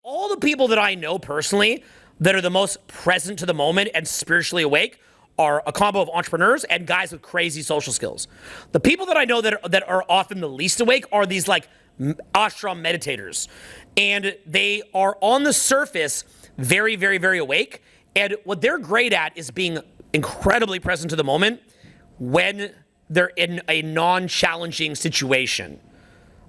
all the people that I know personally that are the most present to the moment and spiritually awake are a combo of entrepreneurs and guys with crazy social skills. The people that I know that are often the least awake are these like ashram meditators. And they are on the surface very, very, very awake. And what they're great at is being incredibly present to the moment when they're in a non-challenging situation.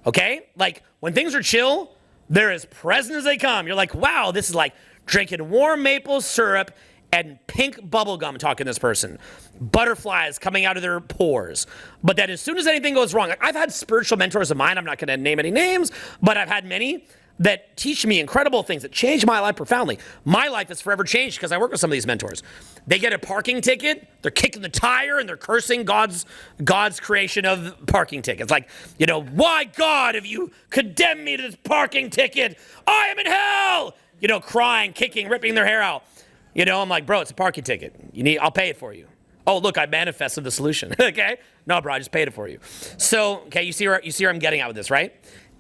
Okay? Like when things are chill, they're as present as they come. You're like, wow, this is like drinking warm maple syrup and pink bubble gum, talking to this person. Butterflies coming out of their pores. But then as soon as anything goes wrong, like I've had spiritual mentors of mine, I'm not gonna name any names, but I've had many that teach me incredible things that change my life profoundly. My life is forever changed because I work with some of these mentors. They get a parking ticket, they're kicking the tire, and they're cursing God's creation of parking tickets. Like, you know, why God have you condemned me to this parking ticket? I am in hell! You know, crying, kicking, ripping their hair out. You know, I'm like, bro, it's a parking ticket. I'll pay it for you. Oh, look, I manifested the solution. Okay? No, bro, I just paid it for you. So, okay, you see where I'm getting at with this, right?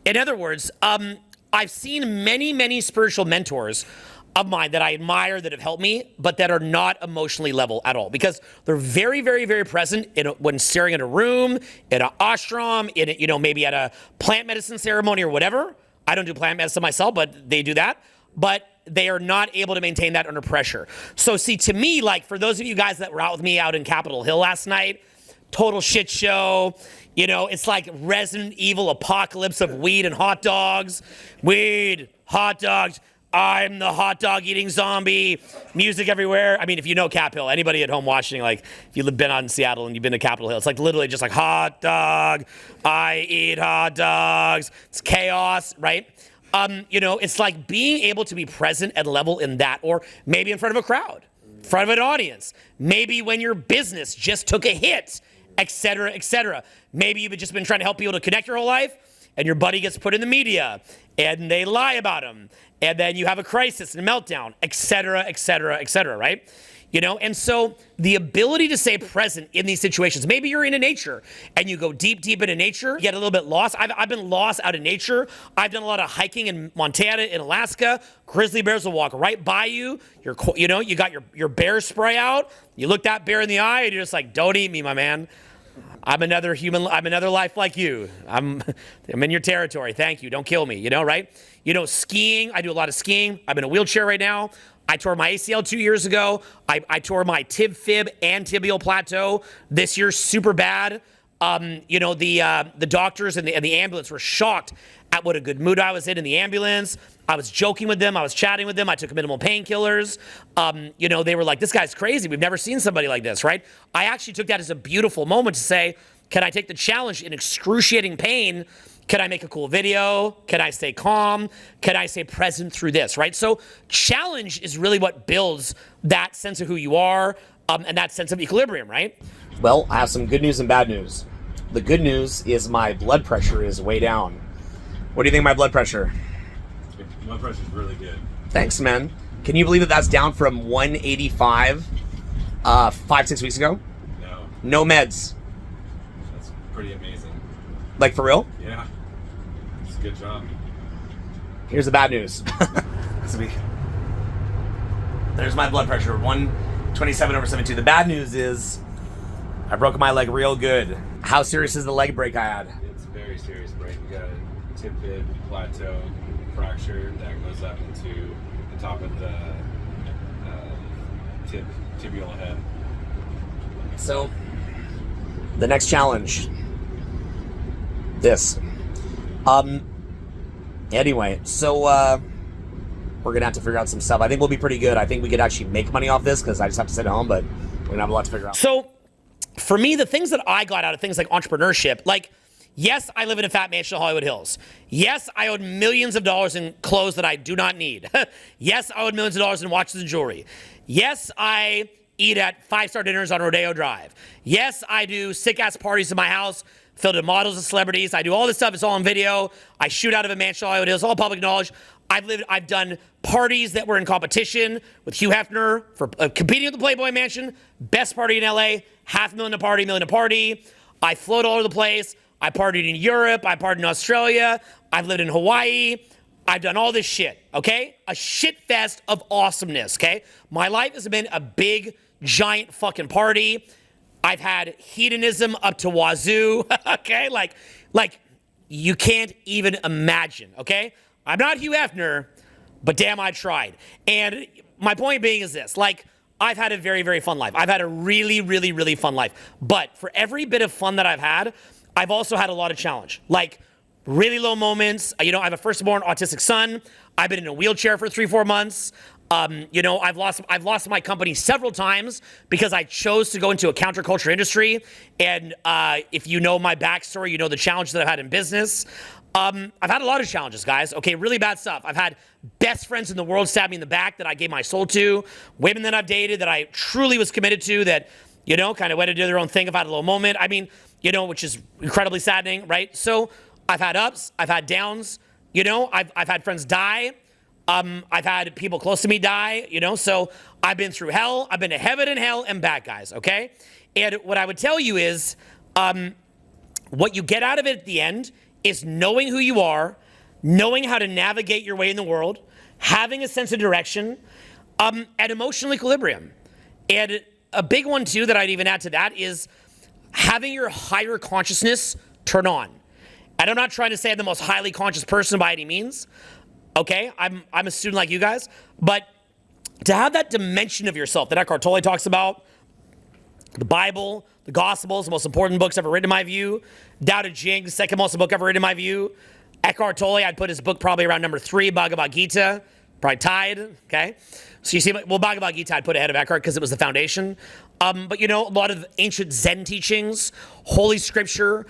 In other words, I've seen many, many spiritual mentors of mine that I admire that have helped me, but that are not emotionally level at all because they're very, very, very present when staring at a room, in an ashram, maybe at a plant medicine ceremony or whatever. I don't do plant medicine myself, but they do that. But they are not able to maintain that under pressure. So see, to me, like for those of you guys that were out with me out in Capitol Hill last night, total shit show. You know, it's like Resident Evil apocalypse of weed and hot dogs. Weed, hot dogs. I'm the hot dog eating zombie. Music everywhere. I mean, if you know Cap Hill, anybody at home watching, like if you've been out in Seattle and you've been to Capitol Hill, it's like literally just like hot dog. I eat hot dogs. It's chaos, right? It's like being able to be present and level in that, or maybe in front of a crowd, in front of an audience. Maybe when your business just took a hit, et cetera, et cetera. Maybe you've just been trying to help people to connect your whole life, and your buddy gets put in the media, and they lie about him, and then you have a crisis and a meltdown, et cetera, et cetera, et cetera, right? You know, and so the ability to stay present in these situations, maybe you're into nature and you go deep, deep into nature, you get a little bit lost. I've been lost out in nature. I've done a lot of hiking in Montana, in Alaska. Grizzly bears will walk right by you. You got your bear spray out. You look that bear in the eye and you're just like, don't eat me, my man. I'm another human. I'm another life like you. I'm in your territory. Thank you. Don't kill me. You know, right? You know, skiing. I do a lot of skiing. I'm in a wheelchair right now. I tore my ACL 2 years ago. I tore my tib, fib, and tibial plateau this year, super bad. The doctors and the ambulance were shocked at what a good mood I was in the ambulance. I was joking with them. I was chatting with them. I took minimal painkillers. They were like, this guy's crazy. We've never seen somebody like this, right? I actually took that as a beautiful moment to say, can I take the challenge in excruciating pain? Can I make a cool video? Can I stay calm? Can I stay present through this, right? So challenge is really what builds that sense of who you are and that sense of equilibrium, right? Well, I have some good news and bad news. The good news is my blood pressure is way down. What do you think of my blood pressure? Blood pressure is really good. Thanks, man. Can you believe that that's down from 185 5-6 weeks ago? No. No meds. That's pretty amazing. Like for real? Yeah. It's a good job. Here's the bad news. There's my blood pressure, 127/72. The bad news is I broke my leg real good. How serious is the leg break I had? It's a very serious break. You got a tib fib plateau fracture that goes up into the top of the tibial head. So, the next challenge. This. Anyway, so we're gonna have to figure out some stuff. I think we'll be pretty good. I think we could actually make money off this because I just have to sit at home, but we're gonna have a lot to figure out. So, for me, the things that I got out of things like entrepreneurship, like, yes, I live in a fat mansion in Hollywood Hills. Yes, I owed millions of dollars in clothes that I do not need. Yes, I owed millions of dollars in watches and jewelry. Yes, I eat at 5-star dinners on Rodeo Drive. Yes, I do sick-ass parties in my house filled with models and celebrities. I do all this stuff. It's all on video. I shoot out of a mansion in Hollywood Hills. All public knowledge. I've done parties that were in competition with Hugh Hefner for competing with the Playboy Mansion. Best party in LA. $500,000 a party, $1 million a party. I float all over the place. I partied in Europe. I partied in Australia. I've lived in Hawaii. I've done all this shit, okay? A shit fest of awesomeness, okay? My life has been a big, giant fucking party. I've had hedonism up to wazoo, okay? Like you can't even imagine, okay? I'm not Hugh Hefner, but damn, I tried. And my point being is this, like, I've had a very, very fun life. I've had a really, really, really fun life. But for every bit of fun that I've had, I've also had a lot of challenge. Like, really low moments. You know, I have a firstborn autistic son. I've been in a wheelchair for 3-4 months. You know, I've lost my company several times because I chose to go into a counterculture industry. And if you know my backstory, you know the challenges that I've had in business. I've had a lot of challenges, guys. Okay, really bad stuff. I've had best friends in the world stab me in the back that I gave my soul to. Women that I've dated that I truly was committed to that, you know, kind of went to do their own thing. I've had a little moment. I mean, you know, which is incredibly saddening, right? So I've had ups, I've had downs. You know, I've had friends die. I've had people close to me die, you know, so I've been through hell. I've been to heaven and hell and back, guys, okay? And what I would tell you is what you get out of it at the end is knowing who you are, knowing how to navigate your way in the world, having a sense of direction, and emotional equilibrium. And a big one, too, that I'd even add to that is having your higher consciousness turn on. And I'm not trying to say I'm the most highly conscious person by any means. Okay, I'm a student like you guys, but to have that dimension of yourself that Eckhart Tolle talks about, the Bible, the Gospels, the most important books ever written in my view, Tao Te Ching, the second most book ever written in my view, Eckhart Tolle, I'd put his book probably around number 3, Bhagavad Gita, probably tied, okay? So you see, well, Bhagavad Gita I'd put ahead of Eckhart because it was the foundation. But you know, a lot of ancient Zen teachings, Holy Scripture,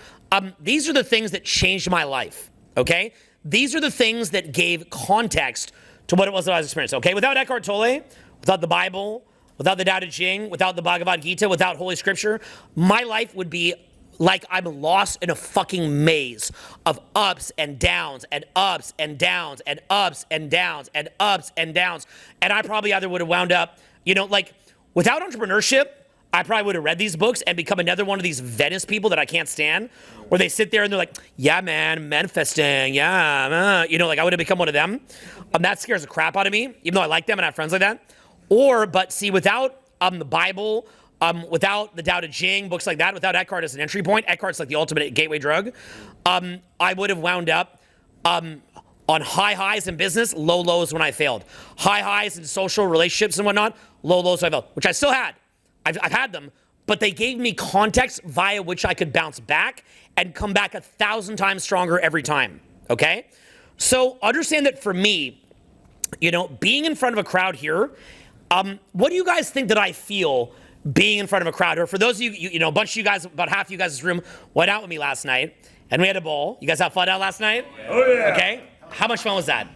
these are the things that changed my life, okay? These are the things that gave context to what it was that I was experiencing, okay? Without Eckhart Tolle, without the Bible, without the Tao Te Ching, without the Bhagavad Gita, without Holy Scripture, my life would be like I'm lost in a fucking maze of ups and downs and ups and downs and ups and downs and ups and downs. And I probably either would have wound up, you know, like without entrepreneurship, I probably would have read these books and become another one of these Venice people that I can't stand, where they sit there and they're like, yeah, man, manifesting, yeah, you know, like I would have become one of them. That scares the crap out of me, even though I like them and I have friends like that. But see, without the Bible, without the Tao Te Ching, books like that, without Eckhart as an entry point, Eckhart's like the ultimate gateway drug, I would have wound up on high highs in business, low lows when I failed. High highs in social relationships and whatnot, low lows when I failed, which I still had. I've had them, but they gave me context via which I could bounce back and come back 1,000 times stronger every time, okay? So understand that for me, you know, being in front of a crowd here, what do you guys think that I feel being in front of a crowd? Or for those of you, you know, a bunch of you guys, about half of you guys in this room went out with me last night, and we had a ball. You guys have fun out last night? Oh, yeah. Okay. How much fun was that?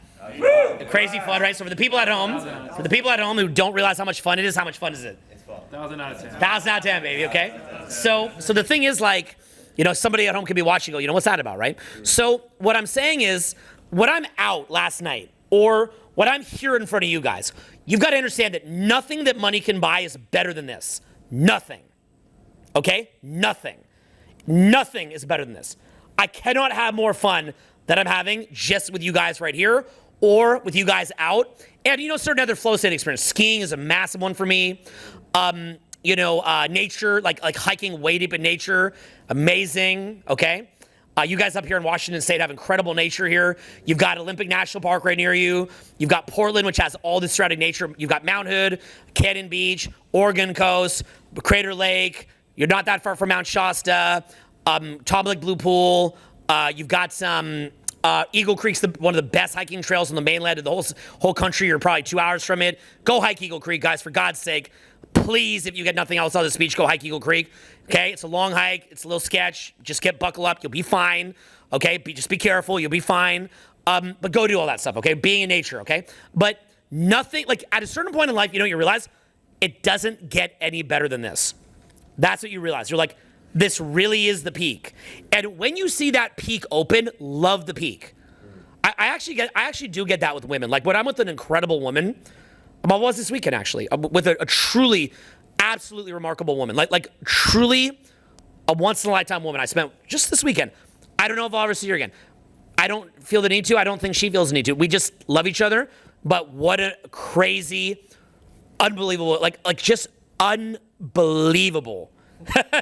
Crazy fun, right? So for the people at home who don't realize how much fun it is, how much fun is it? 1,000 out of 10. 1,000 out of 10, baby, okay? So the thing is, like, you know, somebody at home could be watching, go, you know, what's that about, right? So what I'm saying is, when I'm out last night, or when I'm here in front of you guys, you've got to understand that nothing that money can buy is better than this. Nothing. Okay? Nothing. Nothing is better than this. I cannot have more fun than I'm having just with you guys right here, or with you guys out. And, you know, certain other flow state experience. Skiing is a massive one for me. You know, nature, like hiking way deep in nature, amazing, okay? You guys up here in Washington State have incredible nature here. You've got Olympic National Park right near you. You've got Portland, which has all this surrounding nature. You've got Mount Hood, Cannon Beach, Oregon Coast, Crater Lake. You're not that far from Mount Shasta, Tom Lake Blue Pool. You've got some Eagle Creek's one of the best hiking trails on the mainland of the whole country. You're probably 2 hours from it. Go hike Eagle Creek, guys, for God's sake. Please, if you get nothing else out of the speech, go hike Eagle Creek. Okay, it's a long hike. It's a little sketch. Just buckle up. You'll be fine. Okay, just be careful. You'll be fine. But go do all that stuff. Okay, being in nature. Okay, but nothing, like at a certain point in life, you know, you realize it doesn't get any better than this. That's what you realize. You're like, this really is the peak. And when you see that peak open, love the peak. I actually do get that with women. Like when I'm with an incredible woman, I was this weekend actually, with a truly, absolutely remarkable woman. Like truly a once in a lifetime woman I spent just this weekend. I don't know if I'll ever see her again. I I don't feel the need to. I don't think she feels the need to. We just love each other. But what a crazy, unbelievable, like just unbelievable.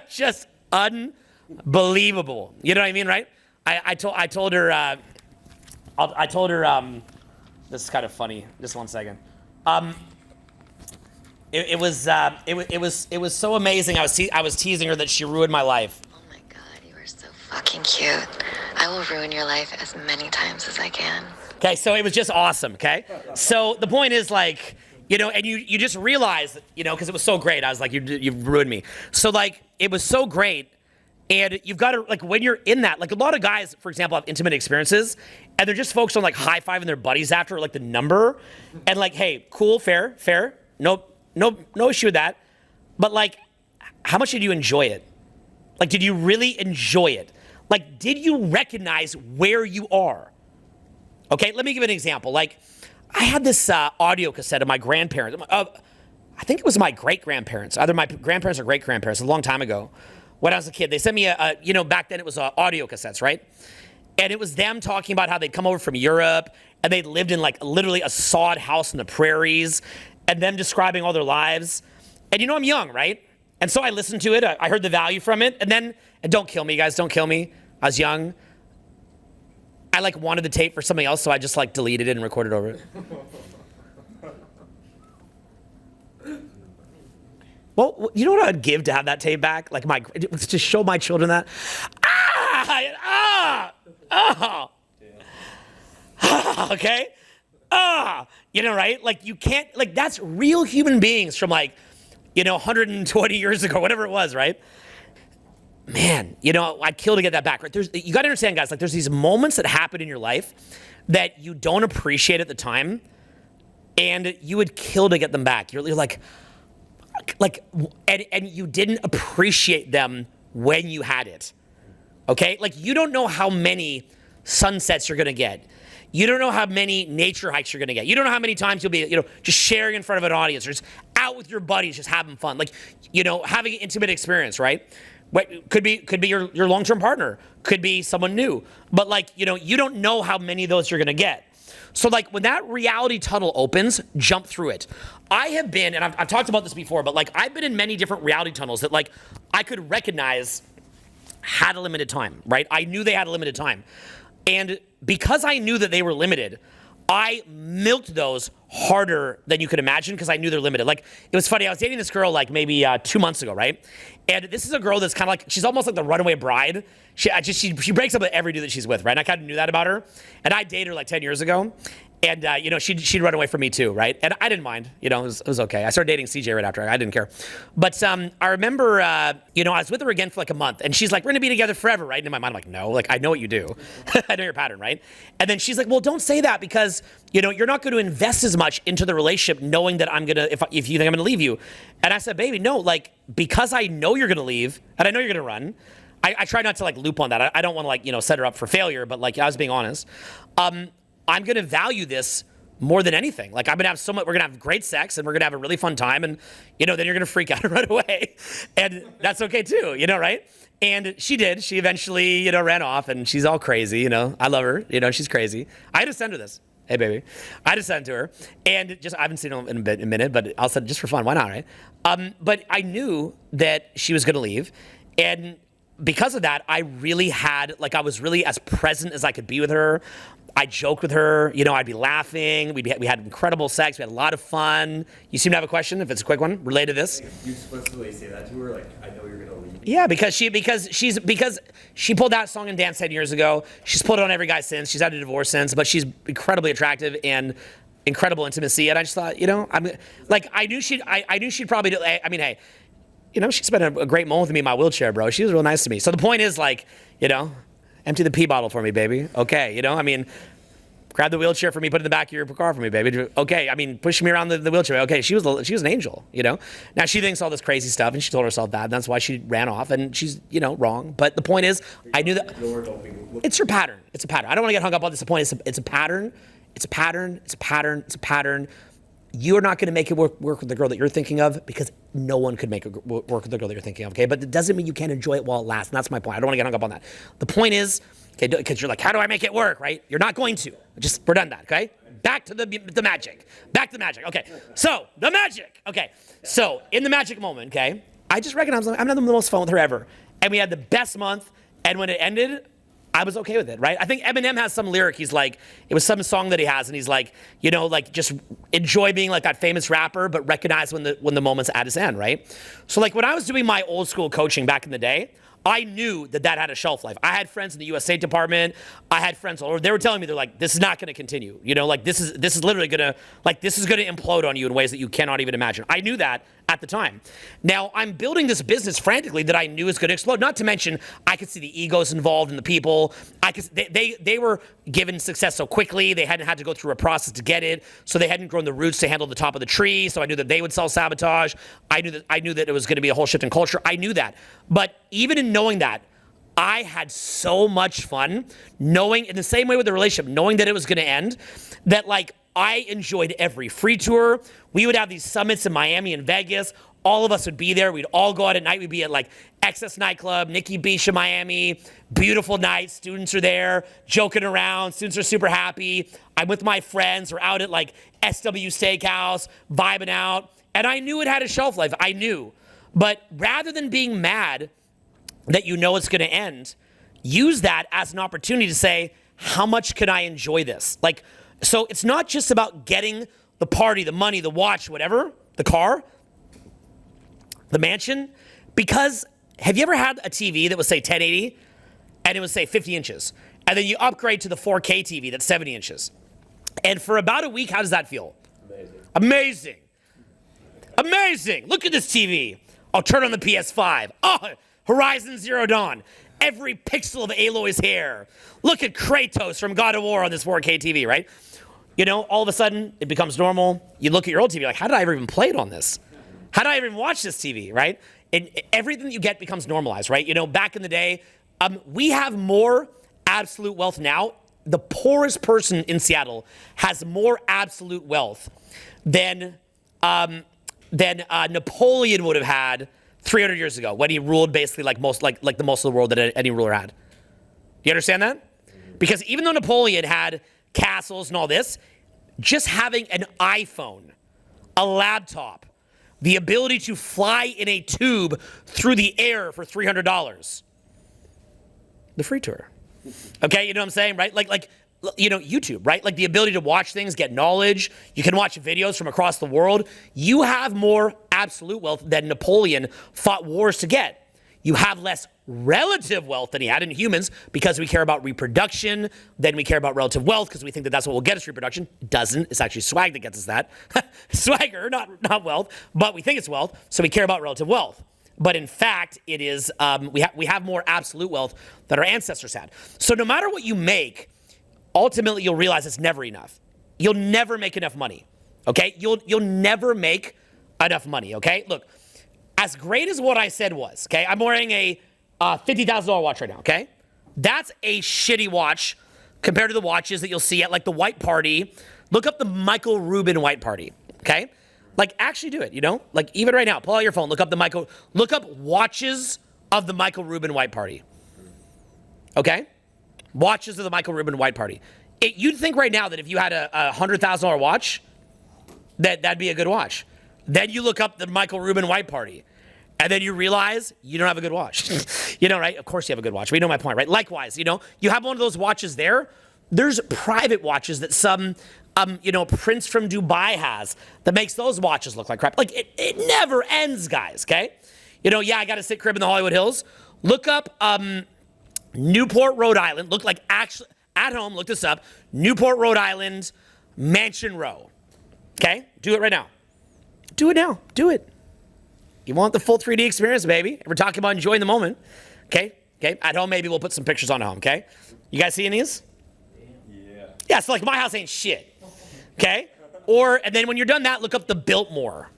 Just unbelievable. You know what I mean, right? I told her, this is kind of funny. Just one second. It was so amazing. I was teasing her that she ruined my life. Oh my God, you are so fucking cute. I will ruin your life as many times as I can. Okay, so it was just awesome, okay? So the point is, like, you know, and you just realize, you know, because it was so great. I was like, you've ruined me. So, like, it was so great. And you've got to, like, when you're in that, like, a lot of guys, for example, have intimate experiences, and they're just focused on, like, high-fiving their buddies after, like, the number. And, like, hey, cool, fair. No issue with that. But, like, how much did you enjoy it? Like, did you really enjoy it? Like, did you recognize where you are? Okay, let me give an example. Like, I had this audio cassette of my grandparents. I think it was my great-grandparents, either my grandparents or great-grandparents, a long time ago. When I was a kid, they sent me you know, back then it was audio cassettes, right? And it was them talking about how they'd come over from Europe and they'd lived in like literally a sod house in the prairies and them describing all their lives. And you know, I'm young, right? And so I listened to it. I heard the value from it. And don't kill me, guys, don't kill me. I was young. I like wanted the tape for something else, so I just like deleted it and recorded over it. Well, you know what I'd give to have that tape back? Like to show my children that. Okay? You know, right? Like you can't, like that's real human beings from like, you know, 120 years ago, whatever it was, right? Man, you know, I'd kill to get that back, right? You got to understand, guys, like there's these moments that happen in your life that you don't appreciate at the time, and you would kill to get them back. You're like, and you didn't appreciate them when you had it, okay? Like you don't know how many sunsets you're gonna get. You don't know how many nature hikes you're gonna get. You don't know how many times you'll be, you know, just sharing in front of an audience or just out with your buddies, just having fun. Like, you know, having an intimate experience, right? What could be your long-term partner, could be someone new. But like, you know, you don't know how many of those you're gonna get. So like when that reality tunnel opens, jump through it. I have been, and I've talked about this before, but like I've been in many different reality tunnels that like I could recognize had a limited time, right? I knew they had a limited time. And because I knew that they were limited, I milked those harder than you could imagine because I knew they're limited. Like, it was funny, I was dating this girl like maybe 2 months ago, right? And this is a girl that's kind of like, she's almost like the runaway bride. She breaks up with every dude that she's with, right? And I kind of knew that about her. And I dated her like 10 years ago. And, you know, she'd run away from me too, right? And I didn't mind, you know, it was okay. I started dating CJ right after, I didn't care. But I remember, you know, I was with her again for like a month, and she's like, we're gonna be together forever, right? And in my mind, I'm like, no, like, I know what you do. I know your pattern, right? And then she's like, well, don't say that because, you know, you're not gonna invest as much into the relationship knowing that I'm gonna, if you think I'm gonna leave you. And I said, baby, no, like, because I know you're gonna leave, and I know you're gonna run, I try not to like loop on that. I don't wanna like, you know, set her up for failure, but like, I was being honest. I'm gonna value this more than anything. Like, I'm gonna have we're gonna have great sex and we're gonna have a really fun time, and, you know, then you're gonna freak out and run away. And that's okay too, you know, right? And she did. She eventually, you know, ran off, and she's all crazy, you know. I love her, you know, she's crazy. I had to send her this. Hey, baby. I just sent it to her. And just, I haven't seen her in a minute, but I'll send it just for fun. Why not, right? But I knew that she was gonna leave. And because of that, I was really as present as I could be with her. I joked with her, you know, I'd be laughing. We had incredible sex. We had a lot of fun. You seem to have a question, if it's a quick one, related to this. You explicitly say that to her, like, I know you're gonna leave. Yeah, because she pulled that song and dance 10 years ago. She's pulled it on every guy since. She's had a divorce since, but she's incredibly attractive and incredible intimacy. And I just thought, you know, I knew she'd probably do. I mean, hey, you know, she spent a great moment with me in my wheelchair, bro. She was real nice to me. So the point is, like, you know, empty the pee bottle for me, baby. Okay, you know, I mean, grab the wheelchair for me, put it in the back of your car for me, baby. Okay, I mean, push me around the wheelchair. Okay, she was an angel, you know. Now she thinks all this crazy stuff, and she told herself that, and that's why she ran off, and she's, you know, wrong. But the point is, I knew that it's her pattern. It's a pattern. I don't want to get hung up on this. The point is, it's a pattern. It's a pattern. It's a pattern. It's a pattern. you're not going to make it work with the girl that you're thinking of because no one could make it work with the girl that you're thinking of, okay? But it doesn't mean you can't enjoy it while it lasts, and that's my point. I don't want to get hung up on that. The point is, okay, because you're like, how do I make it work, right? You're not going to. We're done that, okay? Back to the magic. Back to the magic, okay. So, the magic, okay. So, in the magic moment, okay, I just recognized I'm having the most fun with her ever. And we had the best month, and when it ended, I was okay with it, right? I think Eminem has some lyric. He's like, it was some song that he has, and he's like, like just enjoy being like that famous rapper, but recognize when the moment's at its end, right? So like when I was doing my old school coaching back in the day, I knew that had a shelf life. I had friends in the U.S. State Department. I had friends, or they were telling me, they're like, this is not going to continue. Like this is literally going to, like this is going to implode on you in ways that you cannot even imagine. I knew that at the time. Now I'm building this business frantically that I knew was going to explode. Not to mention, I could see the egos involved in the people. They were given success so quickly. They hadn't had to go through a process to get it. So they hadn't grown the roots to handle the top of the tree. So I knew that they would self-sabotage. I knew that it was going to be a whole shift in culture. I knew that. But even in knowing that, I had so much fun knowing, in the same way with the relationship, knowing that it was going to end, that like I enjoyed every free tour. We would have these summits in Miami and Vegas. All of us would be there. We'd all go out at night. We'd be at like XS Nightclub, Nikki Beach in Miami. Beautiful night. Students are there, joking around. Students are super happy. I'm with my friends. We're out at like SW Steakhouse, vibing out. And I knew it had a shelf life. I knew. But rather than being mad that you know it's going to end, use that as an opportunity to say, how much can I enjoy this? Like, so it's not just about getting the party, the money, the watch, whatever, the car, the mansion, because have you ever had a TV that was, say, 1080 and it was, say, 50 inches, and then you upgrade to the 4K TV that's 70 inches, and for about a week, how does that feel? Amazing. Amazing. Look at this TV. I'll turn on the PS5. Oh, Horizon Zero Dawn. Every pixel of Aloy's hair. Look at Kratos from God of War on this 4K TV, right? All of a sudden, it becomes normal. You look at your old TV, like, how did I ever even play it on this? How did I even watch this TV, right? And everything that you get becomes normalized, right? Back in the day, we have more absolute wealth now. The poorest person in Seattle has more absolute wealth than Napoleon would have had 300 years ago when he ruled basically like the most of the world that any ruler had. You understand that? Because even though Napoleon had castles and all this, just having an iPhone, a laptop, the ability to fly in a tube through the air for $300, the free tour. Okay, you know what I'm saying, right? Like YouTube, right? Like the ability to watch things, get knowledge. You can watch videos from across the world. You have more absolute wealth than Napoleon fought wars to get. You have less relative wealth than he had in humans because we care about reproduction. Then we care about relative wealth because we think that that's what will get us reproduction. It doesn't. It's actually swag that gets us that. Swagger, not wealth, but we think it's wealth, so we care about relative wealth. But in fact, it is we have more absolute wealth than our ancestors had. So no matter what you make, ultimately you'll realize it's never enough. You'll never make enough money. Okay? You'll never make enough money. Okay? Look, as great as what I said was, okay, I'm wearing a $50,000 watch right now, okay? That's a shitty watch compared to the watches that you'll see at like the White Party. Look up the Michael Rubin White Party, okay? Like actually do it, Like even right now, pull out your phone, look up watches of the Michael Rubin White Party. Okay? Watches of the Michael Rubin White Party. You'd think right now that if you had a $100,000 watch, that'd be a good watch. Then you look up the Michael Rubin White Party, and then you realize you don't have a good watch. Right? Of course you have a good watch. We know my point, right? Likewise, you have one of those watches there. There's private watches that some, prince from Dubai has that makes those watches look like crap. Like, it never ends, guys, okay? I got a sit crib in the Hollywood Hills. Look up Newport, Rhode Island. Look like actually at home, look this up. Newport, Rhode Island, Mansion Row. Okay? Do it right now. Do it now. Do it. You want the full 3D experience, baby. We're talking about enjoying the moment. Okay? Okay? At home, maybe we'll put some pictures on home, okay? You guys seeing these? Yeah. Yeah, so like my house ain't shit. Okay? And then when you're done that, look up the Biltmore.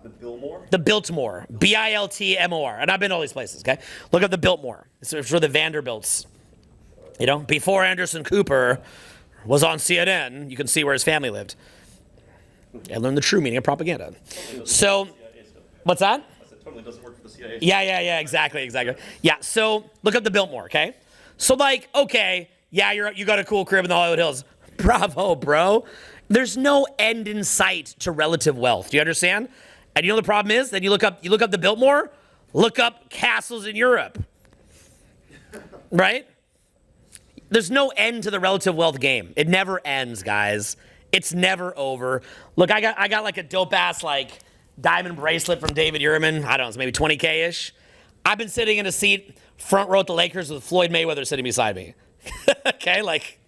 The Biltmore? The Biltmore. Biltmore. And I've been to all these places, okay? Look up the Biltmore. It's for the Vanderbilts. Before Anderson Cooper was on CNN, you can see where his family lived. I learned the true meaning of propaganda. So, what's that? That totally doesn't work for the CIA. Yeah, exactly. Yeah, so look up the Biltmore, okay? So like, okay, yeah, you got a cool crib in the Hollywood Hills. Bravo, bro. There's no end in sight to relative wealth. Do you understand? And you know the problem is? Then you look up the Biltmore, look up castles in Europe. Right? There's no end to the relative wealth game. It never ends, guys. It's never over. Look, I got like a dope ass like diamond bracelet from David Yurman. I don't know, it's maybe 20K-ish. I've been sitting in a seat front row at the Lakers with Floyd Mayweather sitting beside me. Okay, like,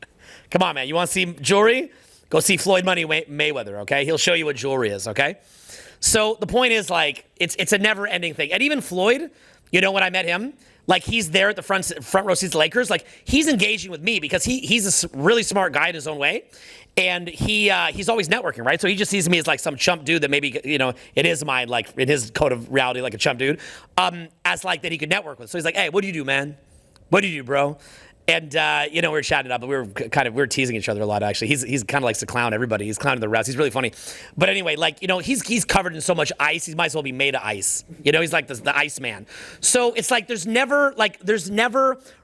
come on, man. You want to see jewelry? Go see Floyd Money Mayweather, okay? He'll show you what jewelry is, okay? So the point is, like, it's a never-ending thing. And even Floyd, you know, when I met him, like, he's there at the front row seats of the Lakers. Like, he's engaging with me because he's a really smart guy in his own way. And he's always networking, right? So he just sees me as, like, some chump dude that maybe, you know, in his mind, like, in his code of reality, like a chump dude, as, like, that he could network with. So he's like, hey, what do you do, man? What do you do, bro? And, you know, we were chatting up, but we were teasing each other a lot, actually. He's kind of likes to clown everybody. He's clowning the refs. He's really funny. But anyway, like, you know, he's covered in so much ice, he might as well be made of ice. You know, he's like the ice man. So it's like there's never,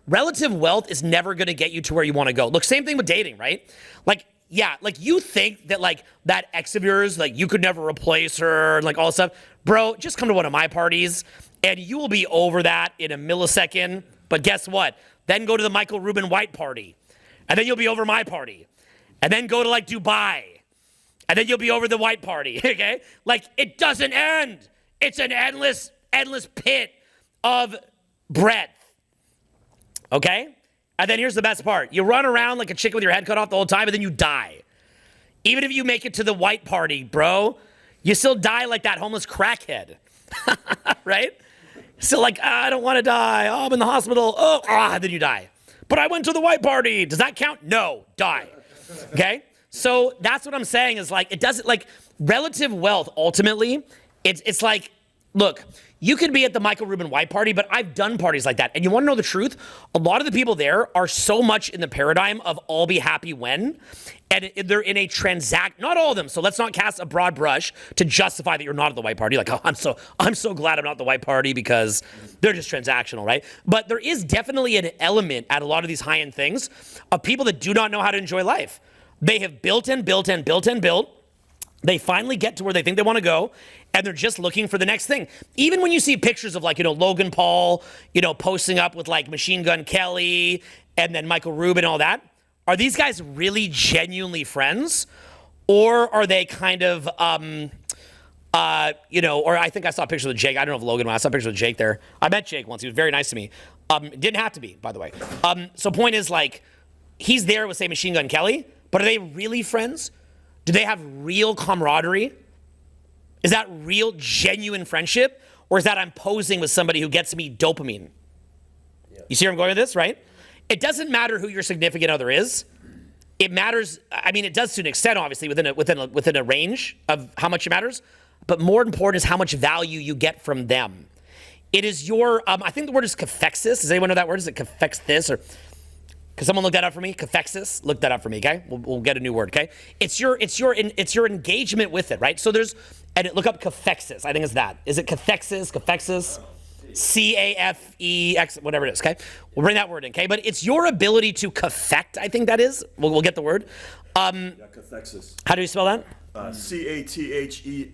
relative wealth is never going to get you to where you want to go. Look, same thing with dating, right? Like, yeah, like you think that, like, that ex of yours, like, you could never replace her and, like, all this stuff. Bro, just come to one of my parties, and you will be over that in a millisecond. But guess what? Then go to the Michael Rubin White party. And then you'll be over my party. And then go to like Dubai. And then you'll be over the white party, okay? Like, it doesn't end. It's an endless pit of breadth, okay? And then here's the best part. You run around like a chicken with your head cut off the whole time, and then you die. Even if you make it to the white party, bro, you still die like that homeless crackhead, right? Still like, I don't want to die. Oh, I'm in the hospital. Then you die. But I went to the white party. Does that count? No, die. Okay? So that's what I'm saying is like, it doesn't, like, relative wealth, ultimately, it's like, look, you could be at the Michael Rubin White party, but I've done parties like that. And you want to know the truth? A lot of the people there are so much in the paradigm of all be happy when, and they're in a not all of them. So let's not cast a broad brush to justify that you're not at the white party. Like, oh, I'm so glad I'm not at the white party because they're just transactional, right? But there is definitely an element at a lot of these high-end things of people that do not know how to enjoy life. They have built. They finally get to where they think they want to go, and they're just looking for the next thing. Even when you see pictures of, like, you know, Logan Paul, you know, posting up with, like, Machine Gun Kelly and then Michael Rubin and all that, are these guys really genuinely friends? Or are they kind of, you know, or I think I saw a picture with Jake. I don't know if Logan, I saw a picture with Jake there. I met Jake once. He was very nice to me. Didn't have to be, by the way. So point is, like, he's there with, say, Machine Gun Kelly, but are they really friends? Do they have real camaraderie? Is that real, genuine friendship? Or is that I'm posing with somebody who gets me dopamine? Yeah. You see where I'm going with this, right? It doesn't matter who your significant other is. It matters, I mean, it does to an extent, obviously, within a range of how much it matters. But more important is how much value you get from them. It is your, I think the word is cathexis. Does anyone know that word? Is it cathexis or... Can someone look that up for me? Cathexis? Look that up for me, okay? We'll get a new word, okay? It's your engagement with it, right? So look up cathexis. I think it's that. Is it cathexis? Cathexis? CAFEX, whatever it is, okay? We'll bring that word in, okay? But it's your ability to cathect, I think that is. We'll get the word. Cathexis. How do you spell that? CATHEXIS.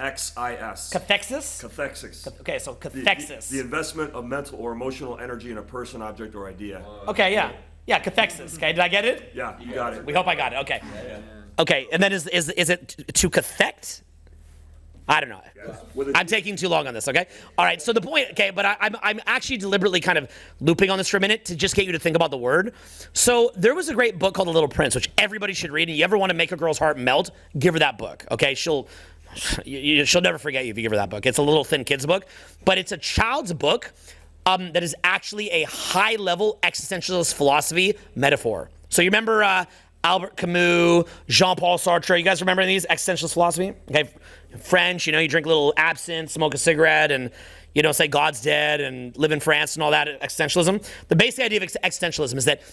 Cathexis? Cathexis. Okay, so cathexis. The investment of mental or emotional energy in a person, object, or idea. Okay, yeah. Yeah, cathexis, okay? Did I get it? Yeah, you got it. We hope I got it, okay. Okay, and then is it to cathect? I don't know. I'm taking too long on this, okay? All right, so the point, okay, but I'm actually deliberately kind of looping on this for a minute to just get you to think about the word. So there was a great book called The Little Prince, which everybody should read, and you ever want to make a girl's heart melt, give her that book, okay? She'll never forget you if you give her that book. It's a little thin kid's book, but it's a child's book that is actually a high-level existentialist philosophy metaphor. So you remember Albert Camus, Jean-Paul Sartre, you guys remember these? Existentialist philosophy? Okay, French, you know, you drink a little absinthe, smoke a cigarette, and, you know, say God's dead and live in France and all that, existentialism. The basic idea of existentialism is that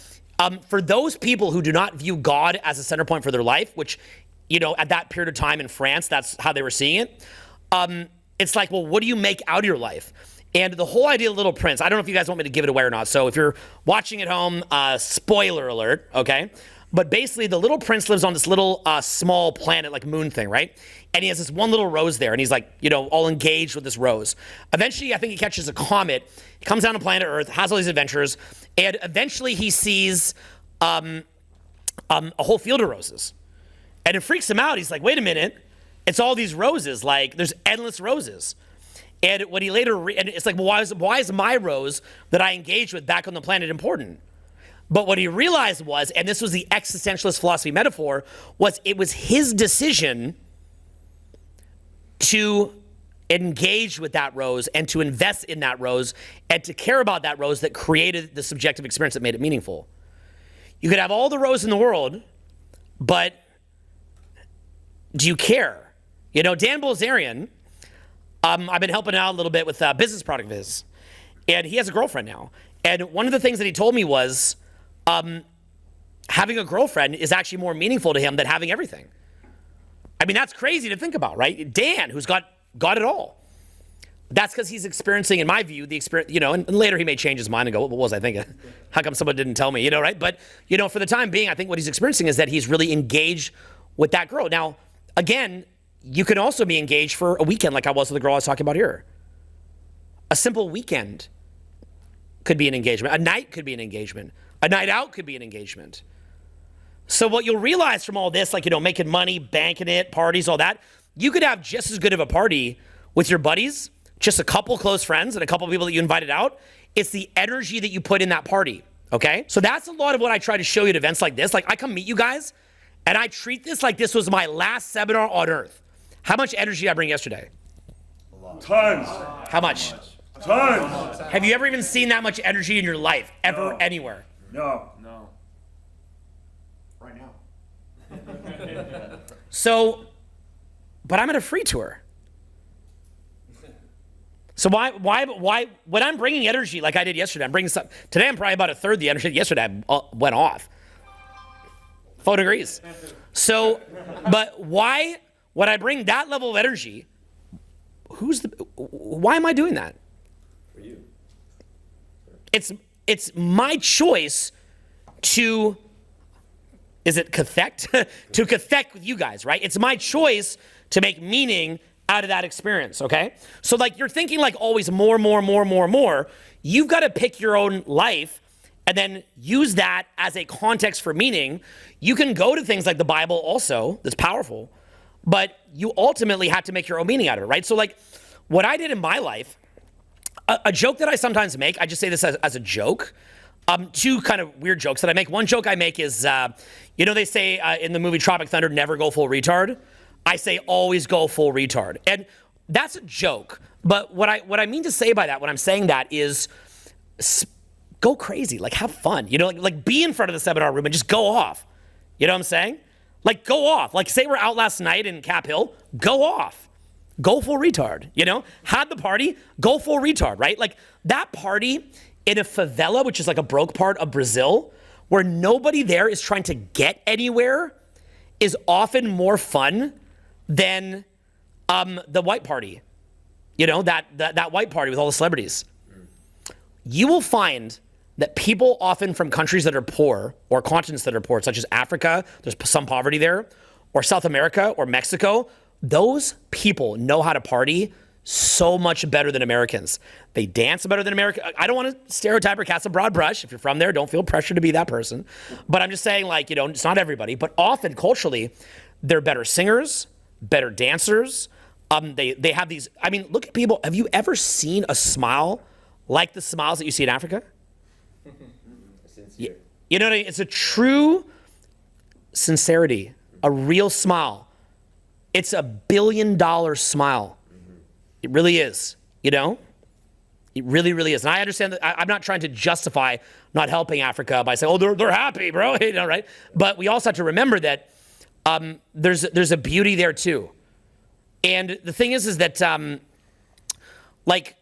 for those people who do not view God as a center point for their life, which at that period of time in France, that's how they were seeing it. It's like, well, what do you make out of your life? And the whole idea of Little Prince, I don't know if you guys want me to give it away or not. So if you're watching at home, spoiler alert, okay? But basically, the Little Prince lives on this little small planet, like moon thing, right? And he has this one little rose there, and he's like, all engaged with this rose. Eventually, I think he catches a comet. He comes down to planet Earth, has all these adventures, and eventually he sees a whole field of roses. And it freaks him out. He's like, wait a minute. It's all these roses. Like, there's endless roses. And what he later, and it's like, well, why is my rose that I engaged with back on the planet important? But what he realized was, and this was the existentialist philosophy metaphor, was it was his decision to engage with that rose and to invest in that rose and to care about that rose that created the subjective experience that made it meaningful. You could have all the rose in the world, but do you care? Dan Bilzerian, I've been helping out a little bit with a business product of his, and he has a girlfriend now. And one of the things that he told me was having a girlfriend is actually more meaningful to him than having everything. I mean, that's crazy to think about, right? Dan, who's got it all. That's because he's experiencing, in my view, the experience, and later he may change his mind and go, what was I thinking? How come someone didn't tell me, right? But, for the time being, I think what he's experiencing is that he's really engaged with that girl. Now, again, you can also be engaged for a weekend like I was with the girl I was talking about here. A simple weekend could be an engagement. A night could be an engagement. A night out could be an engagement. So what you'll realize from all this, like, making money, banking it, parties, all that, you could have just as good of a party with your buddies, just a couple close friends and a couple people that you invited out. It's the energy that you put in that party, okay? So that's a lot of what I try to show you at events like this. Like, I come meet you guys, and I treat this like this was my last seminar on Earth. How much energy did I bring yesterday? A lot. Tons. How much? Tons. Have you ever even seen that much energy in your life, ever, anywhere? No. Right now. So, but I'm at a free tour. So why, when I'm bringing energy like I did yesterday, I'm bringing some, today I'm probably about a third the energy yesterday I went off. 4 degrees. So, but why would I bring that level of energy? Why am I doing that? For you. It's my choice to, is it cathect? To cathect with you guys, right? It's my choice to make meaning out of that experience, okay? So like you're thinking like always more. You've got to pick your own life and then use that as a context for meaning. You can go to things like the Bible also, that's powerful, but you ultimately have to make your own meaning out of it, right? So like what I did in my life, a joke that I sometimes make, I just say this as a joke, 2 kind of weird jokes that I make. One joke I make is, they say in the movie Tropic Thunder, never go full retard. I say always go full retard. And that's a joke. But what I mean to say by that, when I'm saying that is go crazy, like have fun. Like be in front of the seminar room and just go off. You know what I'm saying? Like go off. Like say we're out last night in Cap Hill, go off. Go full retard, Had the party, go full retard, right? Like that party in a favela, which is like a broke part of Brazil, where nobody there is trying to get anywhere, is often more fun than the white party. That white party with all the celebrities. You will find that people often from countries that are poor or continents that are poor, such as Africa, there's some poverty there, or South America or Mexico, those people know how to party so much better than Americans. They dance better than Americans. I don't want to stereotype or cast a broad brush. If you're from there, don't feel pressure to be that person. But I'm just saying, like, it's not everybody. But often, culturally, they're better singers, better dancers. They have these, look at people. Have you ever seen a smile like the smiles that you see in Africa? You know what I mean? It's a true sincerity, a real smile. It's $1 billion smile. It really is, It really, really is. And I understand that I'm not trying to justify not helping Africa by saying, oh, they're happy, bro, right? But we also have to remember that there's a beauty there too. And the thing is that like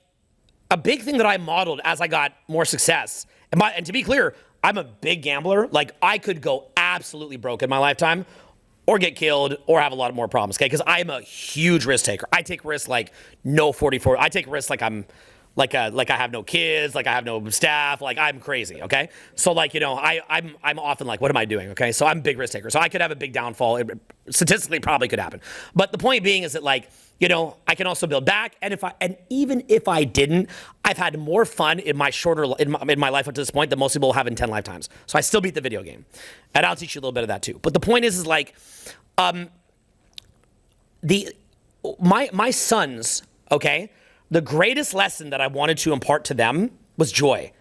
a big thing that I modeled as I got more success, and to be clear, I'm a big gambler. Like I could go absolutely broke in my lifetime. or get killed or have a lot more problems, okay? Because I'm a huge risk taker. I take risks like no 44. I take risks like I'm like I have no kids, like I have no staff, like I'm crazy, okay? So like, you know, I'm often like, what am I doing, okay? So I'm a big risk taker. So I could have a big downfall. It statistically probably could happen. But the point being is that like, you know, I can also build back. And even if I didn't, I've had more fun in my life up to this point than most people have in 10 lifetimes. So I still beat the video game. And I'll teach you a little bit of that too. But the point is like, my sons, okay, the greatest lesson that I wanted to impart to them was joy.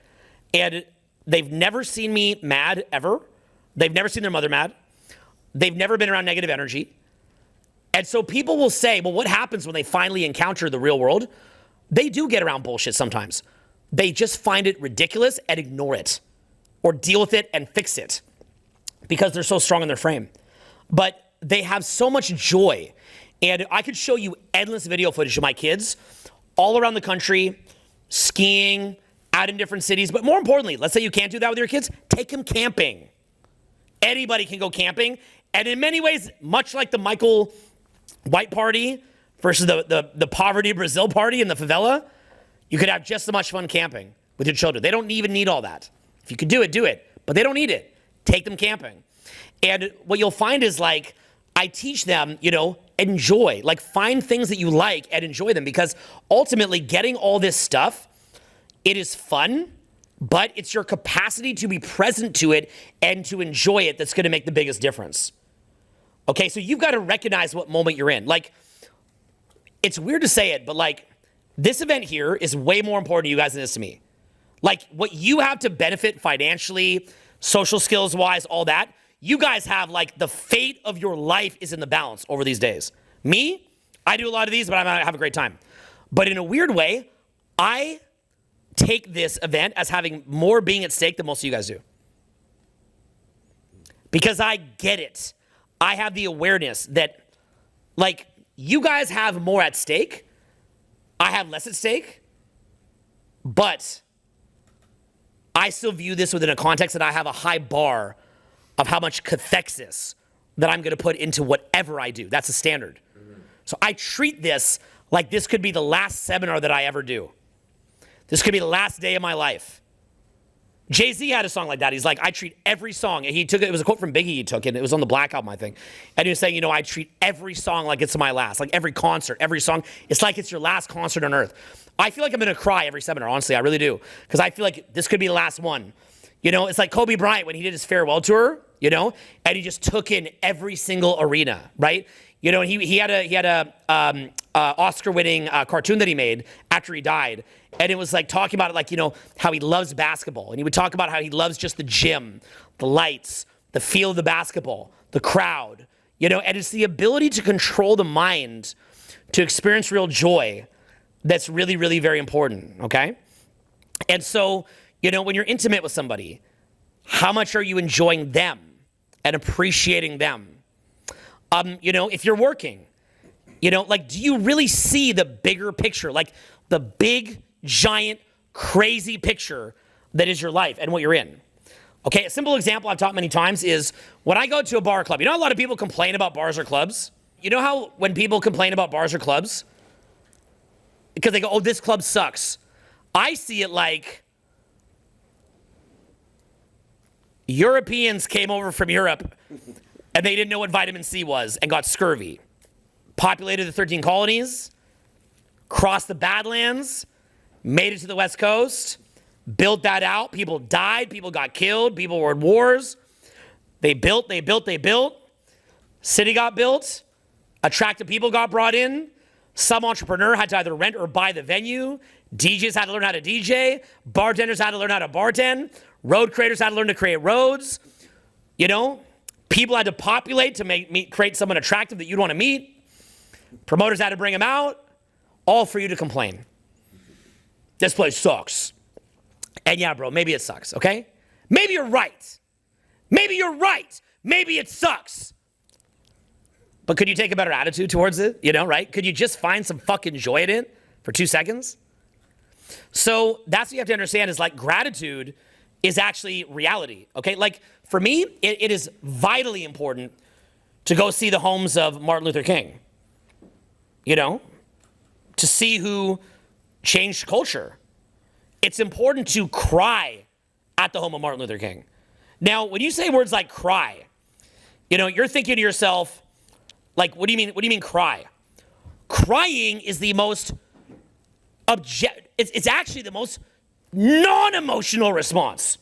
And they've never seen me mad ever. They've never seen their mother mad. They've never been around negative energy. And so people will say, well, what happens when they finally encounter the real world? They do get around bullshit sometimes. They just find it ridiculous and ignore it or deal with it and fix it because they're so strong in their frame. But they have so much joy. And I could show you endless video footage of my kids all around the country, skiing, out in different cities. But more importantly, let's say you can't do that with your kids, take them camping. Anybody can go camping. And in many ways, much like the Michael White party versus the poverty Brazil party in the favela, you could have just as much fun camping with your children. They don't even need all that. If you could do it, do it. But they don't need it. Take them camping. And what you'll find is like, I teach them, you know, enjoy, like find things that you like and enjoy them, because ultimately getting all this stuff, it is fun, but it's your capacity to be present to it and to enjoy it that's going to make the biggest difference. Okay, so you've got to recognize what moment you're in. Like, it's weird to say it, but like, this event here is way more important to you guys than it is to me. Like, what you have to benefit financially, social skills wise, all that, you guys have like the fate of your life is in the balance over these days. Me, I do a lot of these, but I have a great time. But in a weird way, I take this event as having more being at stake than most of you guys do. Because I get it. I have the awareness that like you guys have more at stake. I have less at stake. But I still view this within a context that I have a high bar of how much cathexis that I'm going to put into whatever I do. That's a standard. So I treat this like this could be the last seminar that I ever do. This could be the last day of my life. Jay-Z had a song like that. He's like, I treat every song. And he took it. It was a quote from Biggie he took, and it was on the Black Album, I think. And he was saying, you know, I treat every song like it's my last. Like every concert, every song, it's like it's your last concert on earth. I feel like I'm going to cry every seminar, honestly. I really do. Because I feel like this could be the last one. You know, it's like Kobe Bryant when he did his farewell tour, you know, and he just took in every single arena, right? You know, he had a Oscar-winning cartoon that he made after he died, and it was like talking about it, like, you know, how he loves basketball, and he would talk about how he loves just the gym, the lights, the feel of the basketball, the crowd, you know, and it's the ability to control the mind to experience real joy that's really, really very important, okay? And so, you know, when you're intimate with somebody, how much are you enjoying them and appreciating them? You know, if you're working, you know, like, do you really see the bigger picture? Like the big, giant, crazy picture that is your life and what you're in? Okay, a simple example I've taught many times is when I go to a bar or club. You know how a lot of people complain about bars or clubs? You know how when people complain about bars or clubs, because they go, oh, this club sucks. I see it like Europeans came over from Europe and they didn't know what vitamin C was and got scurvy. Populated the 13 colonies, crossed the Badlands, made it to the West Coast, built that out. People died, people got killed, people were in wars. They built. City got built, attractive people got brought in. Some entrepreneur had to either rent or buy the venue. DJs had to learn how to DJ. Bartenders had to learn how to bartend. Road creators had to learn to create roads. You know, people had to populate to create someone attractive that you'd want to meet. Promoters had to bring them out, all for you to complain. This place sucks. And yeah, bro, maybe it sucks, okay? Maybe you're right. Maybe you're right. Maybe it sucks. But could you take a better attitude towards it? You know, right? Could you just find some fucking joy in it for 2 seconds? So that's what you have to understand is like gratitude is actually reality, okay? Like for me, it is vitally important to go see the homes of Martin Luther King, you know, to see who changed culture. It's important to cry at the home of Martin Luther King. Now, when you say words like cry, you know, you're thinking to yourself, like, what do you mean? What do you mean cry? Crying is the most it's actually the most non-emotional response.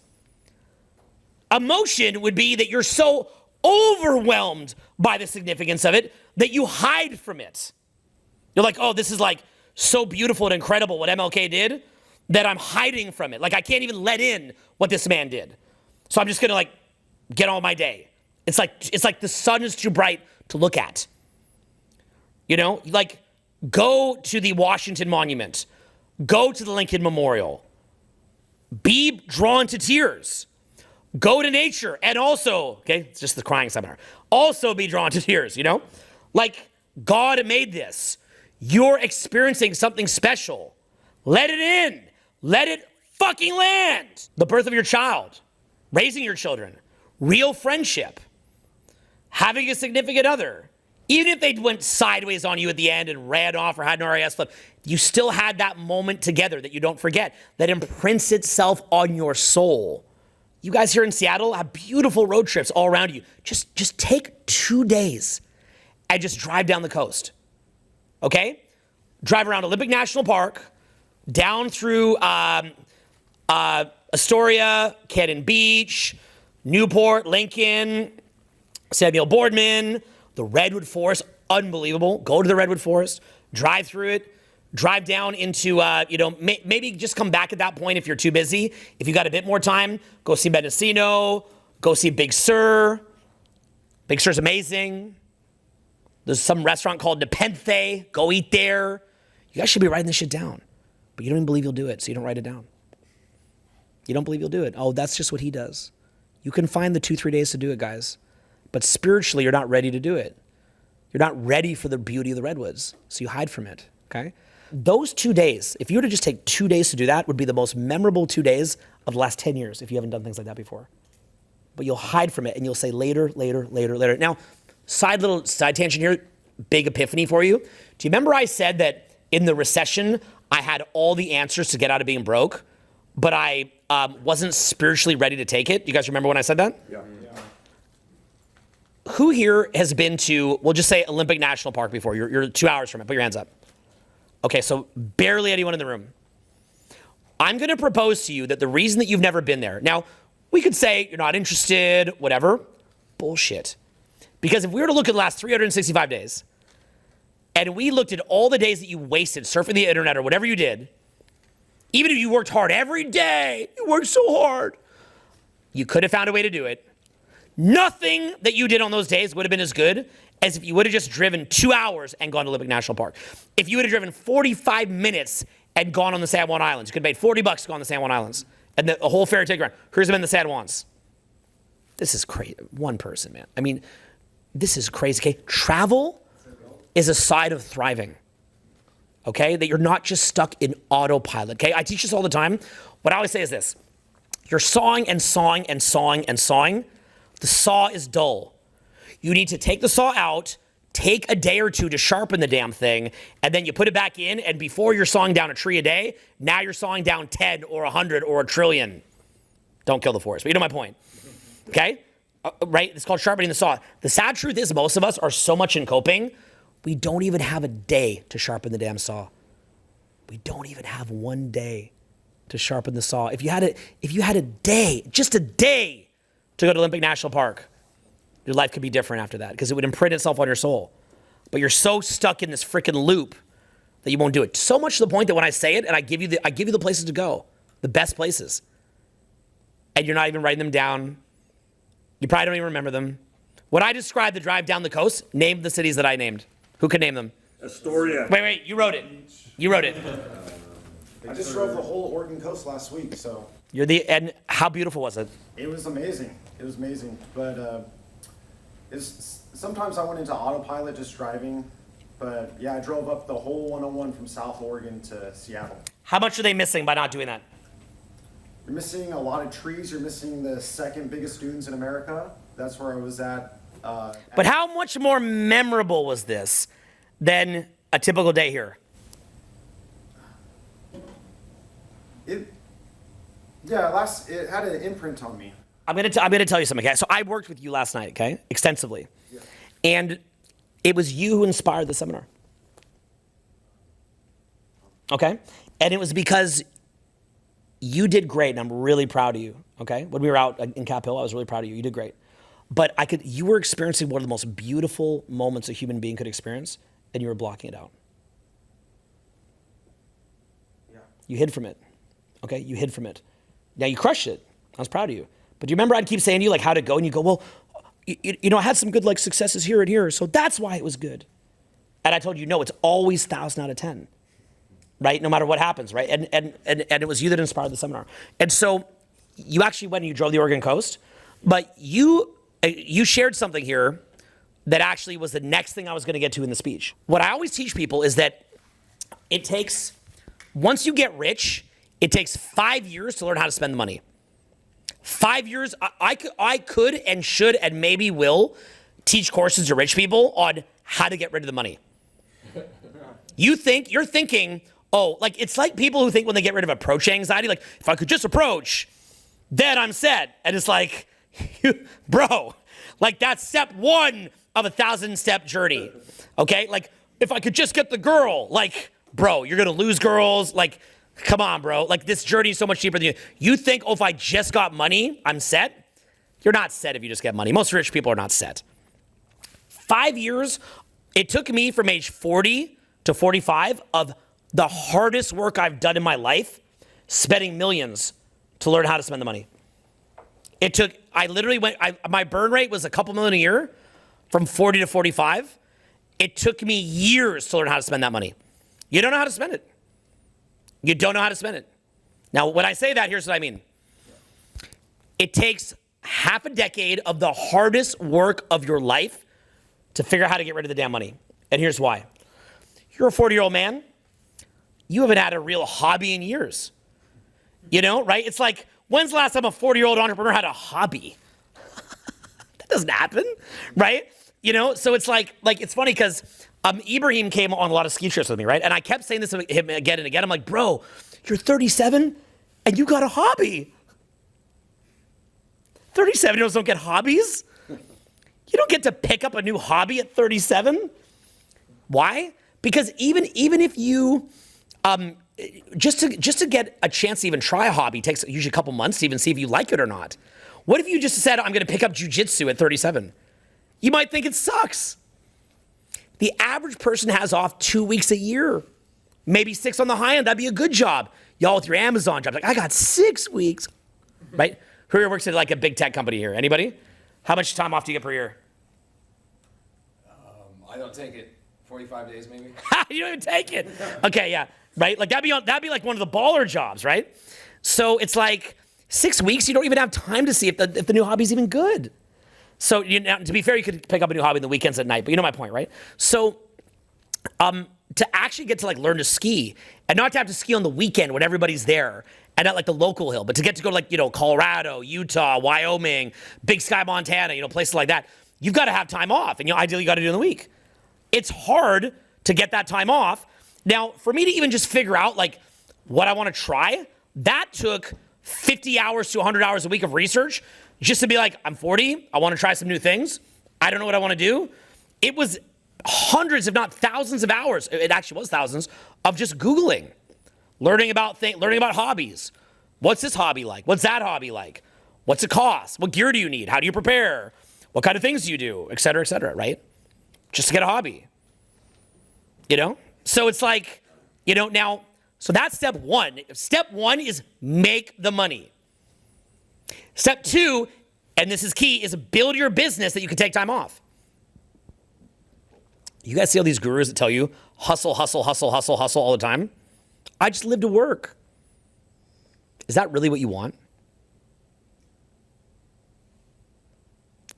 Emotion would be that you're so overwhelmed by the significance of it that you hide from it. You're like, oh, this is like so beautiful and incredible what MLK did that I'm hiding from it. Like I can't even let in what this man did. So I'm just gonna like get on my day. It's like the sun is too bright to look at. You know, like go to the Washington Monument, go to the Lincoln Memorial, be drawn to tears, go to nature, and also, okay, it's just the crying seminar, also be drawn to tears, you know? Like God made this. You're experiencing something special. Let it in. Let it fucking land. The birth of your child, raising your children, real friendship, having a significant other. Even if they went sideways on you at the end and ran off or had an RAS flip, you still had that moment together that you don't forget, that imprints itself on your soul. You guys here in Seattle have beautiful road trips all around you. Just take 2 days and just drive down the coast, okay? Drive around Olympic National Park, down through Astoria, Cannon Beach, Newport, Lincoln, Samuel Boardman, the Redwood Forest, unbelievable. Go to the Redwood Forest, drive through it, drive down into, maybe just come back at that point if you're too busy. If you got a bit more time, go see Mendocino, go see Big Sur. Big Sur's amazing. There's some restaurant called Nepenthe. Go eat there. You guys should be writing this shit down, but you don't even believe you'll do it, so you don't write it down. You don't believe you'll do it. Oh, that's just what he does. You can find the 2-3 days to do it, guys. But spiritually, you're not ready to do it. You're not ready for the beauty of the redwoods, so you hide from it, okay? Those 2 days, if you were to just take 2 days to do that, would be the most memorable 2 days of the last 10 years if you haven't done things like that before. But you'll hide from it, and you'll say later, later, later, later. Now, side tangent here, big epiphany for you. Do you remember I said that in the recession, I had all the answers to get out of being broke, but I wasn't spiritually ready to take it? You guys remember when I said that? Yeah. Who here has been to, we'll just say Olympic National Park before? You're 2 hours from it. Put your hands up. Okay, so barely anyone in the room. I'm going to propose to you that the reason that you've never been there, now, we could say you're not interested, whatever. Bullshit. Because if we were to look at the last 365 days, and we looked at all the days that you wasted surfing the internet or whatever you did, even if you worked hard every day, you worked so hard, you could have found a way to do it. Nothing that you did on those days would have been as good as if you would have just driven 2 hours and gone to Olympic National Park. If you would have driven 45 minutes and gone on the San Juan Islands, you could have made $40 to go on the San Juan Islands. And the whole ferry take around. Who's been in the San Juans? This is crazy. One person, man. I mean, this is crazy, okay? Travel is a side of thriving, okay? That you're not just stuck in autopilot, okay? I teach this all the time. What I always say is this. You're sawing and sawing and sawing and sawing. The saw is dull. You need to take the saw out, take a day or two to sharpen the damn thing, and then you put it back in, and before you're sawing down a tree a day, now you're sawing down 10 or 100 or a trillion. Don't kill the forest, but you know my point, okay? Right? It's called sharpening the saw. The sad truth is most of us are so much in coping, we don't even have a day to sharpen the damn saw. We don't even have 1 day to sharpen the saw. If you had a day, just a day, to go to Olympic National Park, your life could be different after that because it would imprint itself on your soul. But you're so stuck in this freaking loop that you won't do it. So much to the point that when I say it and I give you the places to go, the best places, and you're not even writing them down. You probably don't even remember them. When I describe the drive down the coast, name the cities that I named. Who could name them? Astoria. Wait, you wrote it. You wrote it. I just drove the whole Oregon coast last week, so And how beautiful was it? it was amazing. It was amazing, but sometimes I went into autopilot just driving. But yeah, I drove up the whole 101 from South Oregon to Seattle. How much are they missing by not doing that? You're missing a lot of trees. You're missing the second biggest dunes in America. That's where I was at But how much more memorable was this than a typical day here? It had an imprint on me. I'm gonna tell you something. Okay, so I worked with you last night. Okay, extensively, and it was you who inspired the seminar. Okay, and it was because you did great, and I'm really proud of you. Okay, when we were out in Cap Hill, I was really proud of you. You did great, but you were experiencing one of the most beautiful moments a human being could experience, and you were blocking it out. Yeah. You hid from it. Okay, you hid from it. Now you crushed it. I was proud of you. But do you remember I'd keep saying to you like how'd it go? And you go, well, I had some good like successes here and here, so that's why it was good. And I told you, no, it's always 1,000 out of 10, right? No matter what happens, right? And it was you that inspired the seminar. And so you actually went and you drove the Oregon coast, but you shared something here that actually was the next thing I was going to get to in the speech. What I always teach people is that it takes, once you get rich, it takes 5 years to learn how to spend the money. 5 years, I could and should and maybe will teach courses to rich people on how to get rid of the money. You're thinking, oh, like it's like people who think when they get rid of approach anxiety, like if I could just approach, then I'm set. And it's like, bro, like that's step 1 of a 1,000-step journey. Okay, like if I could just get the girl, like, bro, you're gonna lose girls, like. Come on, bro. Like, this journey is so much deeper than you. You think, oh, if I just got money, I'm set? You're not set if you just get money. Most rich people are not set. 5 years, it took me from age 40 to 45 of the hardest work I've done in my life, spending millions to learn how to spend the money. I literally my burn rate was a couple million a year from 40 to 45. It took me years to learn how to spend that money. You don't know how to spend it. You don't know how to spend it. Now, when I say that, here's what I mean. It takes half a decade of the hardest work of your life to figure out how to get rid of the damn money. And here's why. You're a 40-year-old man. You haven't had a real hobby in years. You know, right? It's like, when's the last time a 40-year-old entrepreneur had a hobby? That doesn't happen, right? You know, so it's like it's funny because Ibrahim came on a lot of ski trips with me, right? And I kept saying this to him again and again. I'm like, bro, you're 37 and you got a hobby. 37-year-olds don't get hobbies. You don't get to pick up a new hobby at 37. Why? Because even if you, just to get a chance to even try a hobby takes usually a couple months to even see if you like it or not. What if you just said, I'm going to pick up jujitsu at 37? You might think it sucks. The average person has off 2 weeks a year, maybe 6 on the high end. That'd be a good job. Y'all with your Amazon jobs, like I got 6 weeks, right? Who here works at like a big tech company here? Anybody? How much time off do you get per year? I don't take it. 45 days maybe. You don't even take it. Okay, yeah, right. Like that'd be like one of the baller jobs, right? So it's like 6 weeks. You don't even have time to see if the new hobby's even good. So, to be fair, you could pick up a new hobby on the weekends at night, but you know my point, right? So, to actually get to like learn to ski and not to have to ski on the weekend when everybody's there and at like the local hill, but to get to go to like, Colorado, Utah, Wyoming, Big Sky, Montana, places like that, you've got to have time off. And ideally you got to do it in the week. It's hard to get that time off. Now, for me to even just figure out like what I want to try, that took 50 hours to 100 hours a week of research just to be like, I'm 40, I want to try some new things. I don't know what I want to do. It was hundreds, if not thousands of hours, it actually was thousands, of just Googling, learning about hobbies. What's this hobby like? What's that hobby like? What's it cost? What gear do you need? How do you prepare? What kind of things do you do? Et cetera, right? Just to get a hobby. So it's like, now, so that's step 1. Step 1 is make the money. Step 2, and this is key, is build your business that you can take time off. You guys see all these gurus that tell you hustle, hustle, hustle, hustle, hustle all the time? I just live to work. Is that really what you want?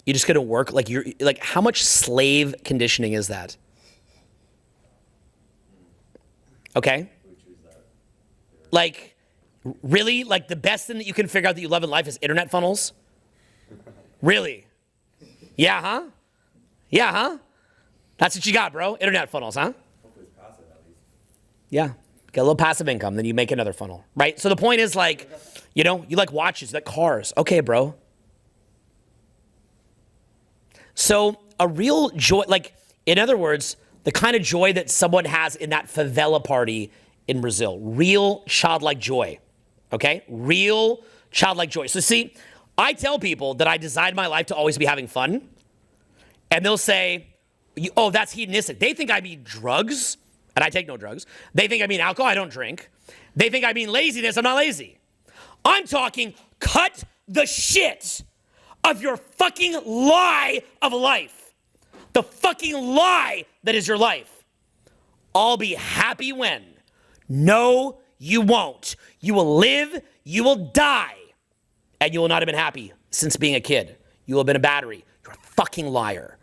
You're just gonna work like how much slave conditioning is that? Okay? Like, really? Like the best thing that you can figure out that you love in life is internet funnels? Really? Yeah, huh? Yeah, huh? That's what you got, bro. Internet funnels, huh? Hopefully it's passive at least. Yeah. Get a little passive income, then you make another funnel, right? So the point is like, you know, you like watches, you like cars. Okay, bro. So a real joy, like, in other words, the kind of joy that someone has in that favela party in Brazil, real childlike joy, okay? Real childlike joy. So see, I tell people that I designed my life to always be having fun, and they'll say, oh, that's hedonistic. They think I mean drugs, and I take no drugs. They think I mean alcohol, I don't drink. They think I mean laziness, I'm not lazy. I'm talking cut the shit of your fucking lie of life. The fucking lie that is your life. I'll be happy when. No, you won't. You will live, you will die, and you will not have been happy since being a kid. You will have been a battery. You're a fucking liar.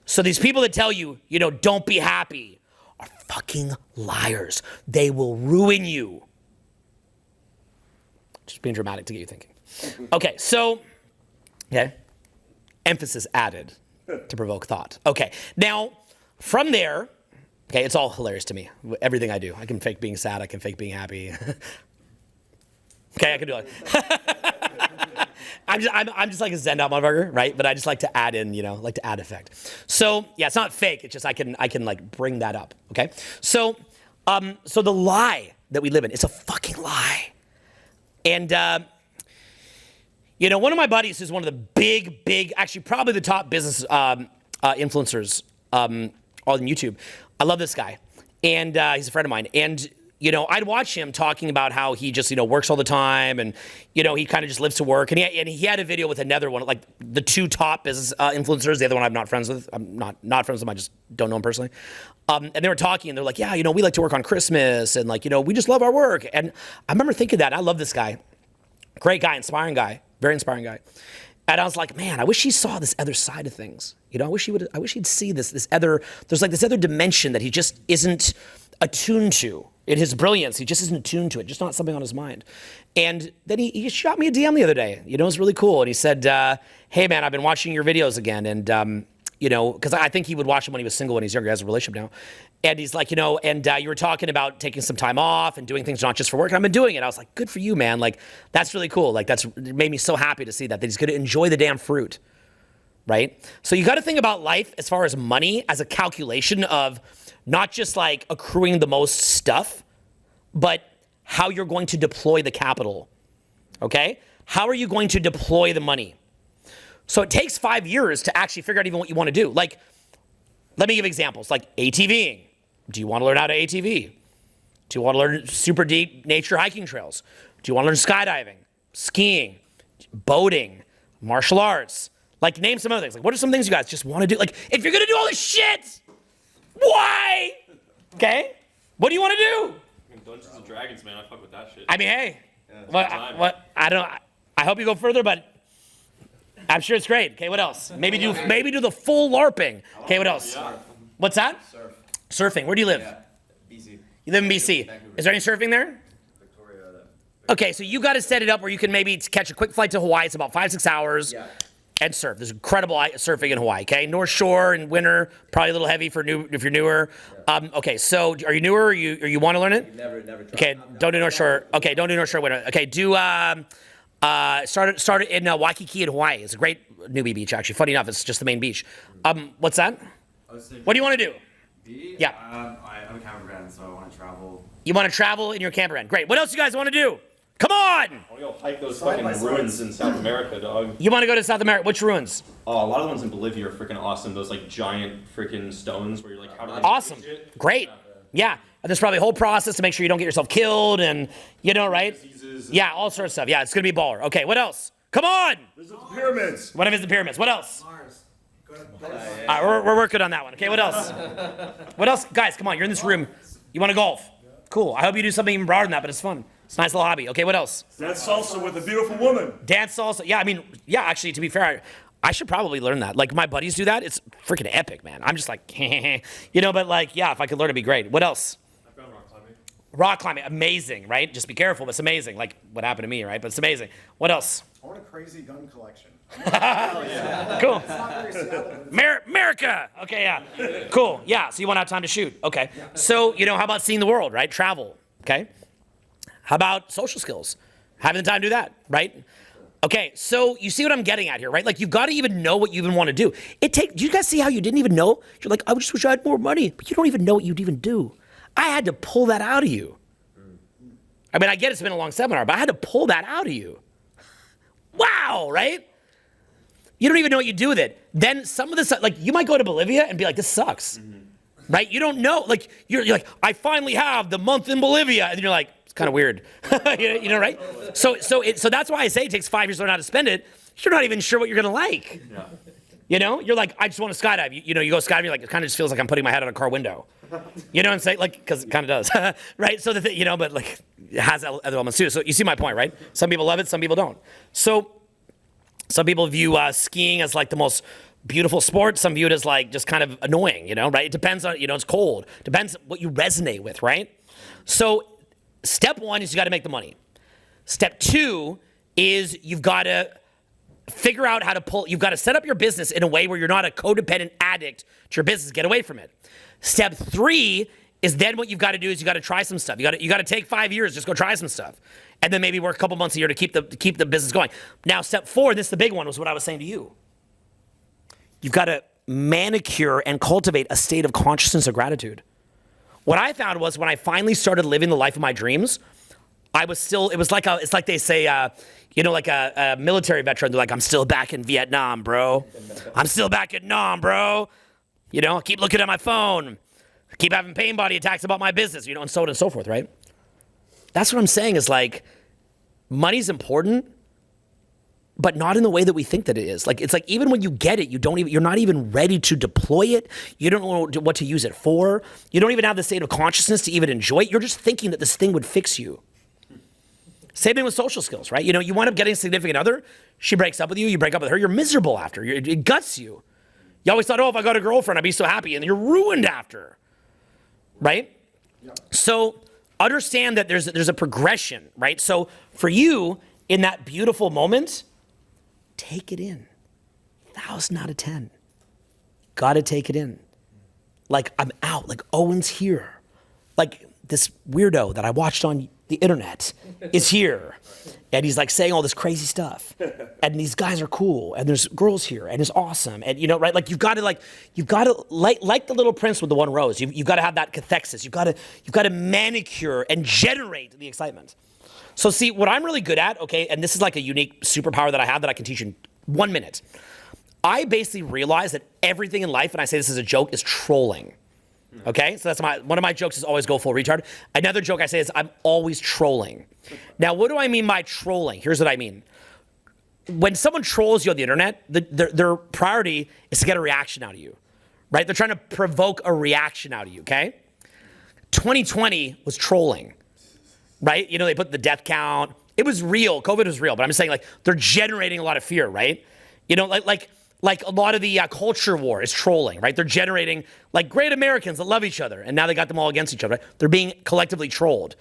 So these people that tell you, you know, don't be happy are fucking liars. They will ruin you. Just being dramatic to get you thinking. Okay, so, okay, emphasis added to provoke thought. Okay, now, from there, okay, it's all hilarious to me. Everything I do. I can fake being sad. I can fake being happy. Okay, I can do it. I'm just like a Zen motherfucker, right? But I just like to add in, you know, like to add effect. So yeah, it's not fake. It's just I can like bring that up. Okay. So the lie that we live in, it's a fucking lie. And you know, one of my buddies who's one of the big, actually probably the top business influencers on YouTube. I love this guy, and he's a friend of mine. And you know, I'd watch him talking about how he just, you know, works all the time, and you know, he kind of just lives to work. And he had a video with another one, like the two top business influencers. The other one I'm not friends with. I'm not friends with them. I just don't know him personally. And they were talking, and they're like, yeah, you know, we like to work on Christmas, and like, you know, we just love our work. And I remember thinking that. I love this guy. Great guy, inspiring guy, very inspiring guy. And I was like, man, I wish he saw this other side of things. You know, I wish he'd see this other, there's like this other dimension that he just isn't attuned to. In his brilliance, he just isn't attuned to it, just not something on his mind. And then he shot me a DM the other day. You know, it was really cool. And he said, hey man, I've been watching your videos again. And, you know, because I think he would watch them when he was single, when he's younger, he has a relationship now. And he's like, you know, and you were talking about taking some time off and doing things not just for work. And I've been doing it. I was like, good for you, man. Like, that's really cool. Like, it made me so happy to see that he's going to enjoy the damn fruit, right? So you got to think about life as far as money as a calculation of not just like accruing the most stuff, but how you're going to deploy the capital, okay? How are you going to deploy the money? So it takes 5 years to actually figure out even what you want to do. Like, let me give examples, like ATVing. Do you want to learn how to ATV? Do you want to learn super deep nature hiking trails? Do you want to learn skydiving, skiing, boating, martial arts? Like, name some other things. Like, what are some things you guys just want to do? Like, if you're going to do all this shit, why? Okay? What do you want to do? Dungeons and Dragons, man. I fuck with that shit. I mean, hey, I hope you go further, but I'm sure it's great. Okay, what else? Maybe do the full LARPing. Okay, what else? Yeah. What's that? Surfing. Where do you live? Yeah, BC. You live in BC. Vancouver. Is there any surfing there? Victoria. Okay, so you got to set it up where you can maybe catch a quick flight to Hawaii. It's about 5-6 hours. Yeah. And surf. There's incredible surfing in Hawaii, okay? North Shore in winter, probably a little heavy if you're newer. Yeah. Okay, so are you newer or you want to learn it? Never tried. Okay, don't do North Shore. Okay, don't do North Shore winter. Okay, do start in Waikiki in Hawaii. It's a great newbie beach, actually. Funny enough, it's just the main beach. What's that? What do you want to do? Yeah. I have a camper van, so I want to travel. You want to travel in your camper van. Great. What else you guys want to do? Come on! I want to go hike those fucking ruins in South America, dog. You want to go to South America? Which ruins? Oh, a lot of the ones in Bolivia are freaking awesome. Those like giant freaking stones where you're like, how do I awesome. Great. Yeah. And there's probably a whole process to make sure you don't get yourself killed and, you know, right? Yeah, all sorts of stuff. Yeah, it's going to be baller. Okay, what else? Come on! Visit the pyramids. What if it's the pyramids? What else? Mars. Go to All right, we're working on that one. Okay, what else? What else? Guys, come on. You're in this room. You want to golf? Cool. I hope you do something even broader than that, but it's fun. It's a nice little hobby. Okay, what else? Dance salsa with a beautiful woman. Dance salsa. Yeah, I mean, yeah, actually, to be fair, I should probably learn that. Like, my buddies do that. It's freaking epic, man. I'm just like, you know, but like, yeah, if I could learn, it'd be great. What else? I've gone rock climbing. Rock climbing. Amazing, right? Just be careful, but it's amazing. Like what happened to me, right? But it's amazing. What else? I want a crazy gun collection. Cool. America. Okay, yeah. Cool. Yeah, so you won't have time to shoot. Okay. So, how about seeing the world, right? Travel. Okay. How about social skills? Having the time to do that, right? Okay, so you see what I'm getting at here, right? Like, you've got to even know what you even want to do. Do you guys see how you didn't even know? You're like, I just wish I had more money, but you don't even know what you'd even do. I had to pull that out of you. I mean, I get it's been a long seminar, but I had to pull that out of you. Wow, right? You don't even know what you do with it. Then some of this, like, you might go to Bolivia and be like, this sucks, right? You don't know. Like, you're like, I finally have the month in Bolivia. And you're like, it's kind of weird, right? So that's why I say it takes 5 years to learn how to spend it. You're not even sure what you're gonna like. Yeah. You're like, I just want to skydive. You go skydiving, you're like, it kind of just feels like I'm putting my head on a car window. You know what I'm saying? Like, because it kind of does, right? So the thing, but like, it has other elements too. So you see my point, right? Some people love it, some people don't. So some people view skiing as like the most beautiful sport. Some view it as like just kind of annoying, right? It depends on, it's cold. Depends what you resonate with, right? So step one is you got to make the money. Step two is you've got to figure out how to you've got to set up your business in a way where you're not a codependent addict to your business. Get away from it. Step three is then what you've got to do is you got to try some stuff. You got to take 5 years, just go try some stuff. And then maybe work a couple months a year to keep the business going. Now, step four, this is the big one, was what I was saying to you. You've got to manicure and cultivate a state of consciousness of gratitude. What I found was when I finally started living the life of my dreams, it's like they say, like a military veteran, they're like, I'm still back in Vietnam, bro. I'm still back in Nam, bro. I keep looking at my phone. I keep having pain body attacks about my business, and so on and so forth, right? That's what I'm saying is like, money's important, but not in the way that we think that it is. Like, it's like, even when you get it, you're not even ready to deploy it. You don't know what to use it for. You don't even have the state of consciousness to even enjoy it. You're just thinking that this thing would fix you. Same thing with social skills, right? You wind up getting a significant other. She breaks up with you. You break up with her. You're miserable after. It guts you. You always thought, if I got a girlfriend, I'd be so happy. And you're ruined after, right? Yeah. So understand that there's a progression, right? So for you, in that beautiful moment, take it in. 1,000 out of 10. Gotta take it in. Like, I'm out. Like, Owen's here. Like, this weirdo that I watched on the internet is here. And he's like saying all this crazy stuff. And these guys are cool. And there's girls here. And it's awesome. And right? Like, you've got to like the Little Prince with the one rose. You've got to have that cathexis. You've got to manicure and generate the excitement. So see, what I'm really good at, okay, and this is like a unique superpower that I have that I can teach in 1 minute. I basically realize that everything in life, and I say this as a joke, is trolling. Okay, so that's one of my jokes is always go full retard. Another joke I say is I'm always trolling. Now, what do I mean by trolling? Here's what I mean. When someone trolls you on the internet, their priority is to get a reaction out of you, right? They're trying to provoke a reaction out of you, okay? 2020 was trolling, right? They put the death count. It was real. COVID was real, but I'm just saying, like, they're generating a lot of fear, right? Like a lot of the culture war is trolling, right? They're generating like great Americans that love each other, and now they got them all against each other. Right? They're being collectively trolled.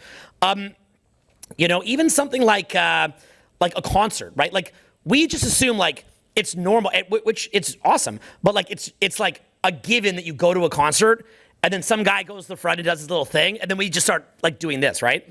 Even something like a concert, right? Like, we just assume like it's normal, which it's awesome, but like it's like a given that you go to a concert and then some guy goes to the front and does his little thing, and then we just start like doing this, right?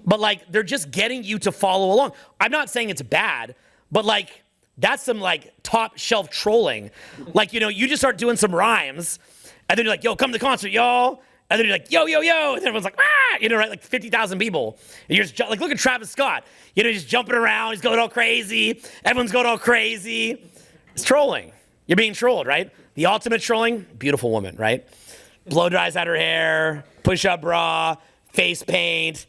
But like, they're just getting you to follow along. I'm not saying it's bad, but like, that's some like top shelf trolling. Like, you just start doing some rhymes and then you're like, yo, come to the concert, y'all. And then you're like, yo, yo, yo. And then everyone's like, ah, right? Like 50,000 people. And you're just like, look at Travis Scott. He's jumping around. He's going all crazy. Everyone's going all crazy. It's trolling. You're being trolled, right? The ultimate trolling, beautiful woman, right? Blow dries out her hair, push-up bra, face paint.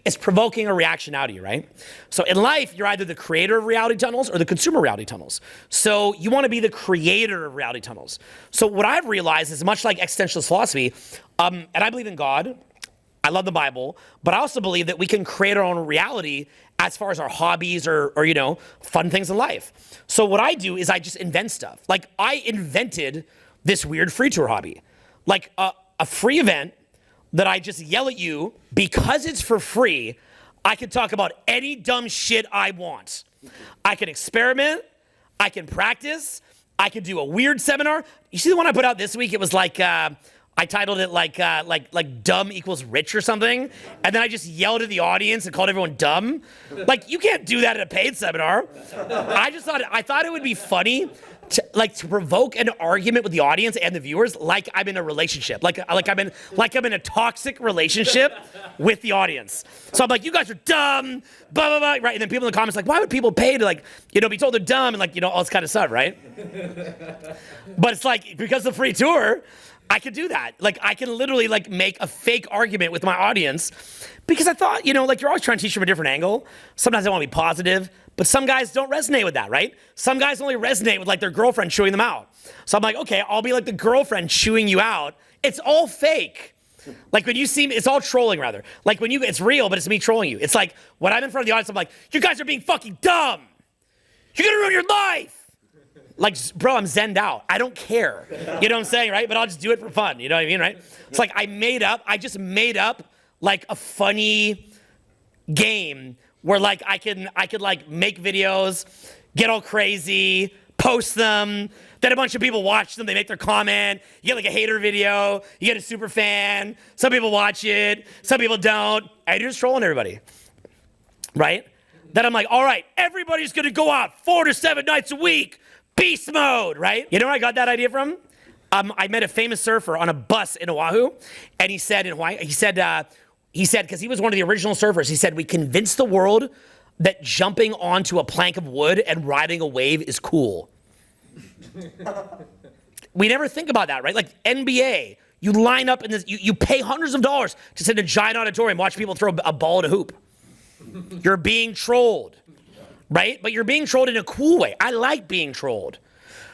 It's provoking a reaction out of you, right? So in life, you're either the creator of reality tunnels or the consumer of reality tunnels. So you want to be the creator of reality tunnels. So what I've realized is much like existentialist philosophy, and I believe in God, I love the Bible, but I also believe that we can create our own reality as far as our hobbies or fun things in life. So what I do is I just invent stuff. Like, I invented this weird free tour hobby. Like a free event that I just yell at you because it's for free. I can talk about any dumb shit I want. I can experiment. I can practice. I could do a weird seminar. You see the one I put out this week? It was like, I titled it like dumb equals rich or something. And then I just yelled at the audience and called everyone dumb. Like, you can't do that at a paid seminar. I thought it would be funny to provoke an argument with the audience and the viewers, like I'm in a relationship, like I'm in a toxic relationship with the audience. So I'm like, you guys are dumb, blah blah blah, right? And then people in the comments like, why would people pay to be told they're dumb and all this kind of stuff, right? But it's like, because of the free tour, I could do that. Like, I can literally make a fake argument with my audience, because I thought, you're always trying to teach from a different angle. Sometimes I want to be positive, but some guys don't resonate with that, right? Some guys only resonate with their girlfriend chewing them out. So I'm like, okay, I'll be like the girlfriend chewing you out. It's all fake. Like, when you see me, it's all trolling rather. Like, it's real, but it's me trolling you. It's like, when I'm in front of the audience, I'm like, you guys are being fucking dumb. You're gonna ruin your life. Like, bro, I'm zenned out. I don't care. You know what I'm saying, right? But I'll just do it for fun. You know what I mean, right? It's like I just made up a funny game where I could make videos, get all crazy, post them, then a bunch of people watch them, they make their comment, you get a hater video, you get a super fan, some people watch it, some people don't, and you're just trolling everybody, right? Then I'm like, all right, everybody's gonna go out 4 to 7 nights a week, beast mode, right? You know where I got that idea from? I met a famous surfer on a bus in Oahu, and he said in Hawaii, he said, because he was one of the original surfers, he said, we convinced the world that jumping onto a plank of wood and riding a wave is cool. We never think about that, right? Like NBA, you line up in this, you pay hundreds of dollars to sit in a giant auditorium, watch people throw a ball at a hoop. You're being trolled, right? But you're being trolled in a cool way. I like being trolled.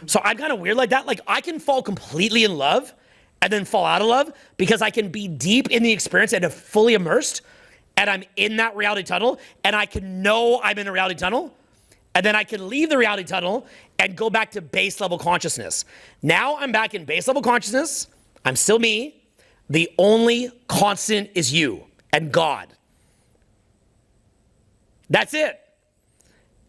So I'm kind of weird like that. Like, I can fall completely in love and then fall out of love because I can be deep in the experience and fully immersed, and I'm in that reality tunnel, and I can know I'm in a reality tunnel, and then I can leave the reality tunnel and go back to base level consciousness. Now I'm back in base level consciousness. I'm still me. The only constant is you and God. That's it.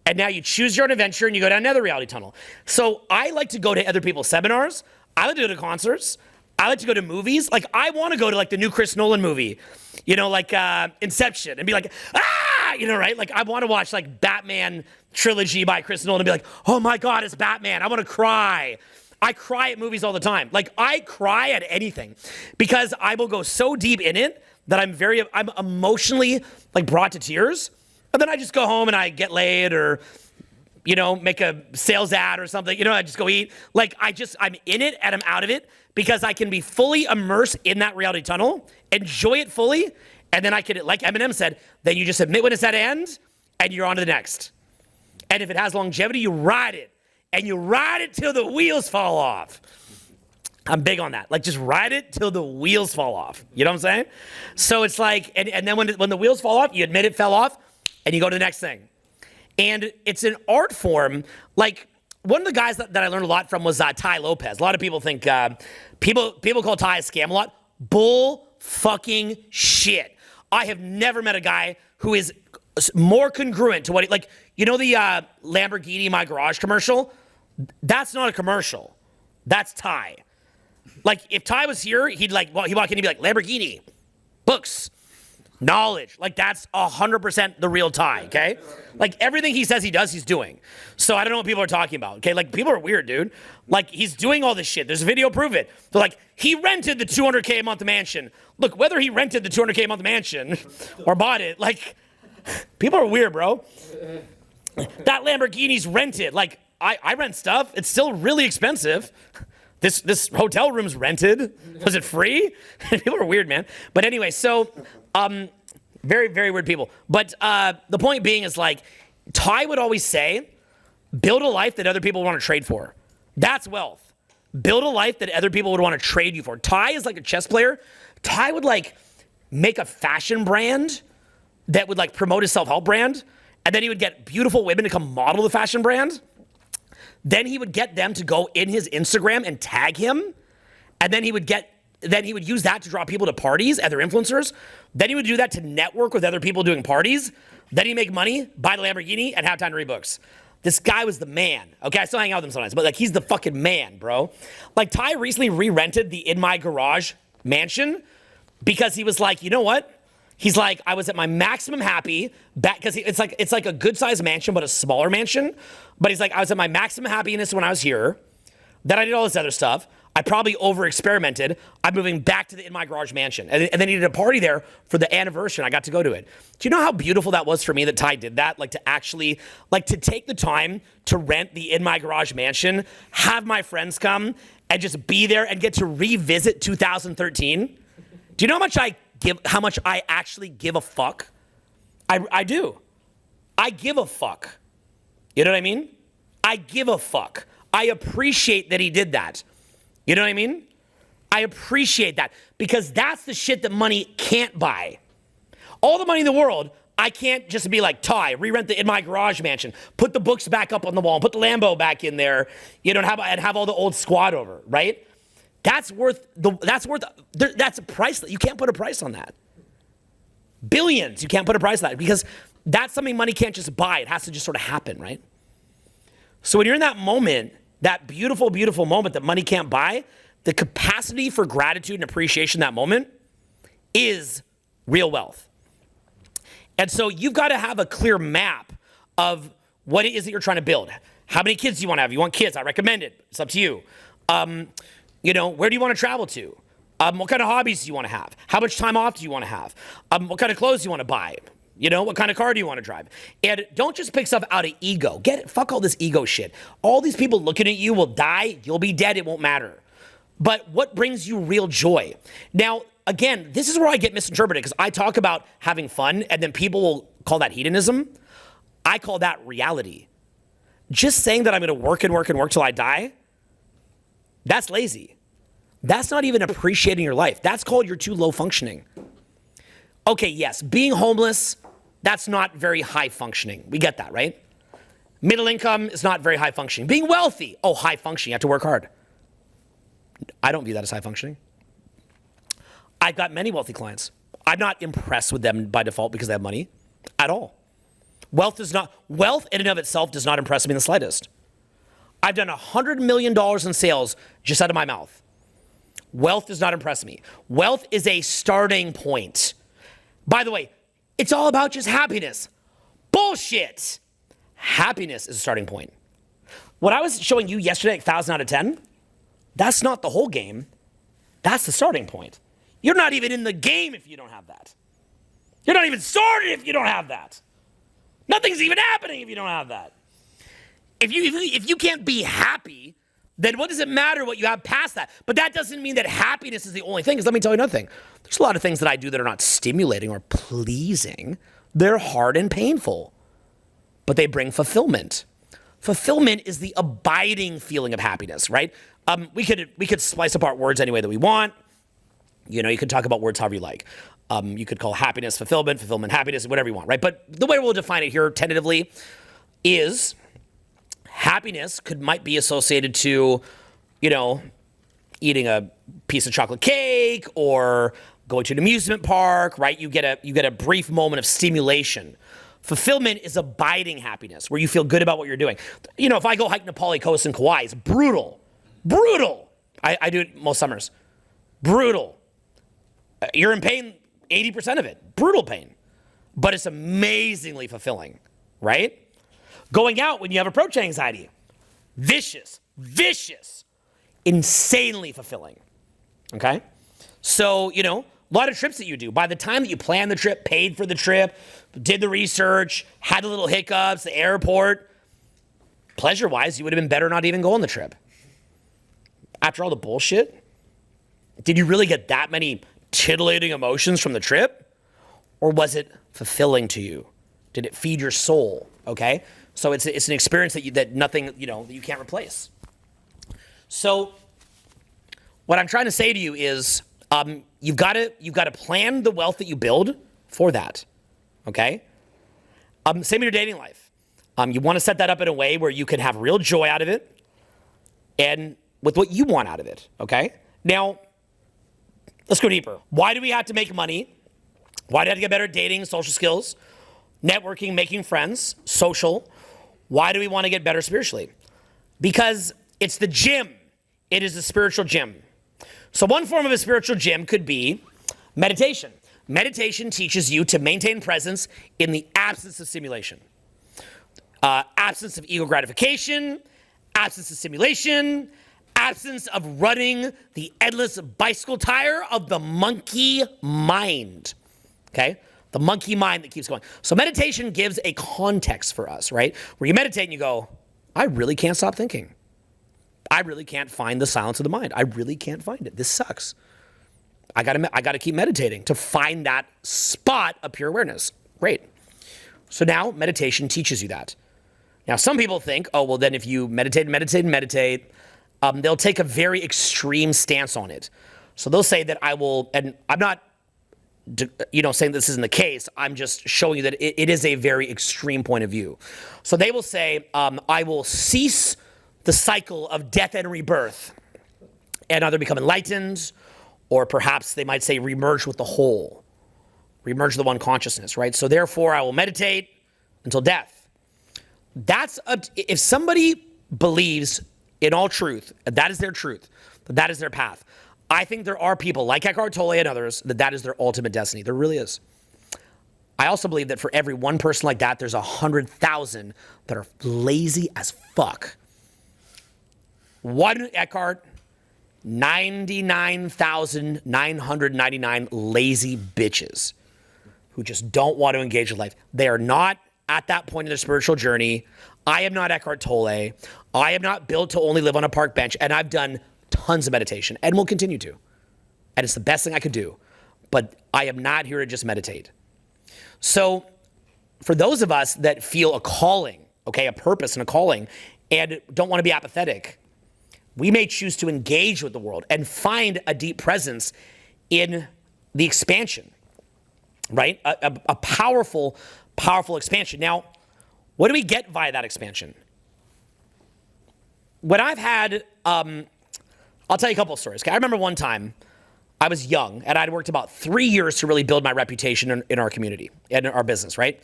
And now you choose your own adventure and you go down another reality tunnel. So I like to go to other people's seminars. I like to go to concerts. I like to go to movies. Like, I want to go to the new Chris Nolan movie, Inception, and be like, right? Like, I want to watch Batman trilogy by Chris Nolan and be like, oh my God, it's Batman. I want to cry. I cry at movies all the time. Like, I cry at anything because I will go so deep in it that I'm emotionally brought to tears. And then I just go home and I get laid or, make a sales ad or something. I just go eat. I'm in it and I'm out of it because I can be fully immersed in that reality tunnel, enjoy it fully, and then I can, like Eminem said, then you just admit when it's at end and you're on to the next. And if it has longevity, you ride it. And you ride it till the wheels fall off. I'm big on that. Just ride it till the wheels fall off. You know what I'm saying? So it's and then when the wheels fall off, you admit it fell off, and you go to the next thing. And it's an art form. One of the guys that I learned a lot from was Tai Lopez. A lot of people think, people call Tai a scam a lot. Bull fucking shit. I have never met a guy who is more congruent to what the Lamborghini My Garage commercial? That's not a commercial. That's Tai. If Tai was here, he'd he'd walk in and be like, Lamborghini, books, knowledge. That's 100% the real Tai, okay? Everything he says he does, he's doing. So I don't know what people are talking about, okay? People are weird, dude. He's doing all this shit. There's a video prove it. They're he rented the $200K a month mansion. Look, whether he rented the $200K a month mansion or bought it, people are weird, bro. That Lamborghini's rented. I rent stuff. It's still really expensive. This hotel room's rented. Was it free? People are weird, man. But anyway, so very, very weird people. But the point being is Tai would always say, build a life that other people want to trade for. That's wealth. Build a life that other people would want to trade you for. Tai is like a chess player. Tai would make a fashion brand that would promote his self-help brand, and then he would get beautiful women to come model the fashion brand. Then he would get them to go in his Instagram and tag him, and then he would use that to draw people to parties, other influencers. Then he would do that to network with other people doing parties. Then he'd make money, buy the Lamborghini, and have time to read books. This guy was the man. Okay, I still hang out with him sometimes, but like he's the fucking man, bro. Like Ty recently re-rented the In My Garage mansion because he was like, you know what? He's like, I was at my maximum happy back because it's like a good sized mansion, but a smaller mansion. But he's like, I was at my maximum happiness when I was here. Then I did all this other stuff. I probably over experimented. I'm moving back to the In My Garage mansion. And then he did a party there for the anniversary, and I got to go to it. Do you know how beautiful that was for me that Ty did that? Like to actually, like to take the time to rent the In My Garage mansion, have my friends come, and just be there and get to revisit 2013. Do you know how much I actually give a fuck? I do. I give a fuck. You know what I mean? I give a fuck. I appreciate that he did that. You know what I mean? I appreciate that because that's the shit that money can't buy. All the money in the world, I can't just be like, Ty, re-rent the In My Garage mansion, put the books back up on the wall, put the Lambo back in there, you know, and have all the old squad over, right? That's a price. You can't put a price on that. Billions, you can't put a price on that because that's something money can't just buy. It has to just sort of happen, right? So when you're in that moment, that beautiful, beautiful moment that money can't buy, the capacity for gratitude and appreciation in that moment is real wealth. And so you've got to have a clear map of what it is that you're trying to build. How many kids do you want to have? You want kids? I recommend it. It's up to you. You know, where do you want to travel to? What kind of hobbies do you want to have? How much time off do you want to have? What kind of clothes do you want to buy? You know, what kind of car do you want to drive? And don't just pick stuff out of ego. Get it? Fuck all this ego shit. All these people looking at you will die. You'll be dead. It won't matter. But what brings you real joy? Now, again, this is where I get misinterpreted because I talk about having fun and then people will call that hedonism. I call that reality. Just saying that I'm going to work and work and work till I die, that's lazy. That's not even appreciating your life. That's called you're too low functioning. Okay, yes, being homeless, that's not very high functioning. We get that, right? Middle income is not very high functioning. Being wealthy, high functioning, you have to work hard. I don't view that as high functioning. I've got many wealthy clients. I'm not impressed with them by default because they have money at all. Wealth in and of itself does not impress me in the slightest. I've done $100 million in sales just out of my mouth. Wealth does not impress me. Wealth is a starting point. By the way, it's all about just happiness. Bullshit. Happiness is a starting point. What I was showing you yesterday, 1,000 out of 10, that's not the whole game. That's the starting point. You're not even in the game if you don't have that. You're not even started if you don't have that. Nothing's even happening if you don't have that. If you can't be happy, then what does it matter what you have past that? But that doesn't mean that happiness is the only thing. Because let me tell you another thing. There's a lot of things that I do that are not stimulating or pleasing. They're hard and painful. But they bring fulfillment. Fulfillment is the abiding feeling of happiness, right? We could slice apart words any way that we want. You know, you could talk about words however you like. You could call happiness fulfillment, fulfillment happiness, whatever you want, right? But the way we'll define it here tentatively is happiness might be associated to, you know, eating a piece of chocolate cake or going to an amusement park, right? You get a brief moment of stimulation. Fulfillment is abiding happiness where you feel good about what you're doing. You know, if I go hike Nepali Coast in Kauai, it's brutal. Brutal. I do it most summers. Brutal. You're in pain 80% of it. Brutal pain. But it's amazingly fulfilling, right? Going out when you have approach anxiety. Vicious. Insanely fulfilling. Okay? So, you know, a lot of trips that you do. By the time that you plan the trip, paid for the trip, did the research, had a little hiccups, the airport, pleasure-wise, you would have been better not even go on the trip. After all the bullshit, did you really get that many titillating emotions from the trip? Or was it fulfilling to you? Did it feed your soul? Okay? So it's an experience that nothing, you know, that you can't replace. So what I'm trying to say to you is you've got to plan the wealth that you build for that. Okay? Same in your dating life. You want to set that up in a way where you can have real joy out of it and with what you want out of it. Okay? Now, let's go deeper. Why do we have to make money? Why do we have to get better at dating, social skills, networking, making friends, social? Why do we want to get better spiritually? Because it's the gym. It is a spiritual gym. So one form of a spiritual gym could be meditation. Meditation teaches you to maintain presence in the absence of stimulation. Absence of ego gratification, absence of simulation, absence of running the endless bicycle tire of the monkey mind, okay? The monkey mind that keeps going. So meditation gives a context for us, right? Where you meditate and you go, I really can't stop thinking. I really can't find the silence of the mind. I really can't find it. This sucks. I gotta keep meditating to find that spot of pure awareness. Great. So now meditation teaches you that. Now some people think, oh, well then if you meditate, they'll take a very extreme stance on it. So they'll say that I will, and I'm not, saying this isn't the case. I'm just showing you that it is a very extreme point of view. So they will say, I will cease the cycle of death and rebirth and either become enlightened, or perhaps they might say remerge with the whole, remerge the one consciousness, right? So therefore I will meditate until death. If somebody believes in all truth, that is their truth, that is their path. I think there are people like Eckhart Tolle and others that is their ultimate destiny. There really is. I also believe that for every one person like that, there's 100,000 that are lazy as fuck. One Eckhart, 99,999 lazy bitches who just don't want to engage with life. They are not at that point in their spiritual journey. I am not Eckhart Tolle. I am not built to only live on a park bench, and I've done tons of meditation and will continue to. And it's the best thing I could do. But I am not here to just meditate. So for those of us that feel a calling, okay, a purpose and a calling, and don't want to be apathetic, we may choose to engage with the world and find a deep presence in the expansion, right? A powerful, powerful expansion. Now, what do we get via that expansion? When I've had, I'll tell you a couple of stories. Okay? I remember one time I was young and I'd worked about 3 years to really build my reputation in our community and in our business, right?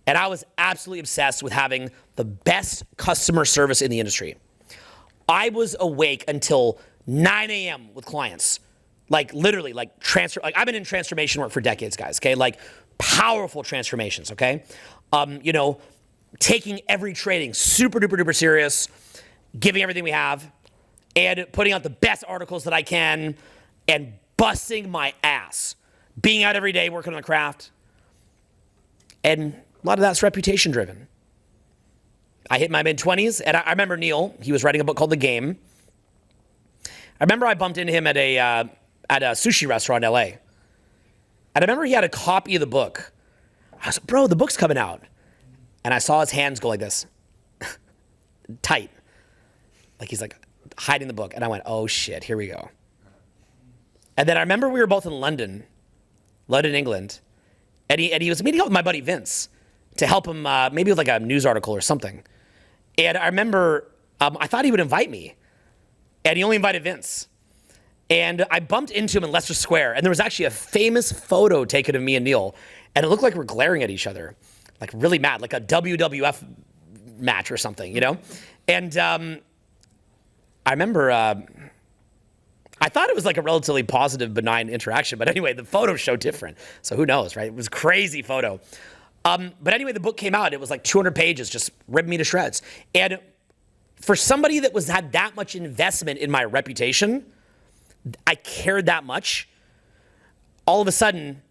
And I was absolutely obsessed with having the best customer service in the industry. I was awake until 9 a.m. with clients, like literally, like I've been in transformation work for decades, guys. Okay, like powerful transformations. Okay, taking every trading super duper duper serious, giving everything we have, and putting out the best articles that I can, and busting my ass, being out every day working on the craft, and a lot of that's reputation driven. I hit my mid-20s, and I remember Neil, he was writing a book called The Game. I remember I bumped into him at a sushi restaurant in LA. And I remember he had a copy of the book. I was like, bro, the book's coming out. And I saw his hands go like this, tight. Like he's like hiding the book. And I went, oh shit, here we go. And then I remember we were both in London, England. And he was meeting up with my buddy Vince to help him maybe with like a news article or something. And I remember I thought he would invite me, and he only invited Vince. And I bumped into him in Leicester Square, and there was actually a famous photo taken of me and Neil, and it looked like we're glaring at each other, like really mad, like a WWF match or something, And I remember I thought it was like a relatively positive, benign interaction, but anyway, the photo showed different. So who knows, right? It was a crazy photo. But anyway, the book came out. It was like 200 pages, just ripped me to shreds. And for somebody that had that much investment in my reputation, I cared that much, all of a sudden,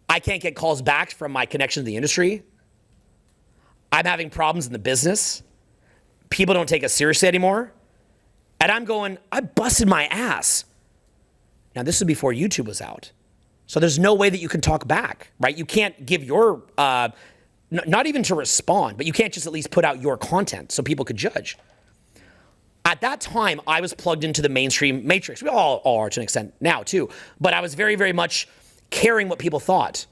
I can't get calls back from my connection to the industry. I'm having problems in the business. People don't take us seriously anymore. And I'm going, I busted my ass. Now, this was before YouTube was out. So there's no way that you can talk back, right? You can't give your, not even to respond, but you can't just at least put out your content so people could judge. At that time, I was plugged into the mainstream matrix. We all are to an extent now too, but I was very, very much caring what people thought.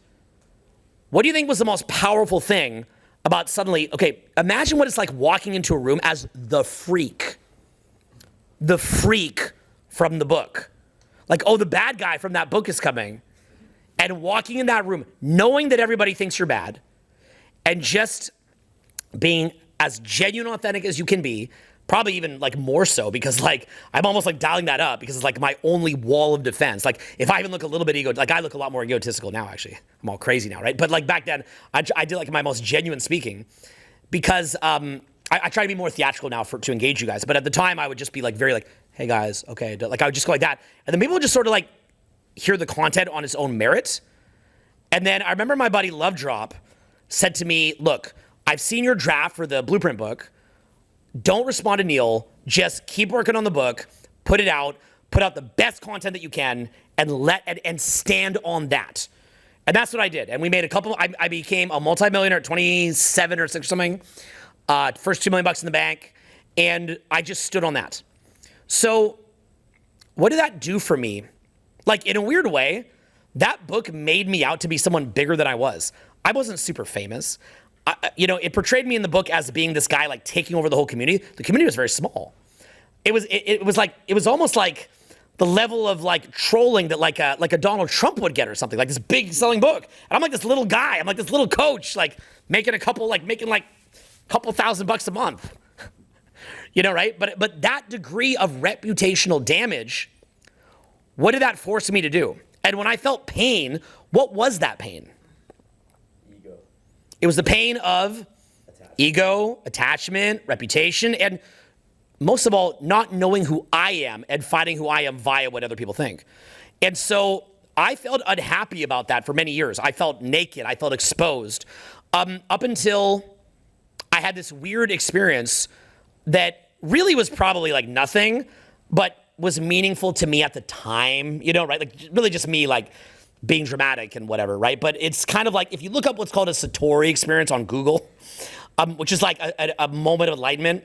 What do you think was the most powerful thing about suddenly, okay, imagine what it's like walking into a room as the freak from the book. Like, oh, the bad guy from that book is coming. And walking in that room, knowing that everybody thinks you're bad, and just being as genuine and authentic as you can be, probably even like more so because like I'm almost like dialing that up because it's like my only wall of defense. Like if I even look a little bit like I look a lot more egotistical now actually. I'm all crazy now, right? But like back then I did like my most genuine speaking because I try to be more theatrical now to engage you guys. But at the time I would just be like very like, hey guys, okay. Like I would just go like that. And then people would just sort of like hear the content on its own merit. And then I remember my buddy Love Drop said to me, look, I've seen your draft for the blueprint book. Don't respond to Neil. Just keep working on the book. Put it out. Put out the best content that you can and stand on that. And that's what I did. And we made I became a multimillionaire at 27 or 6 or something. First $2 million in the bank. And I just stood on that. So what did that do for me? Like in a weird way, that book made me out to be someone bigger than I was. I wasn't super famous. It portrayed me in the book as being this guy like taking over the whole community. The community was very small. It was almost like the level of like trolling that like a Donald Trump would get or something, like this big selling book. And I'm like this little guy. I'm like this little coach, like making a couple thousand bucks a month. Right? But that degree of reputational damage, what did that force me to do? And when I felt pain, what was that pain? Ego. It was the pain of ego, attachment, reputation, and most of all, not knowing who I am and finding who I am via what other people think. And so I felt unhappy about that for many years. I felt naked. I felt exposed up until I had this weird experience that really was probably like nothing, but was meaningful to me at the time, right? Like really just me like being dramatic and whatever, right? But it's kind of like, if you look up what's called a Satori experience on Google, which is like a moment of enlightenment,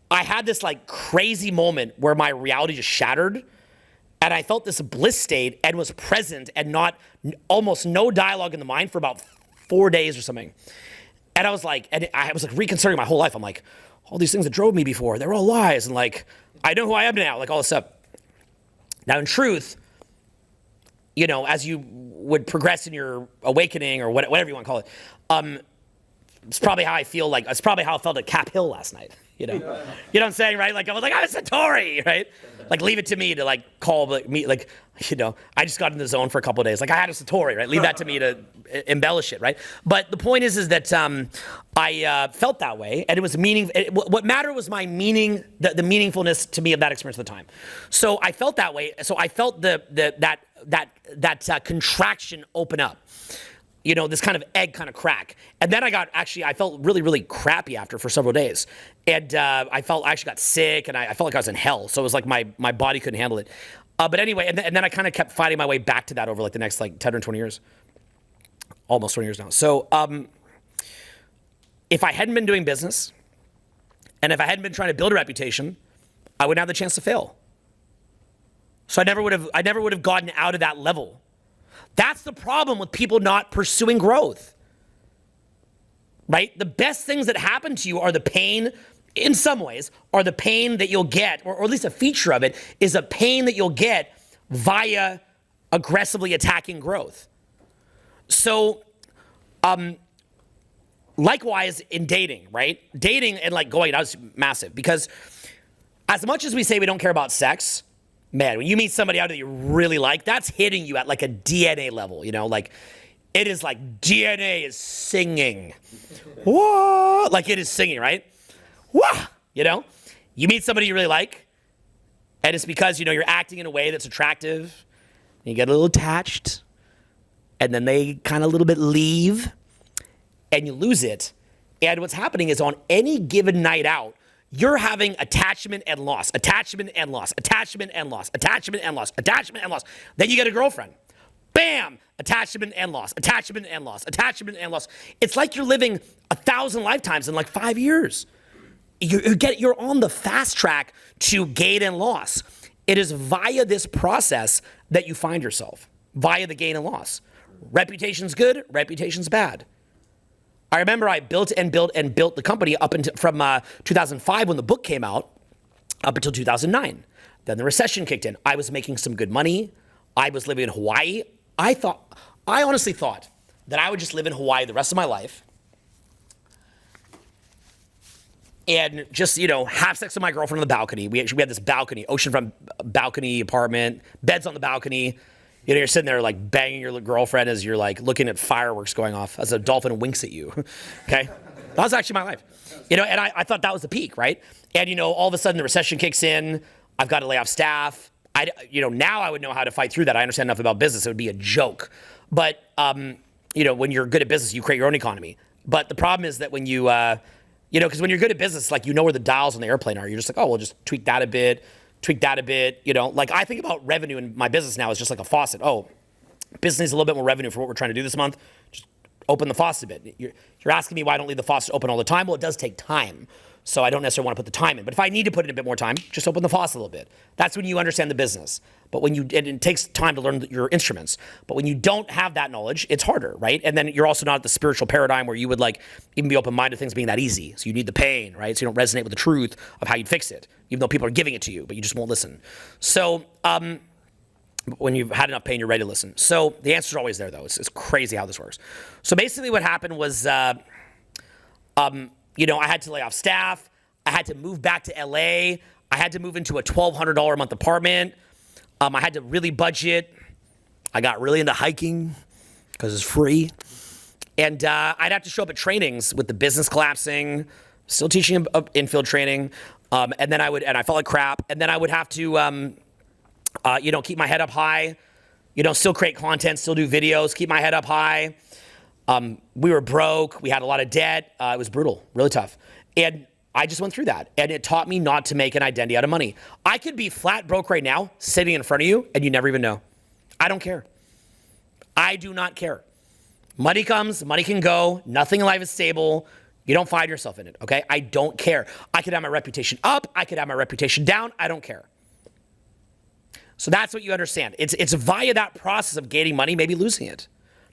I had this like crazy moment where my reality just shattered and I felt this bliss state and was present and almost no dialogue in the mind for about 4 days or something. And I was like reconsidering my whole life. I'm like, all these things that drove me before, they're all lies. And like, I know who I am now, like all this stuff. Now, in truth, as you would progress in your awakening or whatever you want to call it, it's probably how I feel like, it's probably how I felt at Cap Hill last night, You know what I'm saying, right? Like, I was like, I'm a Satori, right? Like, leave it to me to like call me, like, I just got in the zone for a couple of days. Like, I had a Satori, right? Leave that to me to embellish it, right? But the point is that I felt that way, and it was what mattered was my meaning, the meaningfulness to me of that experience at the time. So I felt that way. So I felt that contraction open up. This kind of egg kind of crack. And then I felt really, really crappy after for several days. And I actually got sick and I felt like I was in hell. So it was like my body couldn't handle it. But anyway, and then I kind of kept fighting my way back to that over like the next like 10 or 20 years. Almost 20 years now. So if I hadn't been doing business and if I hadn't been trying to build a reputation, I wouldn't have the chance to fail. So I never would have gotten out of that level. That's the problem with people not pursuing growth, right? The best things that happen to you are the pain, in some ways, are the pain that you'll get, or at least a feature of it, is a pain that you'll get via aggressively attacking growth. So, likewise in dating, right? Dating and like going out is massive because as much as we say we don't care about sex, man, when you meet somebody out that you really like, that's hitting you at like a DNA level, like it is like DNA is singing. Whoa, like it is singing, right? Whoa, you meet somebody you really like and it's because, you're acting in a way that's attractive and you get a little attached and then they kind of a little bit leave and you lose it. And what's happening is on any given night out, you're having attachment and loss, attachment and loss, attachment and loss, attachment and loss, attachment and loss. Then you get a girlfriend. Bam! Attachment and loss, attachment and loss, attachment and loss. It's like you're living 1,000 lifetimes in like 5 years. You're on the fast track to gain and loss. It is via this process that you find yourself, via the gain and loss. Reputation's good, reputation's bad. I remember I built the company up until from 2005 when the book came out, up until 2009. Then the recession kicked in. I was making some good money. I was living in Hawaii. I honestly thought that I would just live in Hawaii the rest of my life and just, have sex with my girlfriend on the balcony. We had this balcony, oceanfront balcony apartment, beds on the balcony. You're sitting there like banging your girlfriend as you're like looking at fireworks going off as a dolphin winks at you. Okay. That was actually my life. And I thought that was the peak, right? And, all of a sudden the recession kicks in. I've got to lay off staff. Now I would know how to fight through that. I understand enough about business. It would be a joke. But, when you're good at business, you create your own economy. But the problem is that when you, because when you're good at business, like, where the dials on the airplane are. You're just like, oh, we'll just tweak that a bit. Like I think about revenue in my business now as just like a faucet. Oh, business needs a little bit more revenue for what we're trying to do this month. Just open the faucet a bit. You're asking me why I don't leave the faucet open all the time. Well, it does take time. So I don't necessarily want to put the time in. But if I need to put in a bit more time, just open the faucet a little bit. That's when you understand the business. But it takes time to learn your instruments. But when you don't have that knowledge, it's harder, right? And then you're also not at the spiritual paradigm where you would like even be open-minded to things being that easy. So you need the pain, right? So you don't resonate with the truth of how you'd fix it, even though people are giving it to you, but you just won't listen. So when you've had enough pain, you're ready to listen. So the answer's always there, though. It's crazy how this works. So basically what happened was, I had to lay off staff. I had to move back to LA. I had to move into a $1,200 a month apartment. I had to really budget. I got really into hiking because it's free. And I'd have to show up at trainings with the business collapsing, still teaching infield training. And I felt like crap. And then I would have to, keep my head up high, still create content, still do videos, keep my head up high. We were broke. We had a lot of debt. It was brutal, really tough. And I just went through that. And it taught me not to make an identity out of money. I could be flat broke right now, sitting in front of you, and you never even know. I don't care. I do not care. Money comes, money can go. Nothing in life is stable. You don't find yourself in it, okay? I don't care. I could have my reputation up. I could have my reputation down. I don't care. So that's what you understand. It's via that process of gaining money, maybe losing it.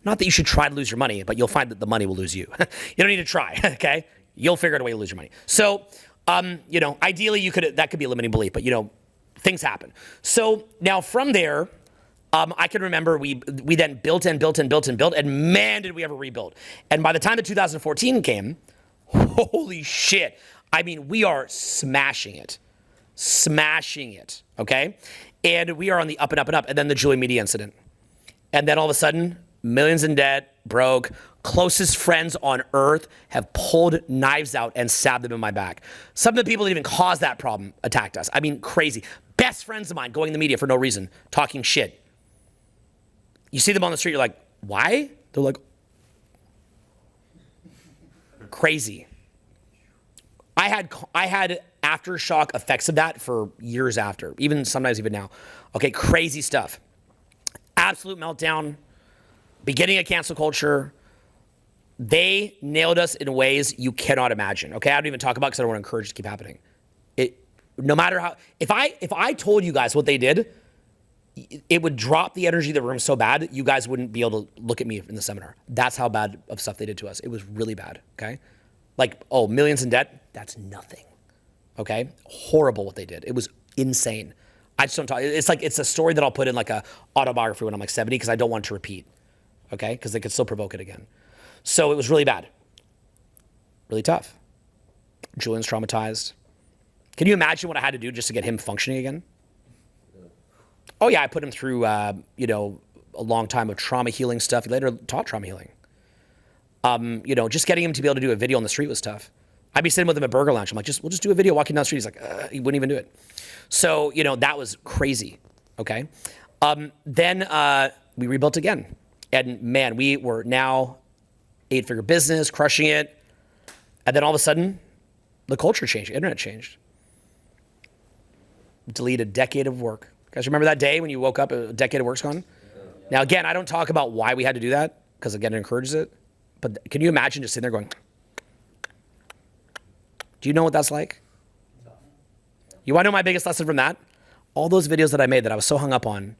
Not that you should try to lose your money, but you'll find that the money will lose you. You don't need to try, okay? You'll figure out a way to lose your money. So, ideally that could be a limiting belief, but things happen. So now from there, I can remember we then built and man, did we ever rebuild. And by the time that 2014 came, holy shit. I mean, we are smashing it, okay? And we are on the up and up and up. And then the Julie Media incident. And then all of a sudden, millions in debt, broke, closest friends on earth have pulled knives out and stabbed them in my back. Some of the people that even caused that problem attacked us. I mean, crazy. Best friends of mine going in the media for no reason, talking shit. You see them on the street, you're like, why? They're like, crazy. I had aftershock effects of that for years after, sometimes even now. Okay, crazy stuff. Absolute meltdown. Beginning of cancel culture. They nailed us in ways you cannot imagine. Okay, I don't even talk about because I don't want to encourage it to keep happening. No matter how, if I told you guys what they did, it would drop the energy of the room so bad you guys wouldn't be able to look at me in the seminar. That's how bad of stuff they did to us. It was really bad. Okay, like millions in debt. That's nothing. Okay, horrible what they did. It was insane. I just don't talk. It's a story that I'll put in like a autobiography when I'm like 70 because I don't want to repeat. Okay, because they could still provoke it again. So it was really bad, really tough. Julian's traumatized. Can you imagine what I had to do just to get him functioning again? Oh yeah, I put him through a long time of trauma healing stuff. He later taught trauma healing. Just getting him to be able to do a video on the street was tough. I'd be sitting with him at Burger Lounge. I'm like, we'll just do a video walking down the street. He's like, he wouldn't even do it. So, that was crazy, okay? Then we rebuilt again. And man, we were now 8-figure business, crushing it. And then all of a sudden, the culture changed, internet changed. Delete a decade of work. You guys remember that day when you woke up, a decade of work's gone? Now, again, I don't talk about why we had to do that, because again, it encourages it. But can you imagine just sitting there going, do you know what that's like? You want to know my biggest lesson from that? All those videos that I made that I was so hung up on,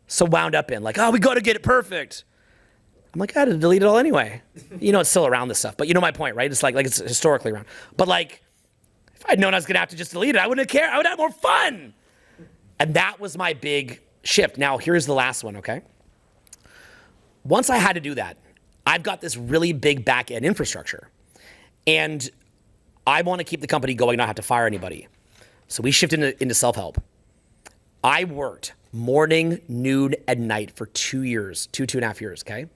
so wound up in, like, we got to get it perfect. I'm like, I had to delete it all anyway. It's still around this stuff, but you know my point, right? It's like it's historically around. But like, if I'd known I was going to have to just delete it, I wouldn't have cared. I would have more fun. And that was my big shift. Now, here's the last one, okay? Once I had to do that, I've got this really big back-end infrastructure. And I want to keep the company going, not have to fire anybody. So we shifted into self-help. I worked morning, noon, and night for 2 years, two and a half years, okay?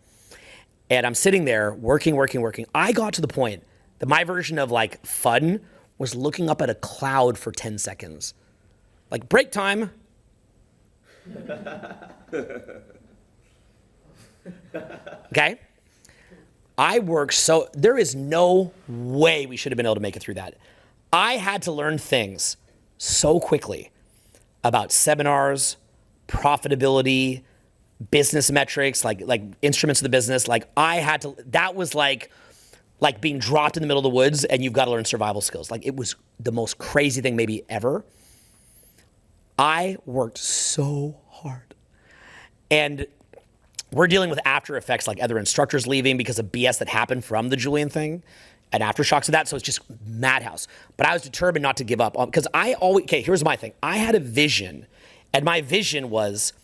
And I'm sitting there working. I got to the point that my version of like fun was looking up at a cloud for 10 seconds. Like break time. Okay? I worked so, there is no way we should have been able to make it through that. I had to learn things so quickly about seminars, profitability, business metrics, like instruments of the business. Like I had to, that was like being dropped in the middle of the woods and you've got to learn survival skills. Like it was the most crazy thing maybe ever. I worked so hard. And we're dealing with after effects, like other instructors leaving because of BS that happened from the Julian thing and aftershocks of that. So it's just madhouse. But I was determined not to give up because here's my thing. I had a vision, and my vision was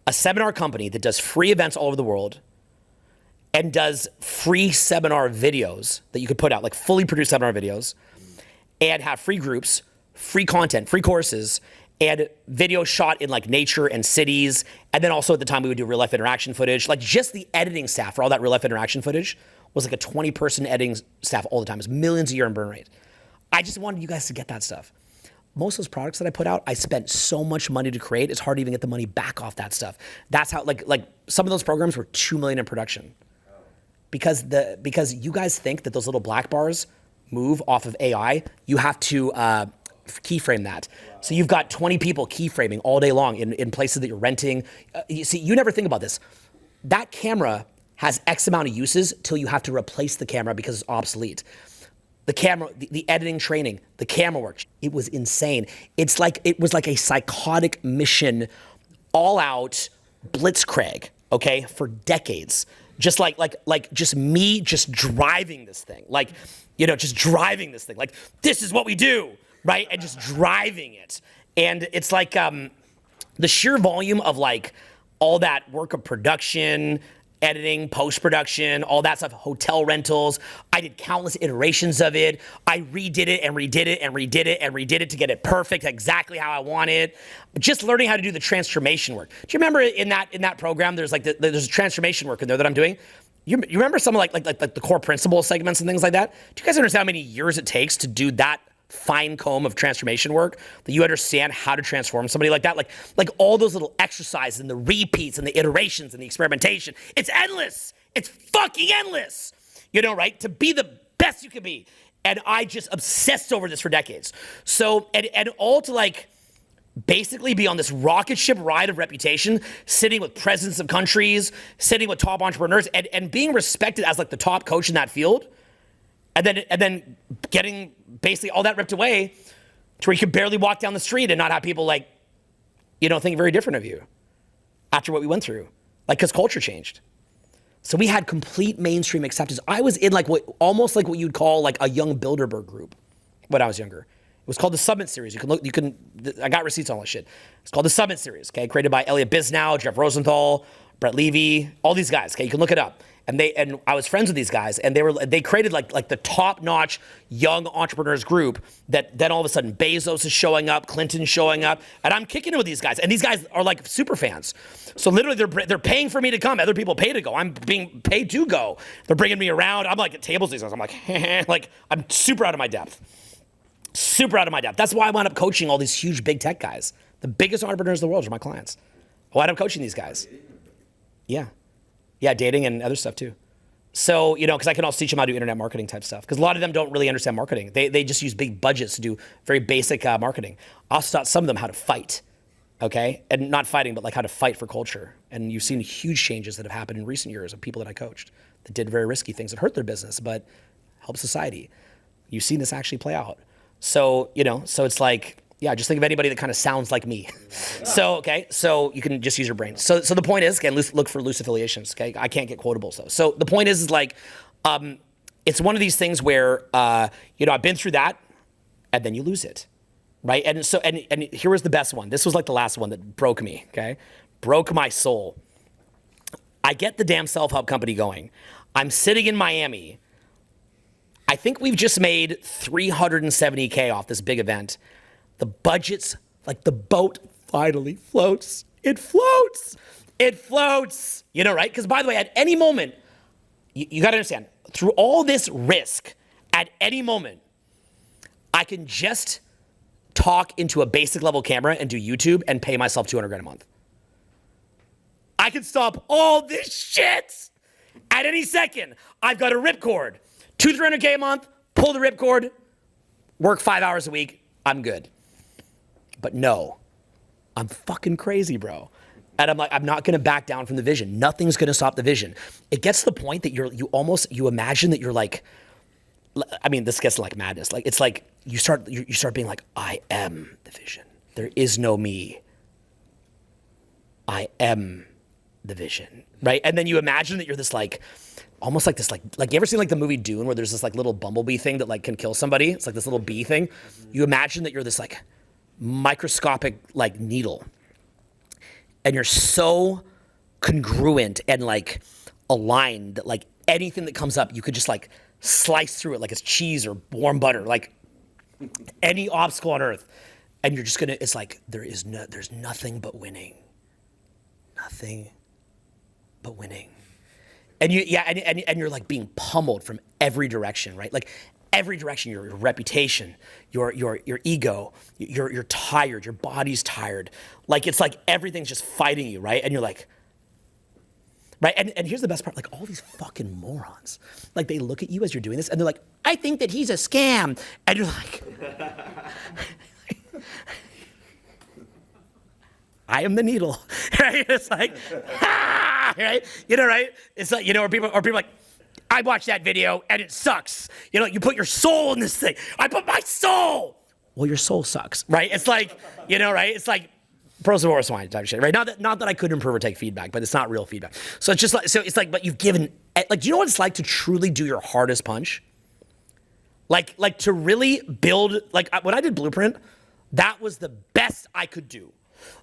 a seminar company that does free events all over the world and does free seminar videos that you could put out, like fully produced seminar videos, and have free groups, free content, free courses, and videos shot in like nature and cities. And then also at the time we would do real life interaction footage. Like just the editing staff for all that real life interaction footage was like a 20-person editing staff all the time. It was millions a year in burn rate. I just wanted you guys to get that stuff. Most of those products that I put out, I spent so much money to create, it's hard to even get the money back off that stuff. That's how, like some of those programs were $2 million in production. Because you guys think that those little black bars move off of AI, you have to keyframe that. So you've got 20 people keyframing all day long in places that you're renting. You never think about this. That camera has X amount of uses till you have to replace the camera because it's obsolete. The camera, the editing training, the camera work, it was insane. It was like a psychotic mission, all out blitzkrieg, okay, for decades. Just just me just driving this thing. Just driving this thing. Like, this is what we do, right? And just driving it. And it's like the sheer volume of like all that work of production, editing, post-production, all that stuff, hotel rentals. I did countless iterations of it. I redid it and redid it and redid it and redid it to get it perfect, exactly how I want it. Just learning how to do the transformation work. Do you remember in that program, there's there's transformation work in there that I'm doing? You remember some of like the core principle segments and things like that? Do you guys understand how many years it takes to do that fine comb of transformation work, that you understand how to transform somebody like that? Like all those little exercises and the repeats and the iterations and the experimentation. It's endless. It's fucking endless. Right? To be the best you can be. And I just obsessed over this for decades. So, and all to like basically be on this rocket ship ride of reputation, sitting with presidents of countries, sitting with top entrepreneurs, and being respected as like the top coach in that field. And then getting basically all that ripped away to where you could barely walk down the street and not have people think very different of you after what we went through. Because culture changed. So we had complete mainstream acceptance. I was in almost like what you'd call like a young Bilderberg group when I was younger. It was called the Summit Series. I got receipts on all this shit. It's called the Summit Series, okay? Created by Elliot Bisnow, Jeff Rosenthal, Brett Levy, all these guys, okay? You can look it up. And I was friends with these guys, and they created like the top-notch young entrepreneurs group that then all of a sudden Bezos is showing up, Clinton's showing up, and I'm kicking it with these guys, and these guys are like super fans. So literally they're paying for me to come. Other people pay to go. I'm being paid to go. They're bringing me around. I'm like at tables these guys. I'm like, I'm super out of my depth. Super out of my depth. That's why I wound up coaching all these huge big tech guys. The biggest entrepreneurs in the world are my clients. I wound up coaching these guys. Yeah, dating and other stuff too. So, because I can also teach them how to do internet marketing type stuff. Because a lot of them don't really understand marketing. They just use big budgets to do very basic marketing. I also taught some of them how to fight, okay? And not fighting, but like how to fight for culture. And you've seen huge changes that have happened in recent years of people that I coached that did very risky things that hurt their business, but helped society. You've seen this actually play out. So, so it's like, yeah, just think of anybody that kind of sounds like me. So you can just use your brain. So the point is, again, look for loose affiliations, okay? I can't get quotables though. So the point is it's one of these things where, I've been through that and then you lose it, right? And so, and here was the best one. This was like the last one that broke me, okay? Broke my soul. I get the damn self-help company going. I'm sitting in Miami. I think we've just made $370K off this big event. The budget's like the boat finally floats. It floats. It floats. You know, right? Because by the way, at any moment, you got to understand, through all this risk, at any moment, I can just talk into a basic level camera and do YouTube and pay myself $200,000 a month. I can stop all this shit at any second. I've got a ripcord. $200-300K a month, pull the ripcord, work 5 hours a week, I'm good. But no, I'm fucking crazy, bro. And I'm like, I'm not gonna back down from the vision. Nothing's gonna stop the vision. It gets to the point that you imagine that you're like, I mean, this gets like madness. Like, it's like, you start being like, I am the vision. There is no me. I am the vision, right? And then you imagine that you're this like, almost like this like you ever seen like the movie Dune where there's this like little bumblebee thing that like can kill somebody? It's like this little bee thing. You imagine that you're this like microscopic like needle, and you're so congruent and like aligned that like anything that comes up, you could just like slice through it like it's cheese or warm butter, like any obstacle on earth. And you're just gonna, it's like, there's nothing but winning. Nothing but winning. And you're like being pummeled from every direction, right? Like every direction, your reputation, your ego, you're tired, your body's tired. Like it's like everything's just fighting you, right? And you're like, right? And here's the best part, like all these fucking morons, like they look at you as you're doing this and they're like, I think that he's a scam. And you're like, I am the needle, right? It's like, right? You know, right? It's like, you know, or people like, I watched that video and it sucks. You know, you put your soul in this thing. I put my soul. Well, your soul sucks, right? It's like, you know, right? It's like pros and swine type shit, right? Not that I could improve or take feedback, but it's not real feedback. So it's just like, so it's like, but you've given, like, do you know what it's like to truly do your hardest punch? Like to really build, like when I did Blueprint, that was the best I could do.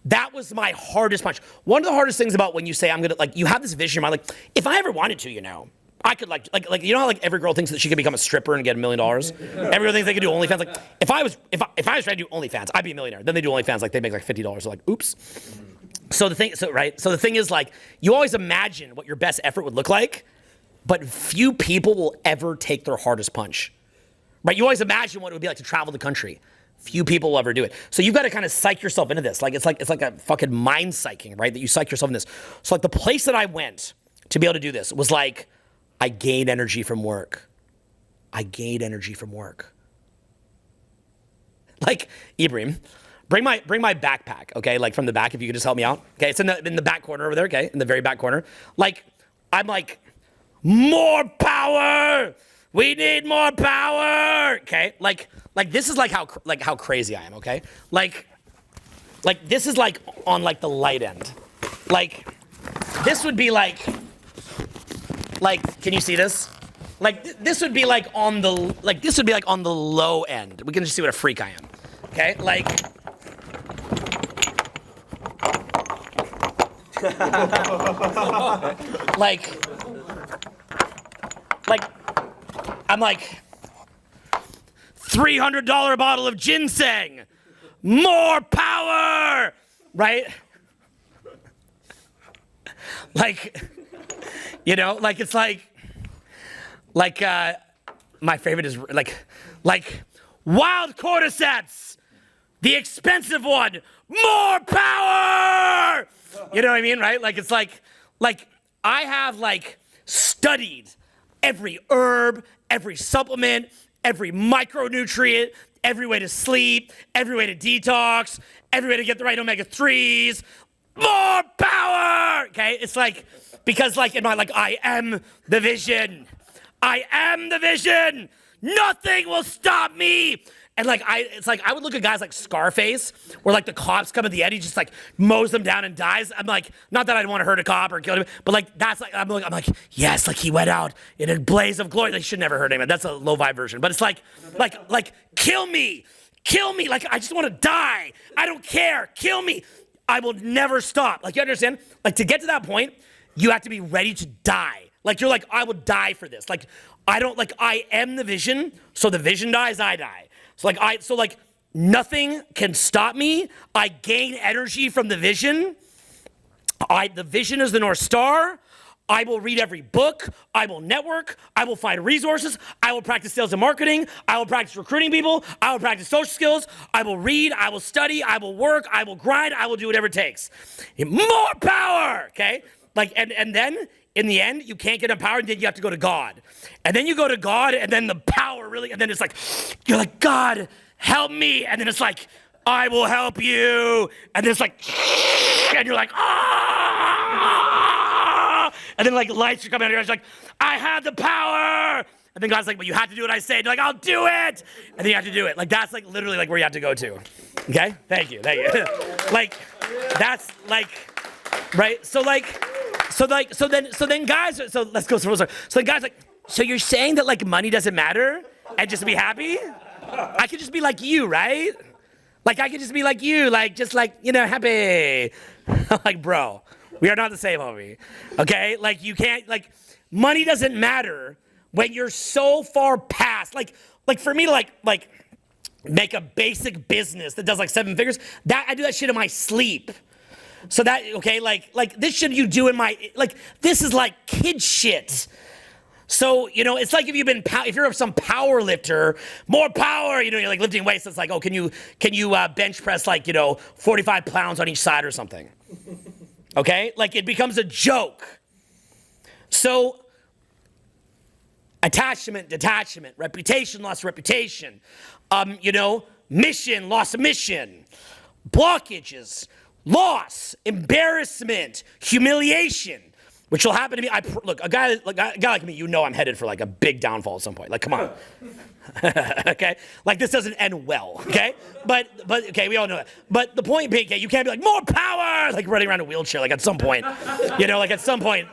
That was my hardest punch. One of the hardest things about when you say I'm gonna, like, you have this vision in mind, like, if I ever wanted to, you know, I could like, you know how like every girl thinks that she could become a stripper and get $1 million? Every girl thinks they could do OnlyFans. Like, if I was trying to do OnlyFans, I'd be a millionaire. Then they do OnlyFans, like they make like $50. They're like, oops. So the thing is, like, you always imagine what your best effort would look like, but few people will ever take their hardest punch, right? You always imagine what it would be like to travel the country. Few people will ever do it. So you've got to kind of psych yourself into this. Like it's like a fucking mind psyching, right? That you psych yourself in this. So like the place that I went to be able to do this was like, I gained energy from work. Like, Ibrahim, bring my backpack, okay? Like from the back, if you could just help me out. Okay, it's in the back corner over there, okay? In the very back corner. Like, I'm like, more power! We need more power! Okay? Like this is like how crazy I am, okay? Like this is like on like the light end. Like this would be like, can you see this? Like this would be like on the low end. We can just see what a freak I am. Okay? Like I'm like $300 bottle of ginseng. More power, right? Like, you know, like it's like my favorite is like wild cordyceps, the expensive one. More power. You know what I mean, right? Like it's like I have like studied every herb, every supplement, every micronutrient, every way to sleep, every way to detox, every way to get the right omega-3s. More power! Okay? It's like, because like in my, like, I am the vision. I am the vision. Nothing will stop me. And like, it's like, I would look at guys like Scarface, where like the cops come at the end, he just like mows them down and dies. I'm like, not that I'd want to hurt a cop or kill him, but like, that's like, I'm like, yes, like he went out in a blaze of glory. They should never hurt him. That's a low vibe version, but it's like, kill me. Like, I just want to die. I don't care. Kill me. I will never stop. Like, you understand? Like, to get to that point, you have to be ready to die. Like you're like, I would die for this. Like I am the vision. So the vision dies, I die. So like nothing can stop me. I gain energy from the vision. The vision is the North Star. I will read every book. I will network. I will find resources. I will practice sales and marketing. I will practice recruiting people. I will practice social skills. I will read. I will study. I will work. I will grind. I will do whatever it takes. More power, okay? Like, and then in the end, you can't get empowered, and then you have to go to God. And then you go to God, and then the power really, and then it's like, you're like, God, help me. And then it's like, I will help you. And then it's like, and you're like, ah. And then like lights are coming out of your eyes, like, I have the power. And then God's like, but you have to do what I say. And you're like, I'll do it. And then you have to do it. Like that's like literally like where you have to go to. Okay? Thank you. Like, that's like, right? So then guys, so let's go. So then guys like, so you're saying that like money doesn't matter and just be happy? I could just be like you, right? Like I could just be like you, like just like, you know, happy. Like, bro. We are not the same, homie. Okay? Like, you can't, like, money doesn't matter when you're so far past. Like for me to, like, make a basic business that does, like, 7 figures, that, I do that shit in my sleep. So that, okay, like, this shit you do in my, like, this is, like, kid shit. So, you know, it's like if you're some power lifter, more power, you know, you're, like, lifting weights, it's like, oh, can you bench press, like, you know, 45 pounds on each side or something? Okay? Like it becomes a joke. So, attachment, detachment, reputation, loss of reputation, you know, mission, loss of mission, blockages, loss, embarrassment, humiliation, which will happen to me. Look, a guy like me, you know I'm headed for like a big downfall at some point. Like, come on. Okay? Like this doesn't end well, okay? But okay, we all know that. But the point being, okay, you can't be like, more power, like running around a wheelchair, like at some point, you know, like at some point,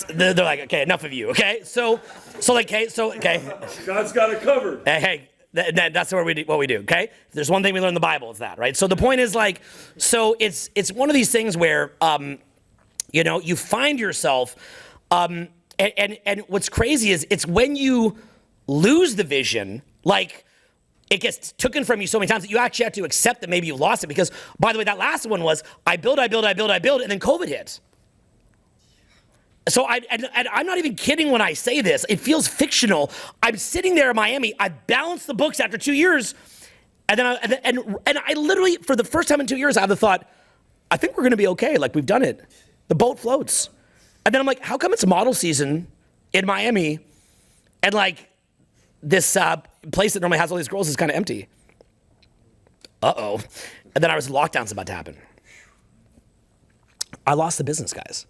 they're like, okay, enough of you, okay? So okay. God's got it covered. Hey, that's what we do, okay? If there's one thing we learn in the Bible, it's that, right? So the point is like, so it's one of these things where, you know, you find yourself, and what's crazy is it's when you lose the vision, like it gets taken from you so many times that you actually have to accept that maybe you lost it. Because, by the way, that last one was I build, and then COVID hit. So I'm not even kidding when I say this. It feels fictional. I'm sitting there in Miami. I balanced the books after 2 years, and then I literally, for the first time in 2 years, I have the thought, I think we're going to be okay. Like we've done it. The boat floats. And then I'm like, how come it's model season in Miami, and like this place that normally has all these girls is kind of empty? Uh-oh. And then lockdown's about to happen. I lost the business, guys.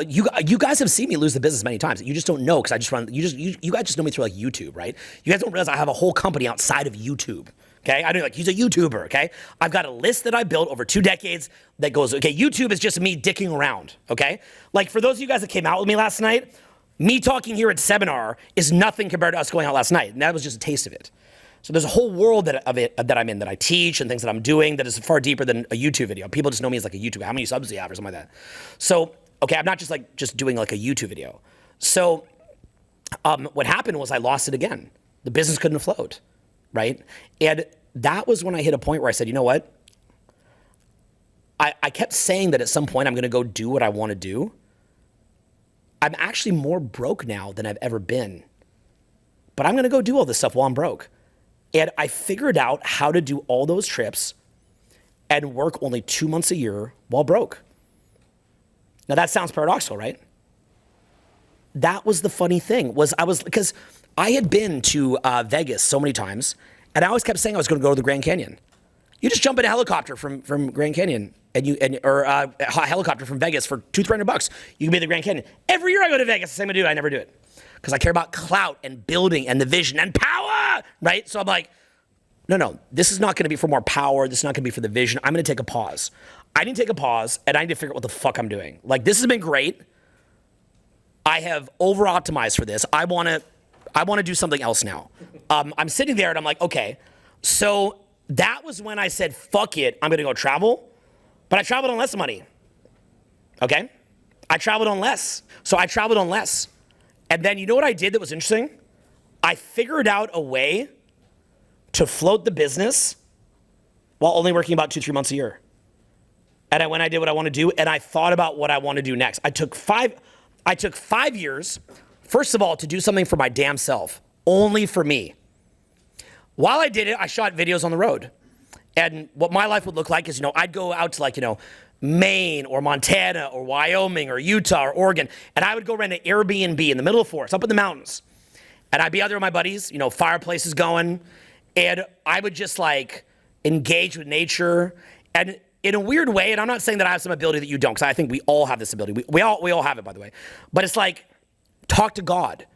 You guys have seen me lose the business many times. You just don't know because I just run. You guys just know me through like YouTube, right? You guys don't realize I have a whole company outside of YouTube. Okay, I know like he's a YouTuber. Okay, I've got a list that I built over 2 decades that goes. Okay, YouTube is just me dicking around. Okay, like for those of you guys that came out with me last night, me talking here at seminar is nothing compared to us going out last night, and that was just a taste of it. So there's a whole world that I'm in, that I teach and things that I'm doing that is far deeper than a YouTube video. People just know me as like a YouTuber. How many subs do you have or something like that? So, okay, I'm not just doing like a YouTube video. So what happened was I lost it again. The business couldn't float, right? And that was when I hit a point where I said, you know what? I kept saying that at some point I'm gonna go do what I wanna do. I'm actually more broke now than I've ever been. But I'm gonna go do all this stuff while I'm broke. And I figured out how to do all those trips and work only 2 months a year while broke. Now that sounds paradoxical, right? That was the funny thing, because I had been to Vegas so many times, and I always kept saying I was gonna go to the Grand Canyon. You just jump in a helicopter from Grand Canyon, or a helicopter from Vegas for $200-300. You can be at the Grand Canyon. Every year I go to Vegas, the same I do, I never do it. Because I care about clout and building and the vision and power, right? So I'm like, no, this is not gonna be for more power. This is not gonna be for the vision. I'm gonna take a pause. I need to take a pause, and I need to figure out what the fuck I'm doing. Like, this has been great. I have over-optimized for this. I wanna do something else now. I'm sitting there, and I'm like, okay. So that was when I said, fuck it, I'm gonna go travel. But I traveled on less money, okay? I traveled on less. So I traveled on less. And then you know what I did that was interesting? I figured out a way to float the business while only working about 2-3 months a year. And I did what I want to do, and I thought about what I want to do next. I took 5 years, first of all, to do something for my damn self, only for me. While I did it, I shot videos on the road. And what my life would look like is, I'd go out to Maine or Montana or Wyoming or Utah or Oregon, and I would go rent an Airbnb in the middle of the forest, up in the mountains. And I'd be out there with my buddies, fireplaces going, and I would just engage with nature. And in a weird way, and I'm not saying that I have some ability that you don't, because I think we all have this ability. We all have it, by the way. But it's talk to God.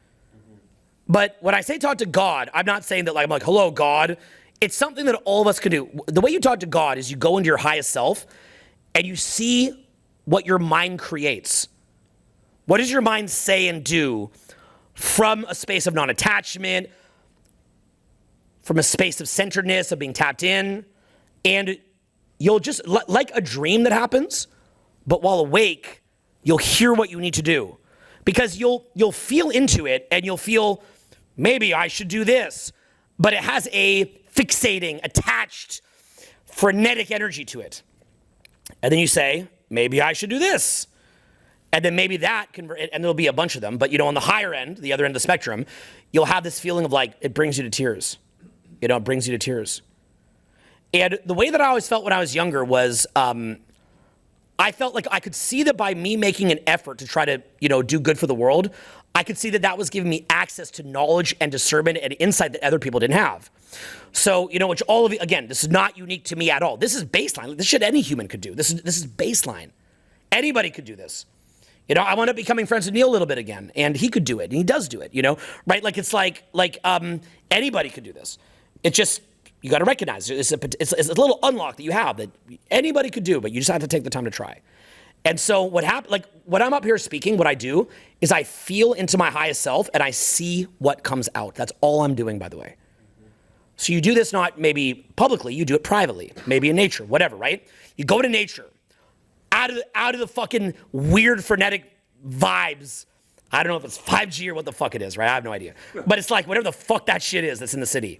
But when I say talk to God, I'm not saying that I'm hello, God. It's something that all of us can do. The way you talk to God is you go into your highest self and you see what your mind creates. What does your mind say and do from a space of non-attachment, from a space of centeredness, of being tapped in, and you'll just, like a dream that happens, but while awake, you'll hear what you need to do. Because you'll feel into it, and you'll feel, maybe I should do this, but it has a fixating, attached, frenetic energy to it. And then you say, maybe I should do this. And then maybe that and there'll be a bunch of them, but on the higher end, the other end of the spectrum, you'll have this feeling of it brings you to tears. It brings you to tears. And the way that I always felt when I was younger was, I felt like I could see that by me making an effort to try to, do good for the world, I could see that that was giving me access to knowledge and discernment and insight that other people didn't have. So, which all of you, again, this is not unique to me at all. This is baseline. This shit any human could do. This is baseline. Anybody could do this. I wound up becoming friends with Neil a little bit again, and he could do it, and he does do it, right? Anybody could do this. It's just, you got to recognize it. It's a little unlock that you have that anybody could do, but you just have to take the time to try. And so what happened, when I'm up here speaking, what I do is I feel into my highest self and I see what comes out. That's all I'm doing, by the way. So you do this not maybe publicly, you do it privately, maybe in nature, whatever, right? You go to nature, out of the fucking weird frenetic vibes. I don't know if it's 5G or what the fuck it is, right? I have no idea. But it's whatever the fuck that shit is that's in the city.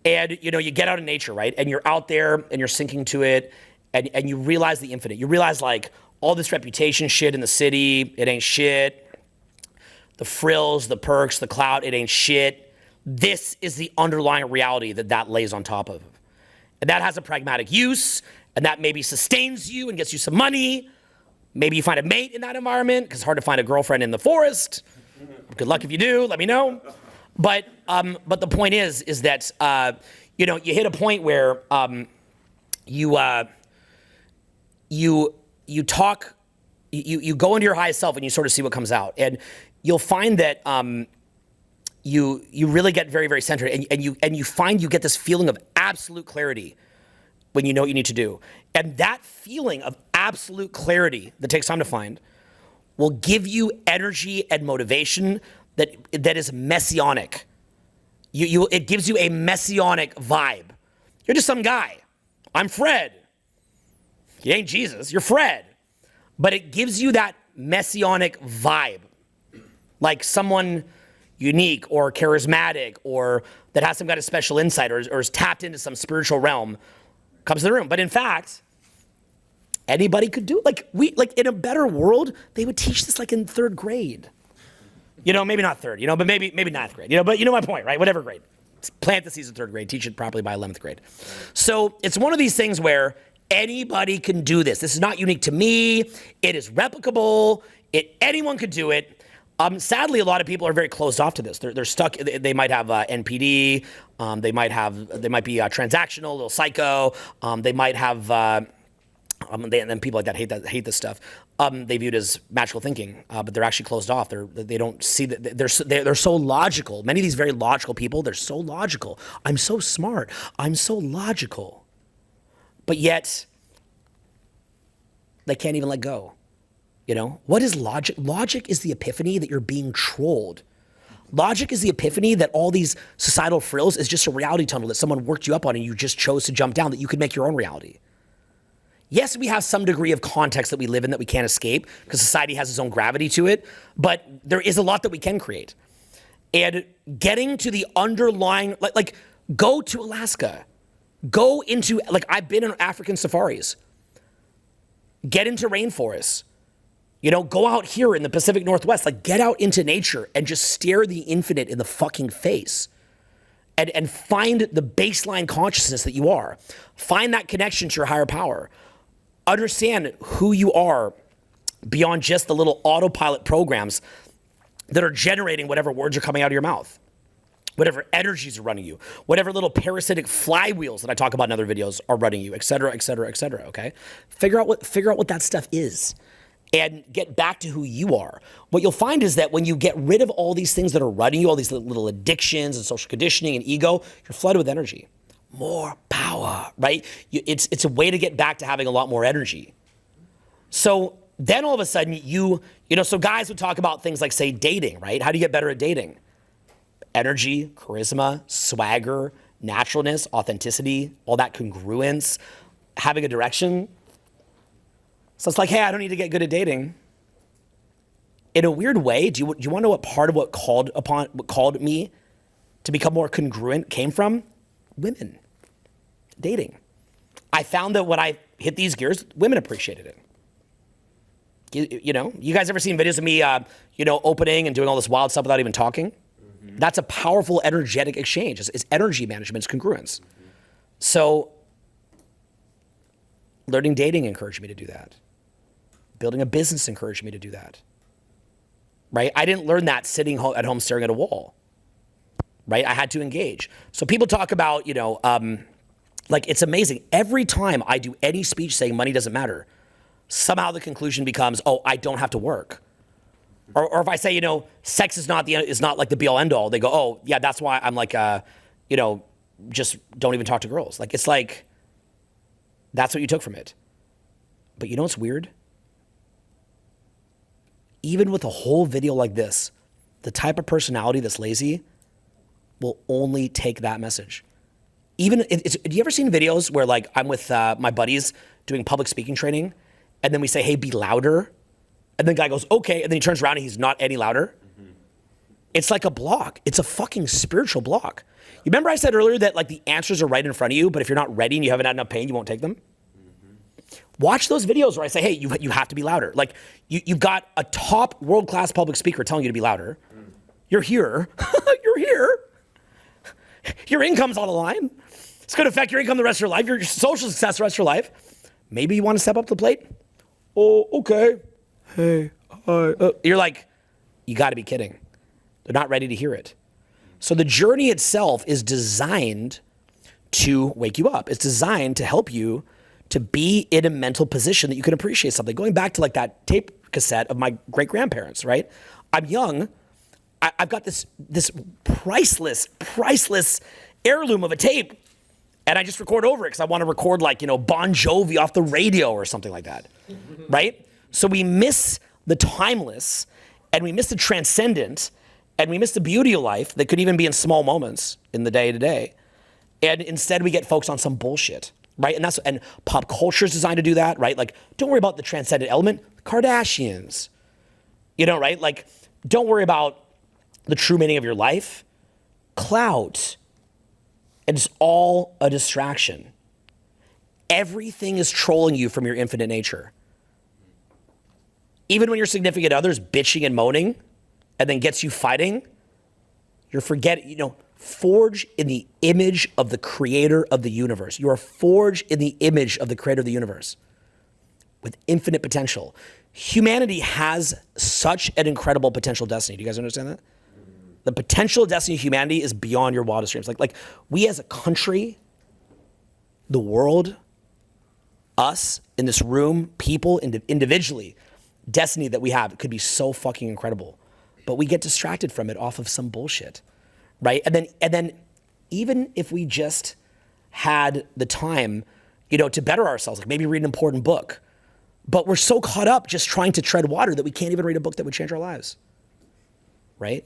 And, you get out in nature, right? And you're out there and you're sinking to it and you realize the infinite. You realize all this reputation shit in the city, it ain't shit. The frills, the perks, the clout, it ain't shit. This is the underlying reality that lays on top of. And that has a pragmatic use, and that maybe sustains you and gets you some money. Maybe you find a mate in that environment, because it's hard to find a girlfriend in the forest. Good luck if you do, let me know. But the point is that, you hit a point where you talk, you go into your highest self and you sort of see what comes out. And you'll find that you really get very, very centered, and you find you get this feeling of absolute clarity when you know what you need to do. And that feeling of absolute clarity that takes time to find will give you energy and motivation that is messianic. It gives you a messianic vibe. You're just some guy. I'm Fred. You ain't Jesus, you're Fred. But it gives you that messianic vibe. Like someone unique or charismatic or that has some kind of special insight or is tapped into some spiritual realm comes to the room. But in fact, anybody could do it. Like in a better world, they would teach this in 3rd grade. Maybe not 3rd, but maybe 9th grade, but you know my point, right? Whatever grade. Plant the seeds in 3rd grade, teach it properly by 11th grade. So it's one of these things where anybody can do this. This is not unique to me. It is replicable. Anyone could do it. Sadly, a lot of people are very closed off to this. They're stuck. They might have NPD. They might be transactional, a little psycho. They might have, and then people like that hate this stuff. They view it as magical thinking, but they're actually closed off. They don't see that they're so logical. Many of these very logical people, they're so logical. I'm so smart. I'm so logical, but yet they can't even let go. What is logic? Logic is the epiphany that you're being trolled. Logic is the epiphany that all these societal frills is just a reality tunnel that someone worked you up on and you just chose to jump down, that you could make your own reality. Yes, we have some degree of context that we live in that we can't escape because society has its own gravity to it, but there is a lot that we can create. And getting to the underlying, like go to Alaska, go into, like I've been in African safaris, get into rainforests, you know, go out here in the Pacific Northwest, like get out into nature and just stare the infinite in the fucking face. And find the baseline consciousness that you are. Find that connection to your higher power. Understand who you are beyond just the little autopilot programs that are generating whatever words are coming out of your mouth, whatever energies are running you, whatever little parasitic flywheels that I talk about in other videos are running you, et cetera, et cetera, et cetera, okay? Figure out what that stuff is and get back to who you are. What you'll find is that when you get rid of all these things that are running you, all these little addictions and social conditioning and ego, you're flooded with energy. More power, right? It's a way to get back to having a lot more energy. So then all of a sudden so guys would talk about things like, say, dating, right? How do you get better at dating? Energy, charisma, swagger, naturalness, authenticity, all that congruence, having a direction. So it's like, hey, I don't need to get good at dating. In a weird way, do you want to know what part of what called me to become more congruent came from? Women. Dating. I found that when I hit these gears, women appreciated it. You know, you guys ever seen videos of me, opening and doing all this wild stuff without even talking? Mm-hmm. That's a powerful energetic exchange. It's energy management, it's congruence. Mm-hmm. So learning dating encouraged me to do that. Building a business encouraged me to do that. Right? I didn't learn that sitting at home staring at a wall. Right? I had to engage. So people talk about, like it's amazing. Every time I do any speech saying money doesn't matter, somehow the conclusion becomes, oh, I don't have to work. Or if I say, sex is not like the be all end all, they go, oh, yeah, that's why I'm like, just don't even talk to girls. Like, it's like, that's what you took from it. But you know what's weird? Even with a whole video like this, the type of personality that's lazy will only take that message. Do you ever seen videos where like I'm with my buddies doing public speaking training and then we say, hey, be louder. And then the guy goes, okay. And then he turns around and he's not any louder. Mm-hmm. It's like a block. It's a fucking spiritual block. You remember I said earlier that like the answers are right in front of you, but if you're not ready and you haven't had enough pain, you won't take them? Watch those videos where I say, hey, you have to be louder. Like, you've got a top world-class public speaker telling you to be louder. You're here. You're here. Your income's on the line. It's going to affect your income the rest of your life, your social success the rest of your life. Maybe you want to step up to the plate? Oh, okay. Hey, hi. You're like, you got to be kidding. They're not ready to hear it. So the journey itself is designed to wake you up. It's designed to help you to be in a mental position that you can appreciate something. Going back to like that tape cassette of my great-grandparents, right? I'm young. I've got this priceless heirloom of a tape, and I just record over it because I want to record like, Bon Jovi off the radio or something like that, right? So we miss the timeless, and we miss the transcendent, and we miss the beauty of life that could even be in small moments in the day-to-day. And instead we get focused on some bullshit. Right? And pop culture is designed to do that, right? Like, don't worry about the transcendent element. Kardashians, right? Like, don't worry about the true meaning of your life. Clout. And it's all a distraction. Everything is trolling you from your infinite nature. Even when your significant other's bitching and moaning and then gets you fighting, you're forgetting, forged in the image of the creator of the universe. You are forged in the image of the creator of the universe with infinite potential. Humanity has such an incredible potential destiny. Do you guys understand that? The potential destiny of humanity is beyond your wildest dreams. Like we as a country, the world, us in this room, people individually, destiny that we have could be so fucking incredible. But we get distracted from it off of some bullshit. Right? And then even if we just had the time, to better ourselves, like maybe read an important book, but we're so caught up just trying to tread water that we can't even read a book that would change our lives. Right?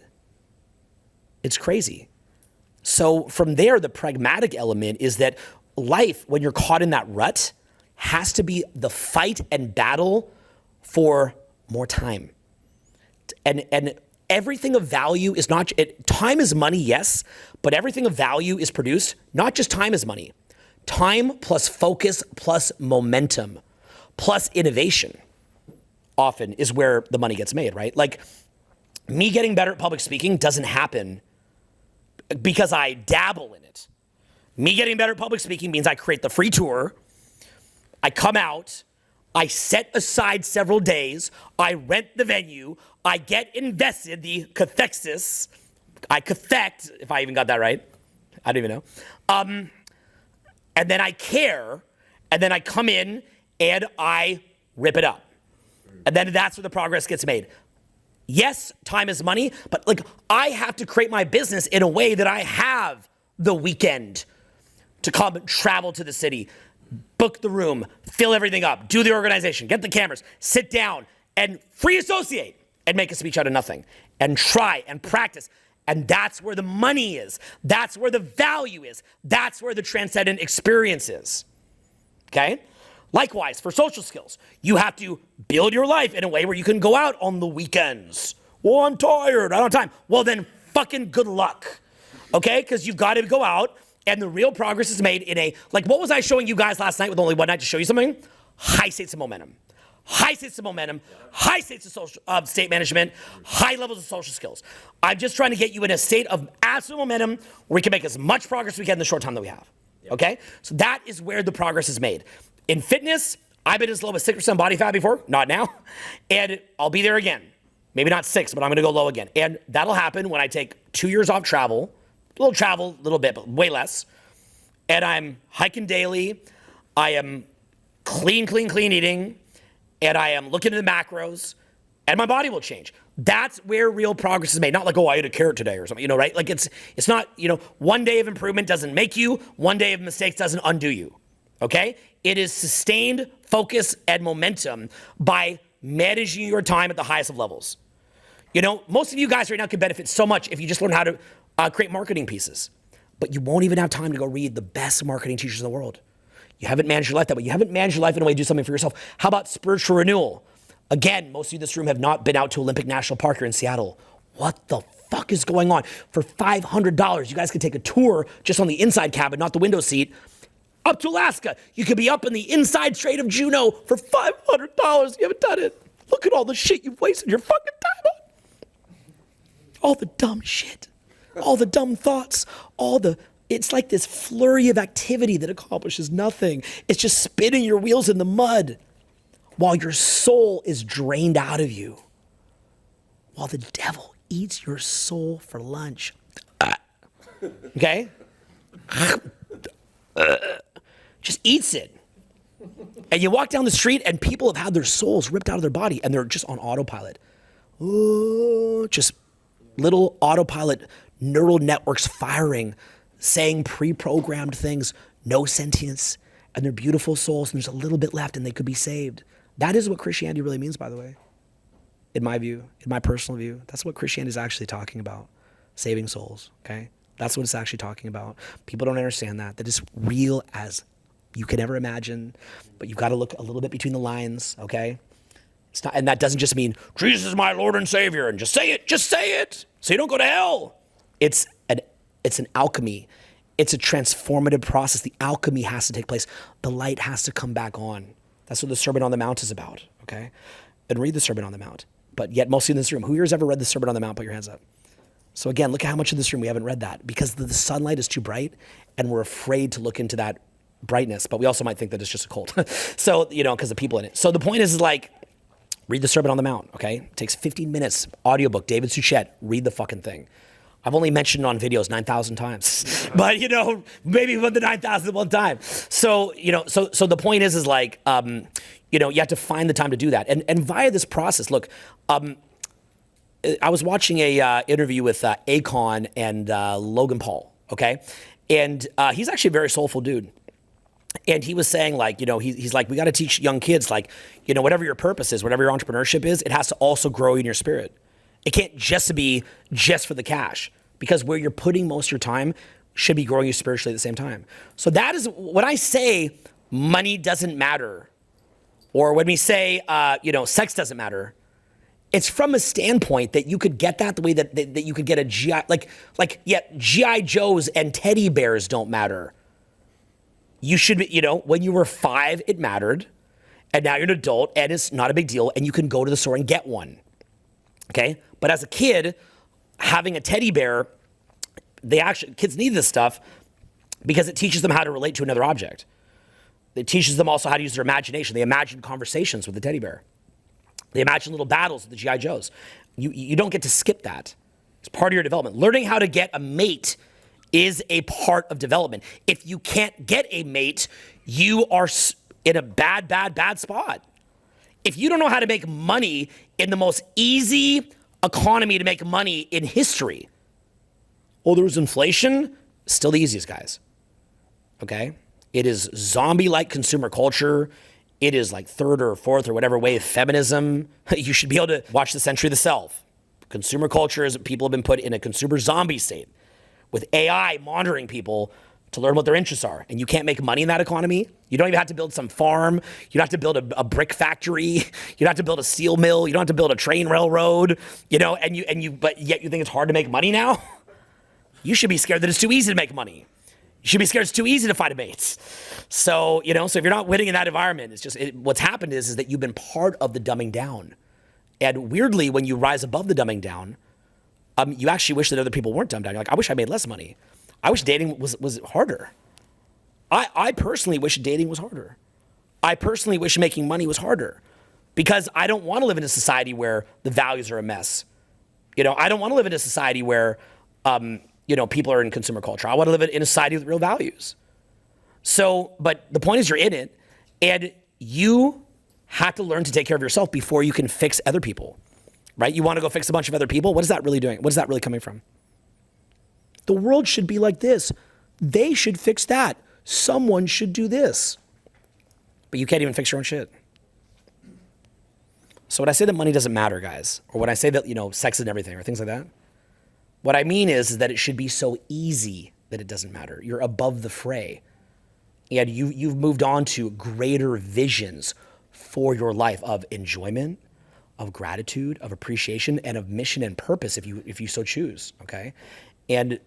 It's crazy. So from there, the pragmatic element is that life, when you're caught in that rut, has to be the fight and battle for more time. And everything of value is not, time is money, yes, but everything of value is produced, not just time is money. Time plus focus plus momentum plus innovation often is where the money gets made, right? Like me getting better at public speaking doesn't happen because I dabble in it. Me getting better at public speaking means I create the free tour, I come out, I set aside several days, I rent the venue, I get invested, the cathexis, I cathect, if I even got that right, I don't even know. And then I care, and then I come in and I rip it up. And then that's where the progress gets made. Yes, time is money, but like I have to create my business in a way that I have the weekend to come and travel to the city, book the room, fill everything up, do the organization, get the cameras, sit down and free associate and make a speech out of nothing and try and practice. And that's where the money is. That's where the value is. That's where the transcendent experience is. Okay? Likewise, for social skills, you have to build your life in a way where you can go out on the weekends. Well, I'm tired, I don't have time. Well, then fucking good luck. Okay? Because you've got to go out and the real progress is made in a, like what was I showing you guys last night with only one night to show you something? High states of momentum. High states of momentum, high states of social, state management, high levels of social skills. I'm just trying to get you in a state of absolute momentum where we can make as much progress as we can in the short time that we have. Okay? So that is where the progress is made. In fitness, I've been as low as 6% body fat before, not now. And I'll be there again. Maybe not 6, but I'm gonna go low again. And that'll happen when I take 2 years off travel, a little bit, but way less. And I'm hiking daily. I am clean eating. And I am looking at the macros, and my body will change. That's where real progress is made. Not like, oh, I ate a carrot today or something, right? Like it's not, one day of improvement doesn't make you, one day of mistakes doesn't undo you, okay? It is sustained focus and momentum by managing your time at the highest of levels. Most of you guys right now could benefit so much if you just learn how to create marketing pieces, but you won't even have time to go read the best marketing teachers in the world. You haven't managed your life that way. You haven't managed your life in a way to do something for yourself. How about spiritual renewal? Again, most of you in this room have not been out to Olympic National Park here in Seattle. What the fuck is going on? For $500, you guys can take a tour just on the inside cabin, not the window seat, up to Alaska. You could be up in the inside Strait of Juneau for $500. You haven't done it. Look at all the shit you've wasted your fucking time on. All the dumb shit, all the dumb thoughts, it's like this flurry of activity that accomplishes nothing. It's just spinning your wheels in the mud while your soul is drained out of you. While the devil eats your soul for lunch. Okay? Just eats it. And you walk down the street and people have had their souls ripped out of their body and they're just on autopilot. Ooh, just little autopilot neural networks firing, saying pre-programmed things, no sentience, and they're beautiful souls, and there's a little bit left, and they could be saved. That is what Christianity really means, by the way. In my view, in my personal view, that's what Christianity is actually talking about, saving souls, okay? That's what it's actually talking about. People don't understand that is real as you can ever imagine, but you've got to look a little bit between the lines, okay? It's not, and that doesn't just mean, Jesus is my Lord and Savior, and just say it, so you don't go to hell. It's an alchemy. It's a transformative process. The alchemy has to take place. The light has to come back on. That's what the Sermon on the Mount is about, okay? And read the Sermon on the Mount. But yet, most of you in this room, who here has ever read the Sermon on the Mount? Put your hands up. So again, look at how much in this room we haven't read that because the sunlight is too bright and we're afraid to look into that brightness, but we also might think that it's just a cult. So, because the people in it. So the point is like, read the Sermon on the Mount, okay? It takes 15 minutes, audiobook, David Suchet, read the fucking thing. I've only mentioned it on videos 9,000 times, but maybe about the 9,000th time. So, so the point is like, you have to find the time to do that. And via this process, look, I was watching a interview with Akon and Logan Paul, okay? And he's actually a very soulful dude. And he was saying like, he's like, we got to teach young kids, like, whatever your purpose is, whatever your entrepreneurship is, it has to also grow in your spirit. It can't just be just for the cash because where you're putting most of your time should be growing you spiritually at the same time. So that is when I say money doesn't matter, or when we say, sex doesn't matter, it's from a standpoint that you could get that the way that you could get a GI, GI Joes and teddy bears don't matter. You should be, when you were 5, it mattered, and now you're an adult, and it's not a big deal, and you can go to the store and get one, okay? But as a kid, having a teddy bear, kids need this stuff because it teaches them how to relate to another object. It teaches them also how to use their imagination. They imagine conversations with the teddy bear. They imagine little battles with the GI Joes. You don't get to skip that. It's part of your development. Learning how to get a mate is a part of development. If you can't get a mate, you are in a bad spot. If you don't know how to make money in the most easy economy to make money in history, there's inflation, still the easiest, guys. Okay? It is zombie-like consumer culture. It is like third or fourth or whatever wave feminism. You should be able to watch The Century of the Self. Consumer culture is people have been put in a consumer zombie state with AI monitoring people to learn what their interests are. And you can't make money in that economy. You don't even have to build some farm. You don't have to build a brick factory. You don't have to build a steel mill. You don't have to build a train railroad, but yet you think it's hard to make money now? You should be scared that it's too easy to make money. You should be scared it's too easy to find a mate. So, so if you're not winning in that environment, it's just, what's happened is that you've been part of the dumbing down. And weirdly, when you rise above the dumbing down, you actually wish that other people weren't dumbed down. You're like, I wish I made less money. I wish dating was harder. I personally wish dating was harder. I personally wish making money was harder because I don't want to live in a society where the values are a mess. I don't want to live in a society where, people are in consumer culture. I want to live in a society with real values. So, but the point is you're in it and you have to learn to take care of yourself before you can fix other people, right? You want to go fix a bunch of other people. What is that really doing? What is that really coming from? The world should be like this. They should fix that. Someone should do this. But you can't even fix your own shit. So when I say that money doesn't matter, guys, or when I say that, sex isn't everything or things like that, what I mean is that it should be so easy that it doesn't matter. You're above the fray. And you've moved on to greater visions for your life of enjoyment, of gratitude, of appreciation, and of mission and purpose if you so choose, okay? And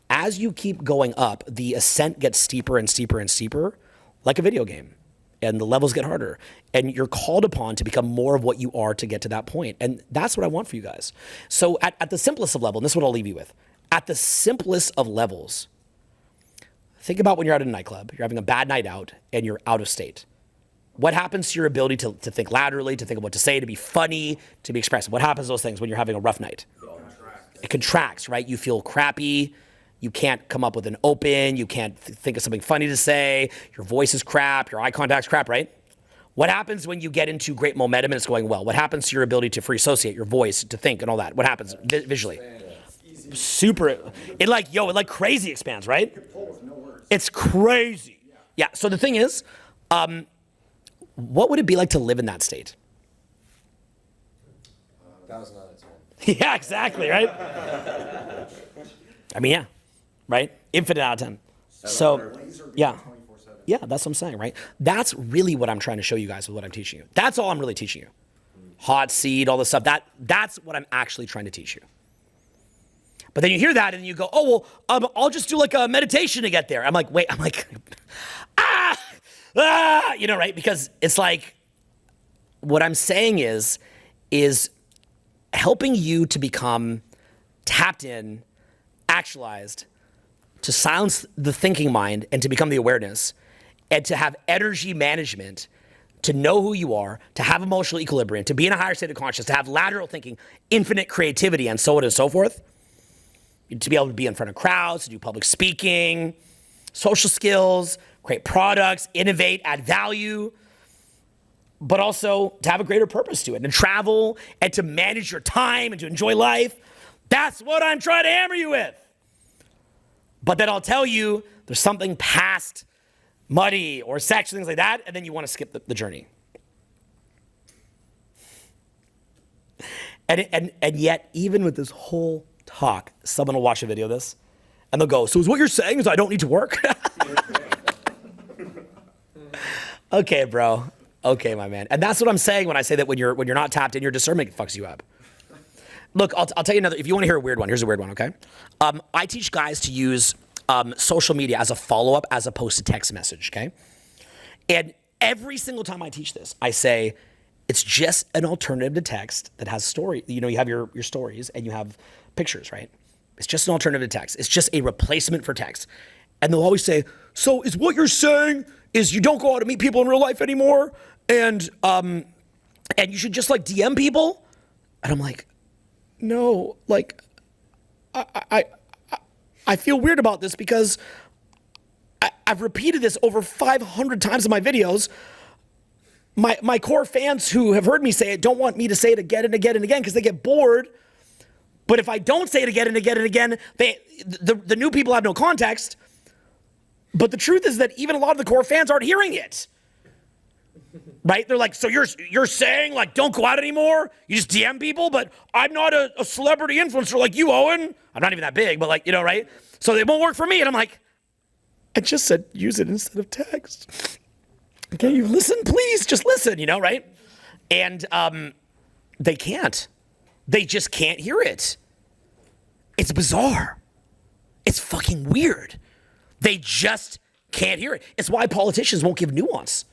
as you keep going up, the ascent gets steeper and steeper and steeper, like a video game. And the levels get harder. And you're called upon to become more of what you are to get to that point. And that's what I want for you guys. So at the simplest of level, and this is what I'll leave you with. At the simplest of levels, think about when you're out at a nightclub, you're having a bad night out, and you're out of state. What happens to your ability to think laterally, to think of what to say, to be funny, to be expressive? What happens to those things when you're having a rough night? It contracts, right? You feel crappy. You can't come up with an open. You can't think of something funny to say. Your voice is crap. Your eye contact's crap, right? What happens when you get into great momentum and it's going well? What happens to your ability to free associate, your voice, to think and all that? What happens visually? Super. It like crazy expands, right? It's crazy. Yeah. So the thing is, what would it be like to live in that state? 1,000 out of 10. Yeah, exactly, right? I mean, yeah, right? Infinite out of 10. So, yeah. Yeah, that's what I'm saying, right? That's really what I'm trying to show you guys with what I'm teaching you. That's all I'm really teaching you. Hot seat, all this stuff. That's what I'm actually trying to teach you. But then you hear that and you go, oh, well, I'll just do like a meditation to get there. I'm like, right? Because it's like, what I'm saying is helping you to become tapped in, actualized, to silence the thinking mind and to become the awareness, and to have energy management, to know who you are, to have emotional equilibrium, to be in a higher state of consciousness, to have lateral thinking, infinite creativity, and so on and so forth, to be able to be in front of crowds, to do public speaking, social skills, create products, innovate, add value, but also to have a greater purpose to it, and travel, and to manage your time, and to enjoy life. That's what I'm trying to hammer you with. But then I'll tell you, there's something past money or sex, things like that, and then you want to skip the journey. And yet, even with this whole talk, someone will watch a video of this, and they'll go, so is what you're saying is I don't need to work? Okay, bro. Okay, my man. And that's what I'm saying when I say that when you're not tapped in, your discernment fucks you up. Look, I'll tell you another. If you want to hear a weird one, here's a weird one. Okay, I teach guys to use social media as a follow-up as opposed to text message. Okay, and every single time I teach this, I say it's just an alternative to text that has story. You know, you have your stories and you have pictures, right? It's just an alternative to text. It's just a replacement for text. And they'll always say, so is what you're saying is you don't go out and meet people in real life anymore, and you should just like DM people? And I'm like, no, like I feel weird about this because I've repeated this over 500 times in my videos. My core fans who have heard me say it don't want me to say it again and again and again because they get bored. But if I don't say it again and again and again, the new people have no context. But the truth is that even a lot of the core fans aren't hearing it. Right? They're like, so you're saying like don't go out anymore? You just DM people, but I'm not a celebrity influencer like you, Owen. I'm not even that big, but like, you know, right? So it won't work for me. And I'm like, I just said use it instead of text. Can you listen, please? Just listen, you know, right? And they can't. They just can't hear it. It's bizarre. It's fucking weird. They just can't hear it. It's why politicians won't give nuance.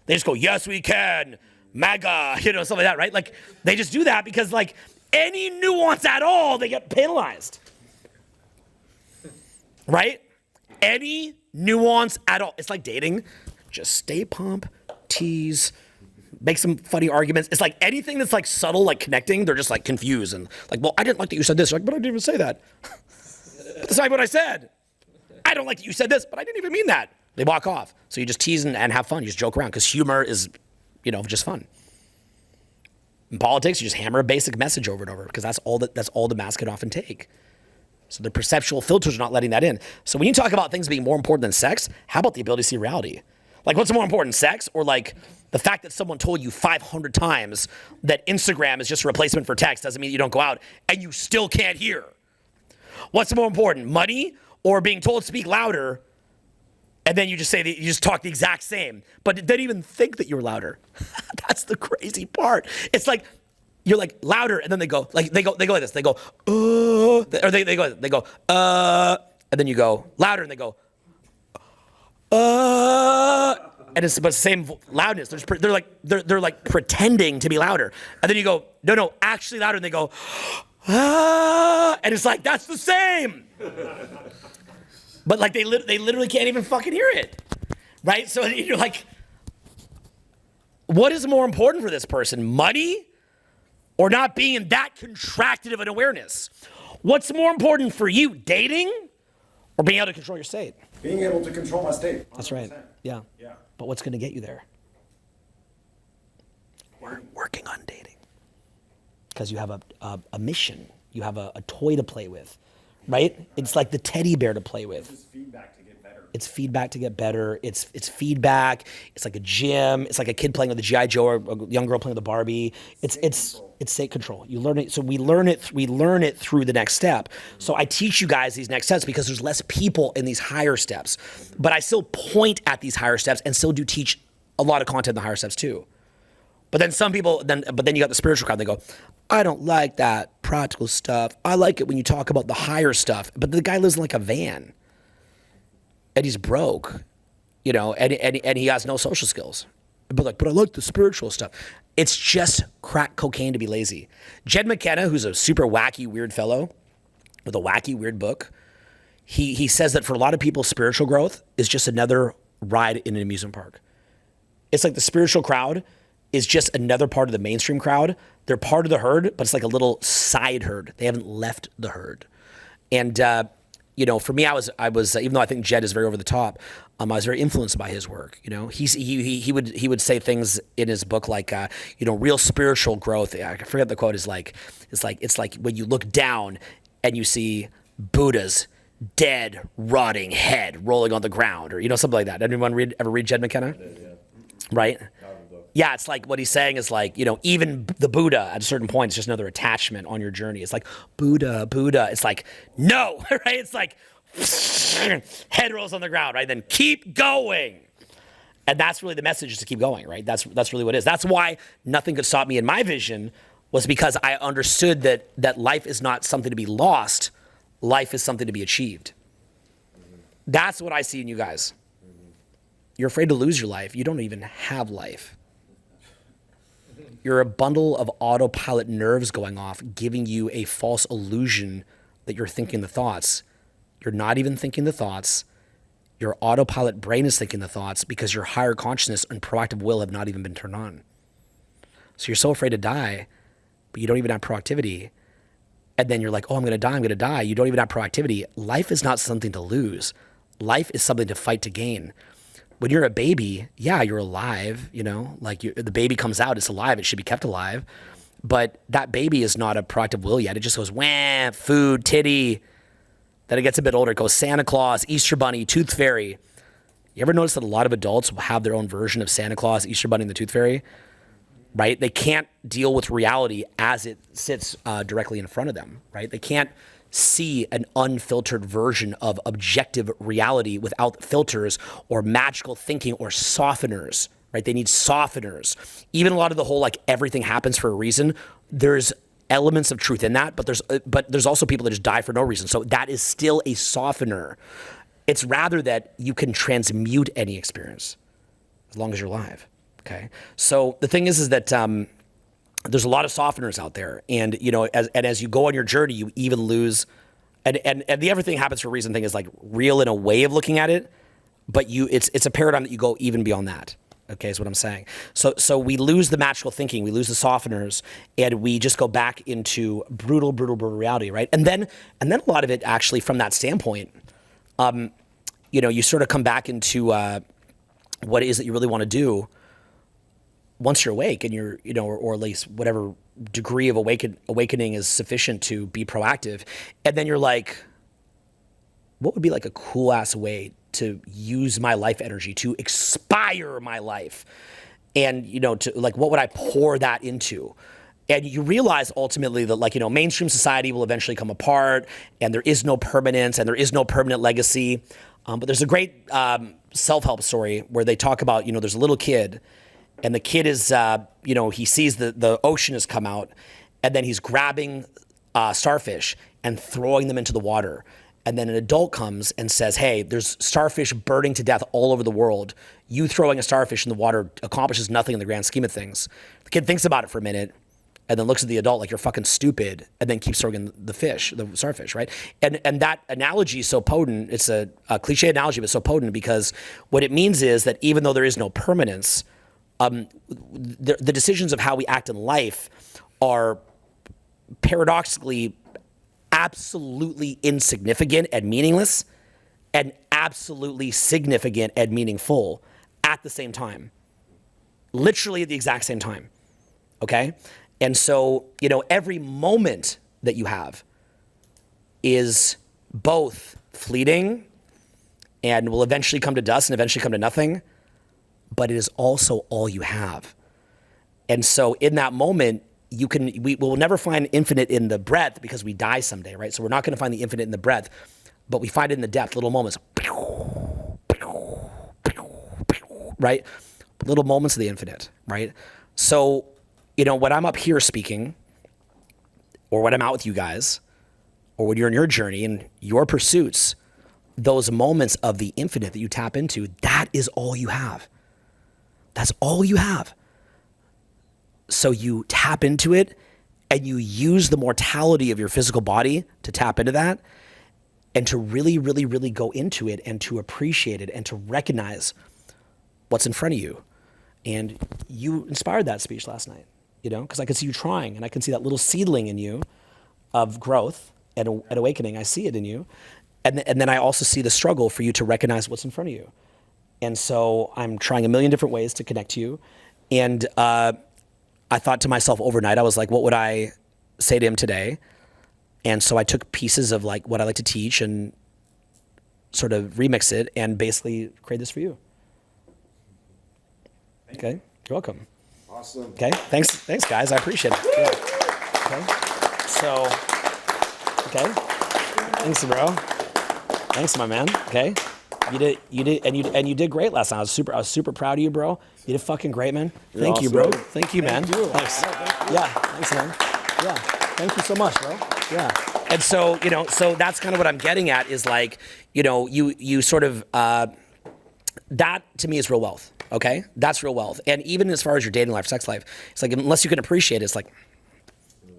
They just go, yes, we can, MAGA, you know, something like that, right? Like, they just do that because, like, any nuance at all, they get penalized. Right? Any nuance at all. It's like dating. Just stay pump, tease, make some funny arguments. It's like anything that's like subtle, like connecting, they're just like confused and like, well, I didn't like that you said this. You're like, but I didn't even say that. That's not what I said. I don't like that you said this, but I didn't even mean that. They walk off. So you just tease and have fun. You just joke around because humor is, you know, just fun. In politics, you just hammer a basic message over and over because that's all the mass can often take. So the perceptual filters are not letting that in. So when you talk about things being more important than sex, how about the ability to see reality? Like, what's more important, sex or like the fact that someone told you 500 times that Instagram is just a replacement for text doesn't mean you don't go out and you still can't hear? What's more important, money or being told to speak louder and then you just say that you just talk the exact same, but didn't even think that you were louder? That's the crazy part. It's like you're like louder and then they go like they go like this. They go or they go and then you go louder and they go and it's the same loudness. They're like pretending to be louder, and then you go, no, actually louder, and they go, and it's like that's the same, but like they literally can't even fucking hear it, right? So you're like, what is more important for this person, money, or not being in that contracted of an awareness? What's more important for you, dating, or being able to control your state? Being able to control my state. 100%. That's right. Yeah. Yeah. But what's going to get you there? We're working on dating. Because you have a mission. You have a toy to play with, right? It's like the teddy bear to play with. It's feedback to get better. It's feedback to get better. It's feedback. It's like a gym. It's like a kid playing with a G.I. Joe or a young girl playing with a Barbie. It's state control. You learn it. So we learn it through the next step. So I teach you guys these next steps because there's less people in these higher steps. But I still point at these higher steps and still do teach a lot of content in the higher steps too. But then some people, but then you got the spiritual crowd. They go, I don't like that practical stuff. I like it when you talk about the higher stuff. But the guy lives in like a van, and he's broke, you know, and he has no social skills. But I like the spiritual stuff. It's just crack cocaine to be lazy. Jed McKenna, who's a super wacky, weird fellow with a wacky, weird book, he says that for a lot of people, spiritual growth is just another ride in an amusement park. It's like the spiritual crowd is just another part of the mainstream crowd. They're part of the herd, but it's like a little side herd. They haven't left the herd. And, you know, for me, I was even though I think Jed is very over the top, I was very influenced by his work. You know, he would say things in his book like, you know, real spiritual growth. I forget the quote is like, it's like when you look down and you see Buddha's dead, rotting head rolling on the ground, or you know, something like that. Anyone ever read Jed McKenna? Yeah. Right? Yeah, it's like what he's saying is like, you know, even the Buddha at a certain point is just another attachment on your journey. It's like Buddha. It's like, no, right? It's like head rolls on the ground, right? Then keep going. And that's really the message, is to keep going, right? That's really what it is. That's why nothing could stop me in my vision, was because I understood that life is not something to be lost. Life is something to be achieved. That's what I see in you guys. You're afraid to lose your life. You don't even have life. You're a bundle of autopilot nerves going off, giving you a false illusion that you're thinking the thoughts. You're not even thinking the thoughts. Your autopilot brain is thinking the thoughts, because your higher consciousness and proactive will have not even been turned on. So you're so afraid to die, but you don't even have proactivity. And then you're like, oh, I'm going to die. You don't even have proactivity. Life is not something to lose. Life is something to fight to gain. When you're a baby, yeah, you're alive, like the baby comes out, it's alive, it should be kept alive. But that baby is not a proactive will yet. It just goes, wham, food, titty. Then it gets a bit older, it goes Santa Claus, Easter Bunny, Tooth Fairy. You ever notice that a lot of adults have their own version of Santa Claus, Easter Bunny, and the Tooth Fairy? Right? They can't deal with reality as it sits directly in front of them, right? They can't see an unfiltered version of objective reality without filters or magical thinking or softeners, right? They need softeners. Even a lot of the whole, like, everything happens for a reason, there's elements of truth in that, but there's also people that just die for no reason. So that is still a softener. It's rather that you can transmute any experience as long as you're alive. Okay. So the thing is that there's a lot of softeners out there, and as you go on your journey, you even lose, and the everything happens for a reason thing is like real in a way of looking at it, but it's a paradigm that you go even beyond that. Okay, is what I'm saying. So we lose the magical thinking, we lose the softeners, and we just go back into brutal reality, right? And then a lot of it actually from that standpoint, you sort of come back into what it is that you really want to do once you're awake, and you're, or at least whatever degree of awakening is sufficient to be proactive. And then you're like, what would be like a cool ass way to use my life energy, to expire my life? And, to like, what would I pour that into? And you realize ultimately that, like, mainstream society will eventually come apart, and there is no permanence, and there is no permanent legacy. But there's a great self-help story where they talk about, there's a little kid, and the kid is, he sees the ocean has come out, and then he's grabbing starfish and throwing them into the water. And then an adult comes and says, hey, there's starfish burning to death all over the world. You throwing a starfish in the water accomplishes nothing in the grand scheme of things. The kid thinks about it for a minute, and then looks at the adult like, you're fucking stupid, and then keeps throwing in the starfish, right? And that analogy is so potent. It's a cliche analogy, but so potent, because what it means is that even though there is no permanence, the decisions of how we act in life are paradoxically absolutely insignificant and meaningless, and absolutely significant and meaningful at the same time. Literally at the exact same time, okay? And so, every moment that you have is both fleeting and will eventually come to dust and eventually come to nothing, but it is also all you have. And so in that moment, we will never find infinite in the breadth, because we die someday, right? So we're not going to find the infinite in the breadth, but we find it in the depth, little moments, right? Little moments of the infinite, right? So, when I'm up here speaking, or when I'm out with you guys, or when you're in your journey and your pursuits, those moments of the infinite that you tap into, that is all you have. That's all you have. So you tap into it, and you use the mortality of your physical body to tap into that, and to really go into it, and to appreciate it, and to recognize what's in front of you. And you inspired that speech last night, because I could see you trying, and I can see that little seedling in you of growth and awakening. I see it in you. And then I also see the struggle for you to recognize what's in front of you. And so I'm trying a million different ways to connect to you. And I thought to myself overnight, I was like, what would I say to him today? And so I took pieces of like what I like to teach and sort of remix it and basically create this for you. Okay, you're welcome. Awesome. Okay, thanks guys, I appreciate it. Yeah. Okay, thanks bro. Thanks my man, okay. You did, and you did great last night. I was super proud of you, bro. You did fucking great, man. Thank you, bro. awesome. Thank you, man. Thanks. Yeah, thanks, man. Yeah, thank you so much, bro. Yeah. And so, so that's kind of what I'm getting at is like, you sort of, that to me is real wealth. Okay, that's real wealth. And even as far as your dating life, sex life, it's like unless you can appreciate it, it's like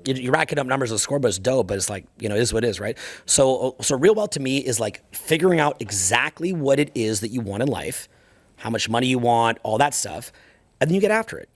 you're racking up numbers on the scoreboard is dope, but it's like, it is what it is, right? So real wealth to me is like figuring out exactly what it is that you want in life, how much money you want, all that stuff, and then you get after it.